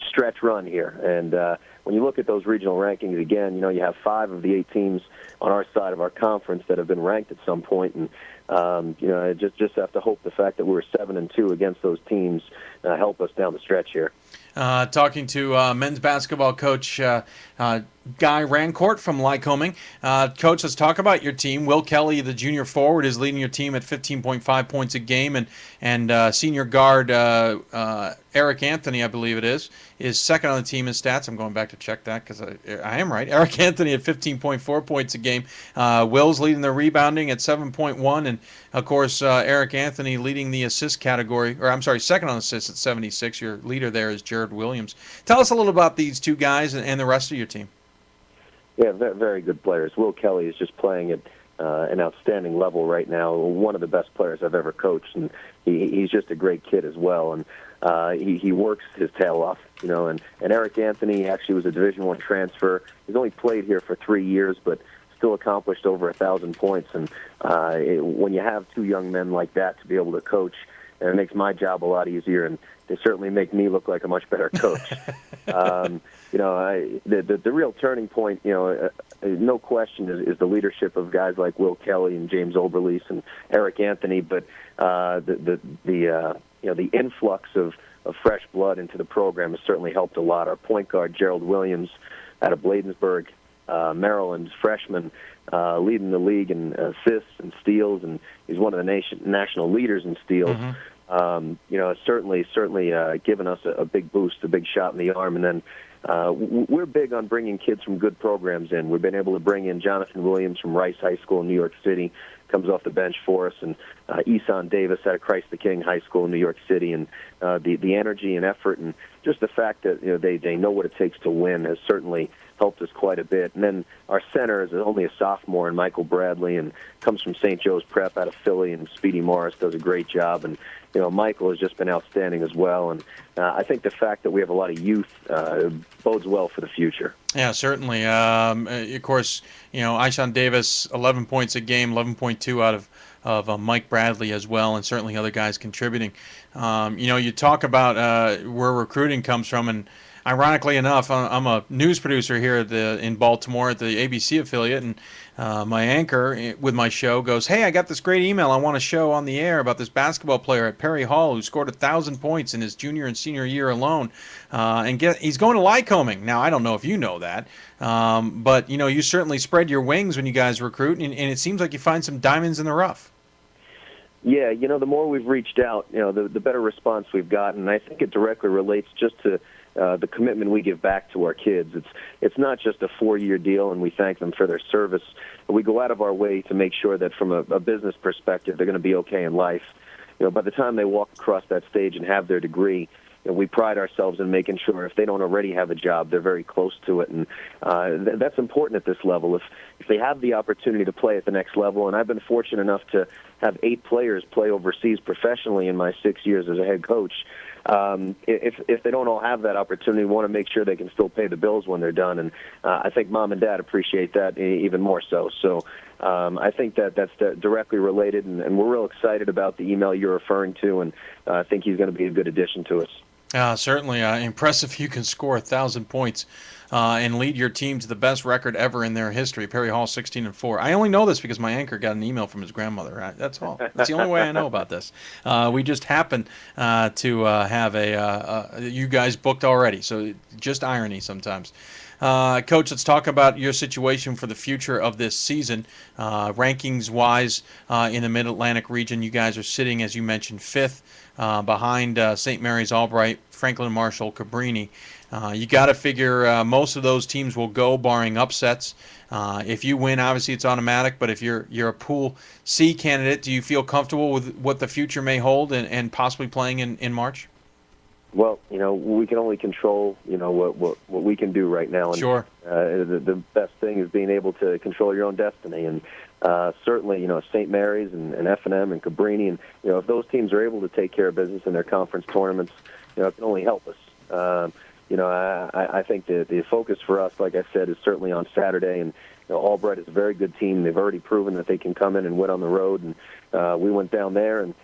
stretch run here. And when you look at those regional rankings again, you have 5 of the 8 teams on our side of our conference that have been ranked at some point, and I just have to hope the fact that we're 7-2 against those teams help us down the stretch here. talking to men's basketball coach Guy Rancourt from Lycoming. Coach, let's talk about your team. Will Kelly, the junior forward, is leading your team at 15.5 points a game, and senior guard Eric Anthony, I believe it is second on the team in stats. I'm going back to check that because I am right. Eric Anthony at 15.4 points a game. Will's leading the rebounding at 7.1, and of course Eric Anthony leading the assist category, or I'm sorry, second on assists at 76. Your leader there is Jared Williams. Tell us a little about these two guys and the rest of your team. Yeah, very good players. Will Kelly is just playing at an outstanding level right now. One of the best players I've ever coached, and he's just a great kid as well. And he works his tail off, you know. And Eric Anthony actually was a Division I transfer. He's only played here for 3 years, but still accomplished over 1,000 points. And when you have two young men like that to be able to coach, it makes my job a lot easier, and they certainly make me look like a much better coach. You know, the real turning point, you know, no question, is the leadership of guys like Will Kelly and James Oberlease and Eric Anthony. But the influx of fresh blood into the program has certainly helped a lot. Our point guard Gerald Williams out of Bladensburg, Maryland, freshman, leading the league in assists and steals, and he's one of the national leaders in steals. Mm-hmm. You know, certainly given us a big boost, a big shot in the arm. And then we're big on bringing kids from good programs in. We've been able to bring in Jonathan Williams from Rice High School in New York City, comes off the bench for us, and Eson Davis out of Christ the King High School in New York City. And the energy and effort and just the fact that, you know, they know what it takes to win has certainly helped us quite a bit. And then our center is only a sophomore, and Michael Bradley, and comes from St. Joe's Prep out of Philly, and Speedy Morris does a great job. And you know, Michael has just been outstanding as well. And I think the fact that we have a lot of youth bodes well for the future. Yeah, certainly. Of course, you know, Ishan Davis, 11 points a game, 11.2 out of Mike Bradley as well, and certainly other guys contributing. You know, you talk about where recruiting comes from, and ironically enough, I'm a news producer here in Baltimore at the ABC affiliate, and my anchor with my show goes, "Hey, I got this great email I want to show on the air about this basketball player at Perry Hall who scored 1,000 points in his junior and senior year alone, and he's going to Lycoming." Now, I don't know if you know that, but you know, you certainly spread your wings when you guys recruit, and it seems like you find some diamonds in the rough. Yeah, you know, the more we've reached out, you know, the better response we've gotten. And I think it directly relates just to the commitment we give back to our kids. It's not just a 4-year deal, and we thank them for their service. But we go out of our way to make sure that from a business perspective, they're going to be okay in life. You know, by the time they walk across that stage and have their degree, you know, we pride ourselves in making sure if they don't already have a job, they're very close to it. And that's important at this level. If they have the opportunity to play at the next level, and I've been fortunate enough to have 8 players play overseas professionally in my 6 years as a head coach, if they don't all have that opportunity, we want to make sure they can still pay the bills when they're done. And I think mom and dad appreciate that even more so. So I think that's directly related, and we're real excited about the email you're referring to, and I think he's going to be a good addition to us. Certainly impressive. You can score 1,000 points and lead your team to the best record ever in their history. Perry Hall 16-4. I only know this because my anchor got an email from his grandmother. That's all. That's the only way I know about this. We just happen to have you guys booked already. So just irony sometimes. Coach, let's talk about your situation for the future of this season. Rankings-wise, in the Mid-Atlantic region, you guys are sitting, as you mentioned, 5th behind St. Mary's, Albright, Franklin Marshall, Cabrini. You got to figure most of those teams will go, barring upsets. If you win, obviously it's automatic, but if you're a Pool C candidate, do you feel comfortable with what the future may hold and possibly playing in March? Well, you know, we can only control, you know, what we can do right now. And, sure. The best thing is being able to control your own destiny. And certainly, you know, St. Mary's and F&M and Cabrini, and, you know, if those teams are able to take care of business in their conference tournaments, you know, it can only help us. You know, I think the focus for us, like I said, is certainly on Saturday. And, you know, Albright is a very good team. They've already proven that they can come in and win on the road. And we went down there, and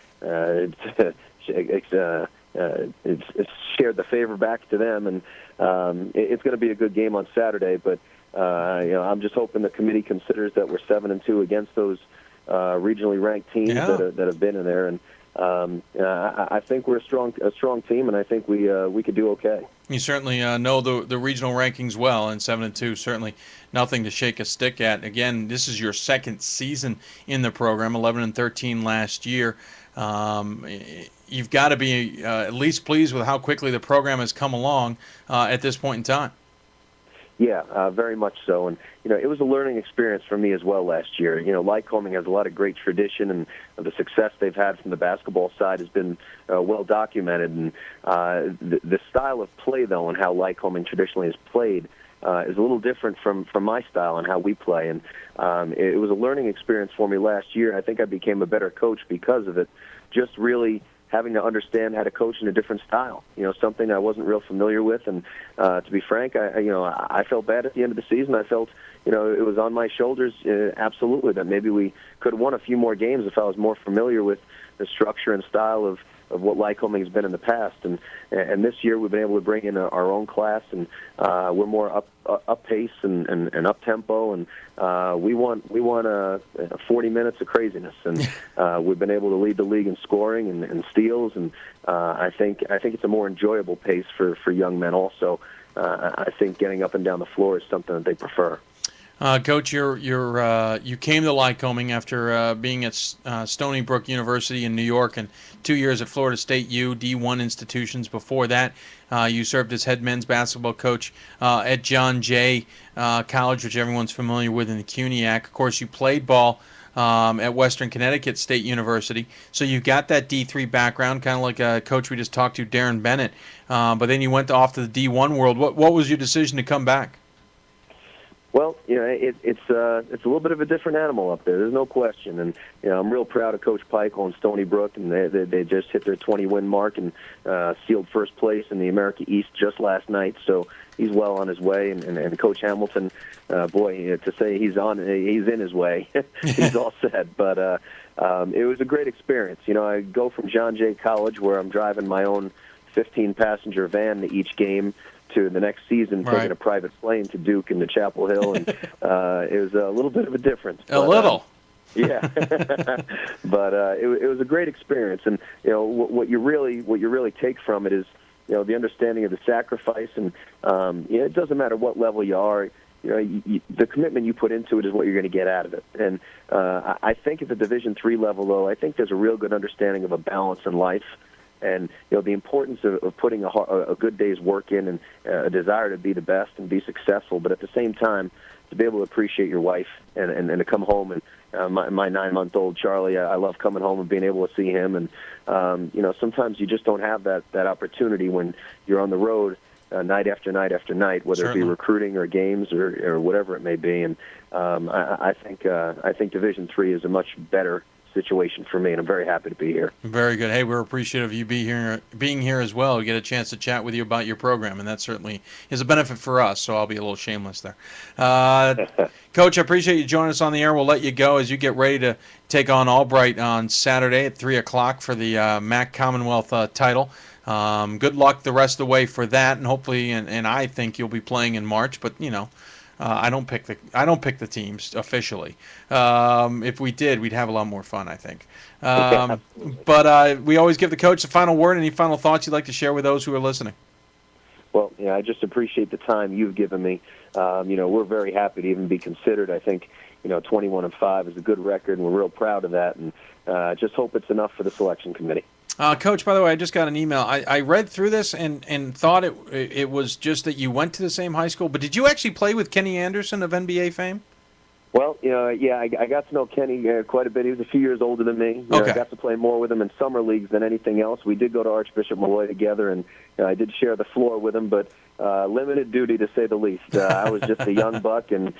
it's shared the favor back to them, and it's going to be a good game on Saturday. But you know, I'm just hoping the committee considers that we're 7-2 against those regionally ranked teams that have been in there, and I think we're a strong team, and I think we could do okay. You certainly know the regional rankings well, and 7-2 certainly nothing to shake a stick at. Again, this is your second season in the program, 11-13 last year. You've got to be at least pleased with how quickly the program has come along at this point in time. Yeah, very much so. And, it was a learning experience for me as well last year. Lycoming has a lot of great tradition, and the success they've had from the basketball side has been well documented. And the style of play, though, and how Lycoming traditionally is played is a little different from my style and how we play. And it was a learning experience for me last year. I think I became a better coach because of it, just really having to understand how to coach in a different style, something I wasn't real familiar with. And to be frank, I felt bad at the end of the season. I felt, it was on my shoulders, absolutely, that maybe we could have won a few more games if I was more familiar with the structure and style of what Lycoming has been in the past. And this year we've been able to bring in our own class, and we're more up pace and up tempo, and we want 40 minutes of craziness, and we've been able to lead the league in scoring and steals, and I think it's a more enjoyable pace for young men also. I think getting up and down the floor is something that they prefer. Coach, you came to Lycoming after being at Stony Brook University in New York and 2 years at Florida State U, D1 institutions. Before that, you served as head men's basketball coach at John Jay College, which everyone's familiar with in the CUNYAC. Of course, you played ball at Western Connecticut State University. So you've got that D3 background, kind of like a coach we just talked to, Darren Bennett. But then you went off to the D1 world. What was your decision to come back? Well, it's a little bit of a different animal up there. There's no question, and I'm real proud of Coach Pike on Stony Brook, and they just hit their 20-win mark and sealed first place in the America East just last night. So he's well on his way, and Coach Hamilton, to say he's in his way, he's all set. But it was a great experience. I go from John Jay College, where I'm driving my own 15-passenger van to each game, to the next season taking a private plane to Duke and to Chapel Hill, and it was a little bit of a difference. Yeah, but it was a great experience, and what you really take from it is the understanding of the sacrifice, and it doesn't matter what level you are. The commitment you put into it is what you're going to get out of it. And I think at the Division III level, though, I think there's a real good understanding of a balance in life. And the importance of putting a good day's work in, and a desire to be the best and be successful, but at the same time to be able to appreciate your wife and to come home. And my 9-month-old Charlie, I love coming home and being able to see him. And sometimes you just don't have that opportunity when you're on the road night after night after night, whether it be recruiting or games or whatever it may be. And I think Division III is a much better situation for me, and I'm very happy to be here. Very good. Hey, we're appreciative of you being here as well. We get a chance to chat with you about your program, and that certainly is a benefit for us, so I'll be a little shameless there. Coach, I appreciate you joining us on the air. We'll let you go as you get ready to take on Albright on Saturday at 3 o'clock for the MAC Commonwealth title. Good luck the rest of the way for that, and hopefully, and I think you'll be playing in March, but I don't pick the teams officially. If we did, we'd have a lot more fun, I think. But we always give the coach the final word. Any final thoughts you'd like to share with those who are listening? Well, I just appreciate the time you've given me. We're very happy to even be considered. I think 21-5 is a good record, and we're real proud of that. And just hope it's enough for the selection committee. Coach, by the way, I just got an email. I read through this and thought it was just that you went to the same high school, but did you actually play with Kenny Anderson of NBA fame? Well, I got to know Kenny quite a bit. He was a few years older than me. I got to play more with him in summer leagues than anything else. We did go to Archbishop Malloy together, and I did share the floor with him, but limited duty to say the least. I was just a young buck, and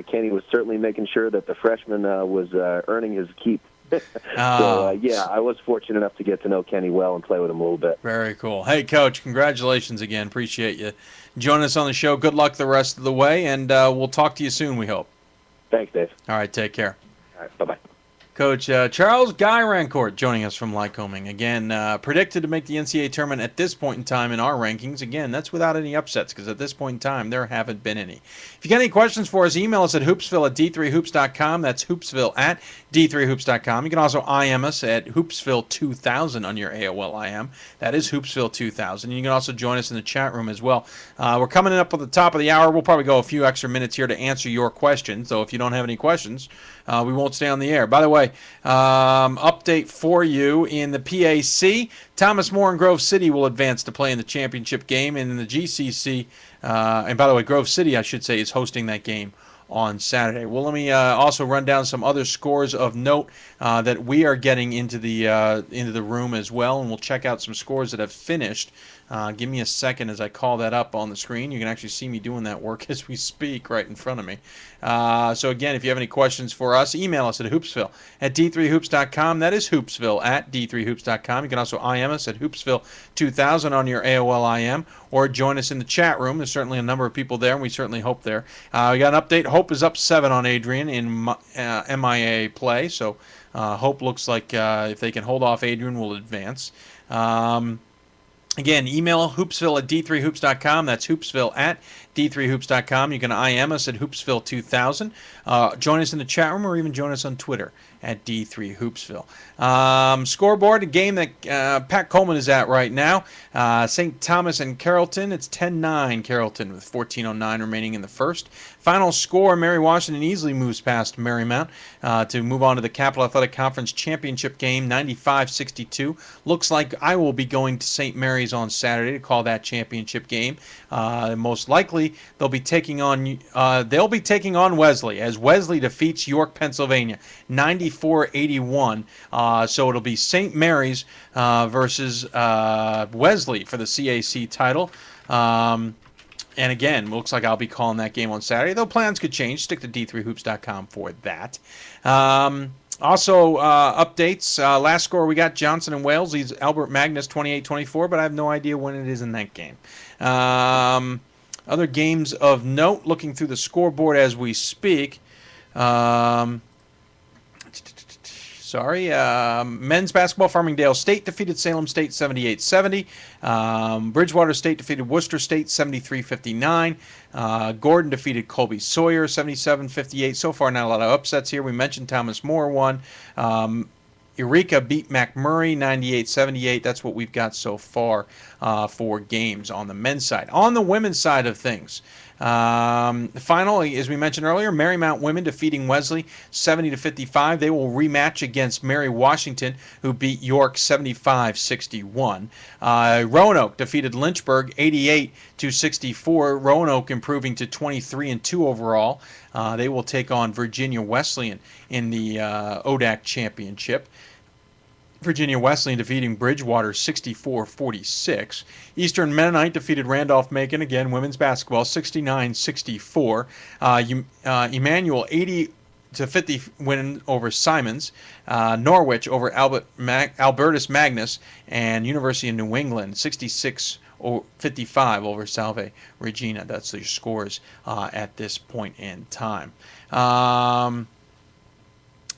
Kenny was certainly making sure that the freshman was earning his keep. So, I was fortunate enough to get to know Kenny well and play with him a little bit. Very cool. Hey, Coach, congratulations again. Appreciate you joining us on the show. Good luck the rest of the way, and we'll talk to you soon, we hope. Thanks, Dave. All right, take care. All right, bye-bye. Coach Charles Guy Rancourt joining us from Lycoming. Again, predicted to make the NCAA tournament at this point in time in our rankings. Again, that's without any upsets because at this point in time, there haven't been any. If you got any questions for us, email us at hoopsville@d3hoops.com. That's hoopsville@d3hoops.com. You can also IM us at hoopsville2000 on your AOL IM. That is hoopsville2000. You can also join us in the chat room as well. We're coming up at the top of the hour. We'll probably go a few extra minutes here to answer your questions. So if you don't have any questions, we won't stay on the air. By the way, update for you in the PAC. Thomas More and Grove City will advance to play in the championship game. And in the GCC, and by the way, Grove City, I should say, is hosting that game on Saturday. Well, let me also run down some other scores of note that we are getting into the room as well, and we'll check out some scores that have finished. Give me a second as I call that up on the screen. You can actually see me doing that work as we speak right in front of me. So again, if you have any questions for us, email us at hoopsville@d3hoops.com. That is hoopsville@d3hoops.com. You can also IM us at hoopsville2000 on your AOL IM, or join us in the chat room. There's certainly a number of people there, and we certainly hope there. We got an update. Hope is up 7 on Adrian in MIA play, so Hope looks like if they can hold off Adrian, will advance. Again, email hoopsville@d3hoops.com. That's hoopsville@d3hoops.com. You can IM us at hoopsville2000. Join us in the chat room or even join us on Twitter at D3Hoopsville. Scoreboard, a game that Pat Coleman is at right now. St. Thomas and Carrollton. It's 10-9 Carrollton with 14:09 remaining in the first. Final score, Mary Washington easily moves past Marymount to move on to the Capital Athletic Conference Championship game, 95-62. Looks like I will be going to St. Mary's on Saturday to call that championship game. Most likely they'll be taking on Wesley as Wesley defeats York, Pennsylvania, 94-81. So it'll be St. Mary's versus Wesley for the CAC title. And again, looks like I'll be calling that game on Saturday, though plans could change. Stick to d3hoops.com for that. Also, updates. Last score we got, Johnson and Wales leads Albert Magnus 28-24, but I have no idea when it is in that game. Other games of note, looking through the scoreboard as we speak. Men's basketball, Farmingdale State defeated Salem State 78-70. Bridgewater State defeated Worcester State 73-59. Gordon defeated Colby Sawyer 77-58. So far, not a lot of upsets here. We mentioned Thomas More won. Eureka beat McMurray 98-78. That's what we've got so far for games on the men's side. On the women's side of things, finally, as we mentioned earlier, Marymount women defeating Wesley 70-55. They will rematch against Mary Washington, who beat York 75-61. Roanoke defeated Lynchburg 88-64. Roanoke improving to 23-2 overall. They will take on Virginia Wesleyan in the ODAC championship. Virginia Wesleyan defeating Bridgewater 64-46. Eastern Mennonite defeated Randolph-Macon, again, women's basketball, 69-64. Emmanuel 80-50 win over Simons. Norwich over Albertus Magnus, and University of New England 66-55 over Salve Regina. That's the scores at this point in time.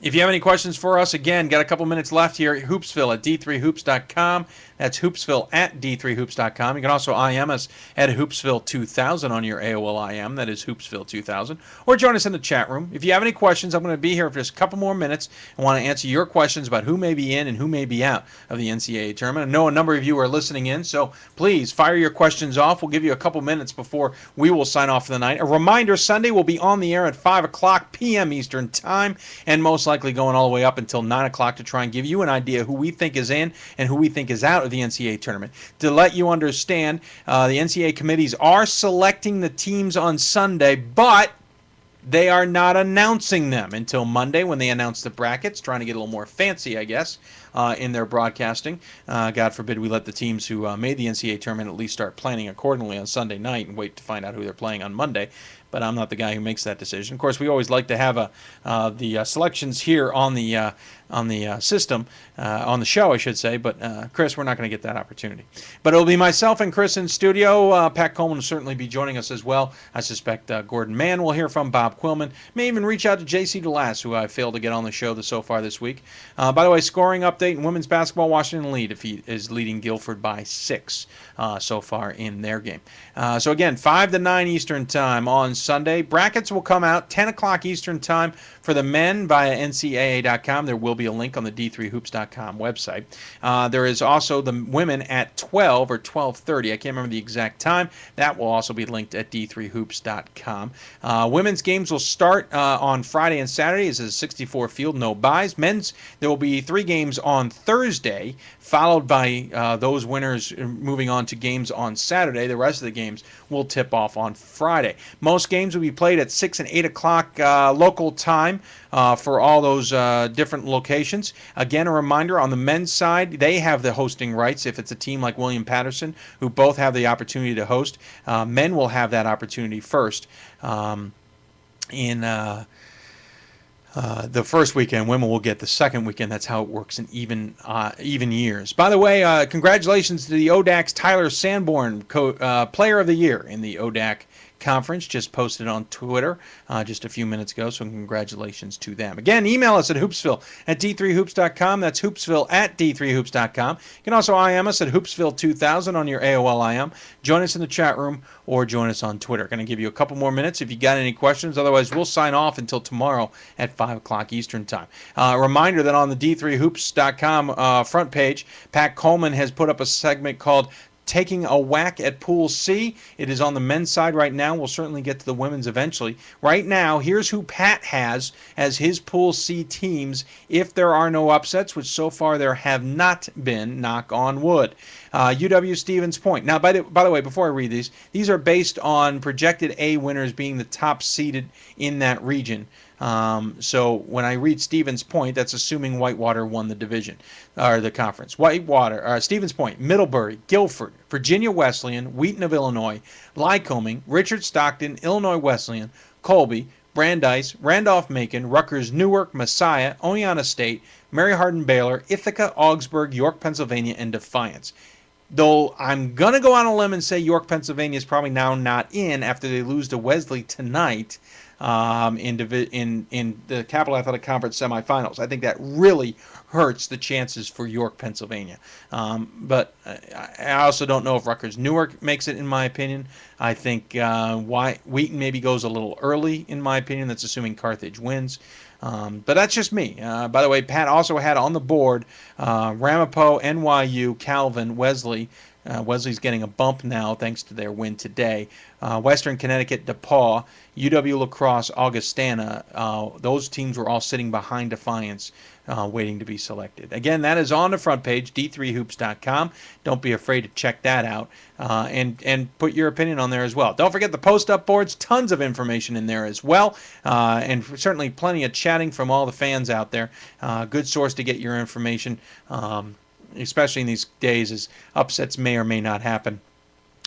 If you have any questions for us, again, got a couple minutes left here. Hoopsville@d3hoops.com. That's hoopsville@d3hoops.com. You can also IM us at hoopsville2000 on your AOL IM. That is hoopsville2000. Or join us in the chat room. If you have any questions, I'm going to be here for just a couple more minutes. I want to answer your questions about who may be in and who may be out of the NCAA tournament. I know a number of you are listening in, so please fire your questions off. We'll give you a couple minutes before we will sign off for the night. A reminder, Sunday we'll be on the air at 5 o'clock p.m. Eastern Time, and most likely going all the way up until 9 o'clock to try and give you an idea who we think is in and who we think is out of the NCAA tournament. To let you understand, the NCAA committees are selecting the teams on Sunday, but they are not announcing them until Monday when they announce the brackets, trying to get a little more fancy, I guess, in their broadcasting. God forbid we let the teams who made the NCAA tournament at least start planning accordingly on Sunday night and wait to find out who they're playing on Monday. but I'm not the guy who makes that decision. Of course, we always like to have the selections here on the system, on the show, I should say. But Chris, we're not going to get that opportunity. But it'll be myself and Chris in studio. Pat Coleman will certainly be joining us as well. I suspect Gordon Mann will hear from, Bob Quillman. May even reach out to J.C. DeLass, who I failed to get on the show so far this week. By the way, scoring update in women's basketball, Washington is leading Guilford by 6 so far in their game. So again, 5 to 9 Eastern time on Sunday. Brackets will come out 10 o'clock Eastern time for the men via ncaa.com. There will be a link on the d3hoops.com website. There is also the women at 12 or 12:30. I can't remember the exact time. That will also be linked at d3hoops.com. Women's games will start on Friday and Saturday. This is a 64 field, no buys. Men's, there will be 3 games on Thursday, followed by those winners moving on to games on Saturday. The rest of the games will tip off on Friday. Most games will be played at 6 and 8 o'clock local time for all those different locations. Again, a reminder, on the men's side, they have the hosting rights. If it's a team like William Patterson, who both have the opportunity to host, men will have that opportunity first in the first weekend. Women will get the second weekend. That's how it works in even years. By the way, congratulations to the ODAC's Tyler Sanborn, Player of the Year in the ODAC Conference. Just posted on Twitter just a few minutes ago, so congratulations to them. Again, email us at Hoopsville at d3hoops.com. That's Hoopsville at d3hoops.com. You can also IM us at Hoopsville2000 on your AOL IM. Join us in the chat room or join us on Twitter. Going to give you a couple more minutes if you got any questions. Otherwise, we'll sign off until tomorrow at 5 o'clock Eastern Time. Reminder that on the d3hoops.com front page, Pat Coleman has put up a segment called Taking a Whack at Pool C. It is on the men's side right now. We'll certainly get to the women's eventually. Right now, here's who Pat has as his Pool C teams if there are no upsets, which so far there have not been, knock on wood. UW Stevens Point. Now, by the way, before I read these are based on projected A winners being the top seeded in that region. So when I read Stevens Point, that's assuming Whitewater won the division or the conference. Stevens Point, Middlebury, Guilford, Virginia Wesleyan, Wheaton of Illinois, Lycoming, Richard Stockton, Illinois Wesleyan, Colby, Brandeis, Randolph-Macon, Rutgers Newark, Messiah, Oneonta State, Mary Hardin Baylor, Ithaca, Augsburg, York, Pennsylvania, and Defiance. Though I'm going to go on a limb and say York, Pennsylvania is probably now not in after they lose to Wesley tonight in the Capital Athletic Conference semifinals. I think that really hurts the chances for York, Pennsylvania. But I also don't know if Rutgers Newark makes it, in my opinion. I think Wheaton maybe goes a little early, in my opinion. That's assuming Carthage wins. But that's just me. By the way, Pat also had on the board Ramapo, NYU, Calvin, Wesley. Wesley's getting a bump now thanks to their win today. Western Connecticut, DePaul, UW La Crosse, Augustana. Those teams were all sitting behind Defiance, waiting to be selected. Again, that is on the front page, d3hoops.com. Don't be afraid to check that out and put your opinion on there as well. Don't forget the post-up boards, tons of information in there as well, and certainly plenty of chatting from all the fans out there. Good source to get your information, especially in these days as upsets may or may not happen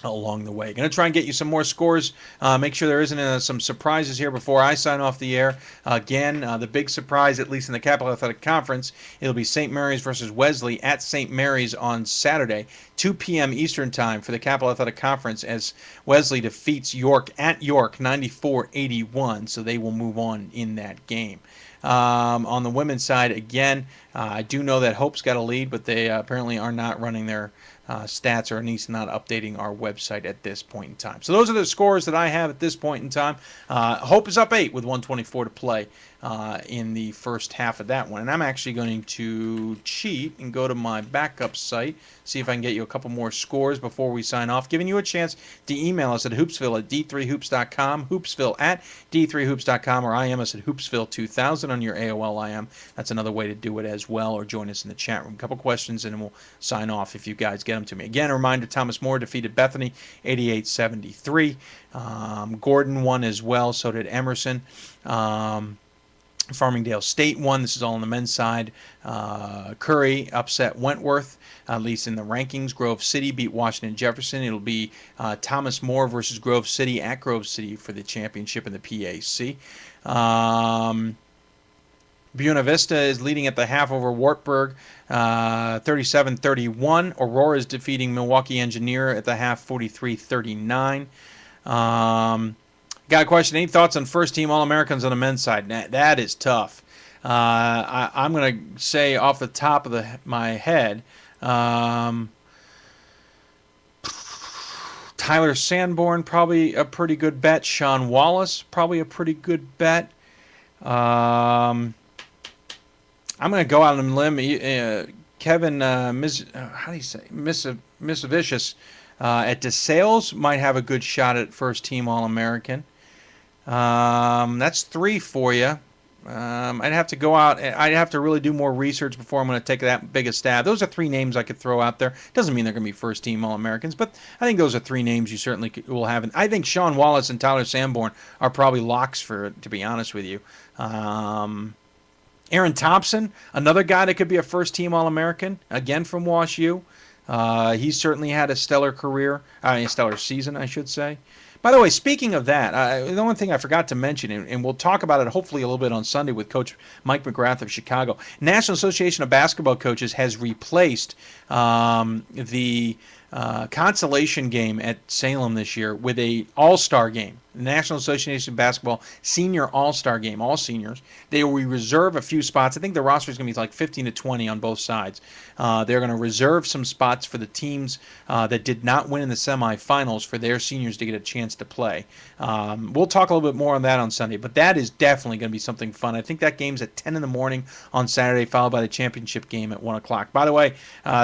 along the way. Going to try and get you some more scores. Make sure there isn't some surprises here before I sign off the air. Again, the big surprise, at least in the Capital Athletic Conference, it'll be St. Mary's versus Wesley at St. Mary's on Saturday, 2 p.m. Eastern Time for the Capital Athletic Conference, as Wesley defeats York at York 94-81, so they will move on in that game. On the women's side, again, I do know that Hope's got a lead, but they apparently are not running their stats, or at least not updating our website at this point in time. So those are the scores that I have at this point in time. Hope is up 8 with 1:24 to play in the first half of that one. And I'm actually going to cheat and go to my backup site, see if I can get you a couple more scores before we sign off, giving you a chance to email us at Hoopsville at d3hoops.com, Hoopsville at d3hoops.com, or IM us at Hoopsville2000 on your AOL IM. That's another way to do it as well, or join us in the chat room. A couple questions, and then we'll sign off if you guys get them to me. Again, a reminder, Thomas More defeated Bethany 88-73. Gordon won as well, so did Emerson. Farmingdale State won. This is all on the men's side. Curry upset Wentworth, at least in the rankings. Grove City beat Washington Jefferson. It'll be Thomas More versus Grove City at Grove City for the championship in the PAC. Buena Vista is leading at the half over Wartburg, 37-31. Aurora is defeating Milwaukee Engineer at the half, 43-39. Got a question. Any thoughts on first-team All-Americans on the men's side? That is tough. I'm going to say off the top of my head, Tyler Sanborn, probably a pretty good bet. Sean Wallace, probably a pretty good bet. I'm going to go out on a limb. Kevin, how do you say, Misavicius at DeSales might have a good shot at first-team All-American. That's 3 for you. I'd have to go out. I'd have to really do more research before I'm going to take that big a stab. Those are 3 names I could throw out there. Doesn't mean they're going to be first-team All-Americans, but I think those are 3 names you certainly will have. And I think Sean Wallace and Tyler Sanborn are probably locks for it, to be honest with you. Aaron Thompson, another guy that could be a first-team All-American, again from Wash U. He's certainly had a stellar career, a stellar season, I should say. By the way, speaking of that, the one thing I forgot to mention, and we'll talk about it hopefully a little bit on Sunday with Coach Mike McGrath of Chicago, National Association of Basketball Coaches has replaced the consolation game at Salem this year with a all-star game. The National Association of Basketball Senior All-Star Game, all seniors. They will reserve a few spots. I think the roster is going to be like 15 to 20 on both sides. They're going to reserve some spots for the teams that did not win in the semifinals for their seniors to get a chance to play. We'll talk a little bit more on that on Sunday, but that is definitely going to be something fun. I think that game's at 10 in the morning on Saturday, followed by the championship game at 1 o'clock. By the way,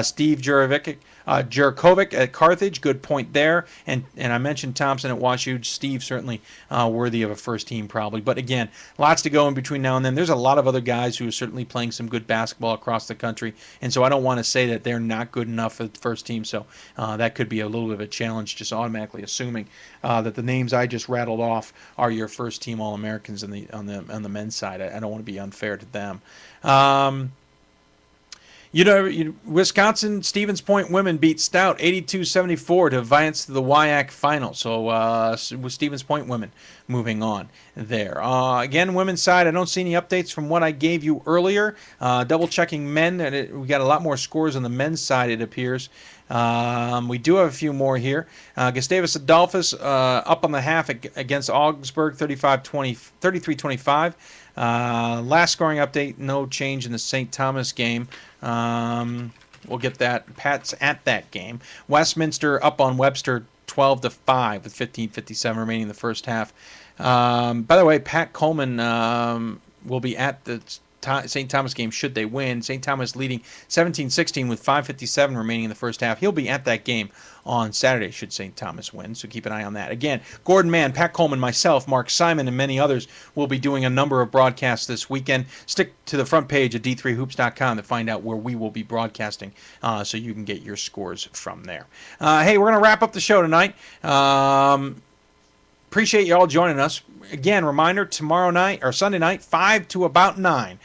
Steve Jurkovic at Carthage, good point there. And I mentioned Thompson at WashU. Steve certainly worthy of a first team probably. But again, lots to go in between now and then. There's a lot of other guys who are certainly playing some good basketball across the country. And so I don't want to say that they're not good enough for the first team. So that could be a little bit of a challenge, just automatically assuming that the names I just rattled off are your first team All-Americans on the men's side. I don't want to be unfair to them. Wisconsin Stevens Point women beat Stout 82-74 to advance to the WIAC final. So with Stevens Point women moving on there. Again, women's side, I don't see any updates from what I gave you earlier. Double checking men, we got a lot more scores on the men's side, it appears. We do have a few more here. Gustavus Adolphus up on the half against Augsburg, 33-25. Last scoring update, no change in the St. Thomas game. We'll get that. Pat's at that game. Westminster up on Webster 12-5 with 15:57 remaining in the first half. By the way, Pat Coleman will be at the St. Thomas game should they win. St. Thomas leading 17-16 with 5:57 remaining in the first half. He'll be at that game on Saturday should St. Thomas win, so keep an eye on that. Again, Gordon Mann, Pat Coleman, myself, Mark Simon, and many others will be doing a number of broadcasts this weekend. Stick to the front page of d3hoops.com to find out where we will be broadcasting so you can get your scores from there. Hey, we're going to wrap up the show tonight. Appreciate you all joining us. Again, reminder, tomorrow night, or Sunday night, 5 to about 9,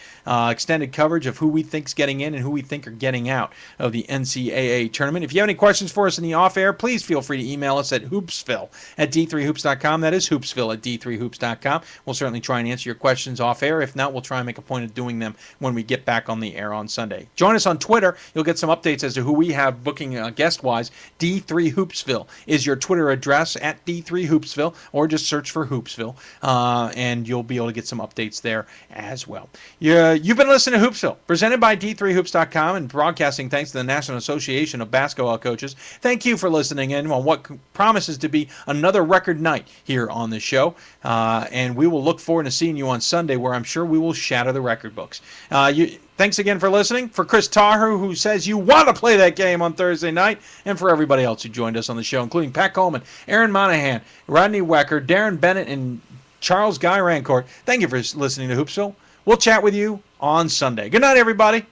extended coverage of who we think's getting in and who we think are getting out of the NCAA tournament. If you have any questions for us in the off-air, please feel free to email us at hoopsville@d3hoops.com. That is hoopsville@d3hoops.com. We'll certainly try and answer your questions off-air. If not, we'll try and make a point of doing them when we get back on the air on Sunday. Join us on Twitter. You'll get some updates as to who we have booking guest-wise. D3Hoopsville is your Twitter address, at D3Hoopsville, or just search for Hoopsville. And you'll be able to get some updates there as well. You've been listening to Hoopsville, presented by D3Hoops.com and broadcasting thanks to the National Association of Basketball Coaches. Thank you for listening in on what promises to be another record night here on the show. And we will look forward to seeing you on Sunday, where I'm sure we will shatter the record books. Thanks again for listening. For Chris Taher, who says you want to play that game on Thursday night, and for everybody else who joined us on the show, including Pat Coleman, Aaron Monahan, Rodney Wecker, Darren Bennett, and Charles Guy Rancourt, thank you for listening to Hoopsville. We'll chat with you on Sunday. Good night, everybody.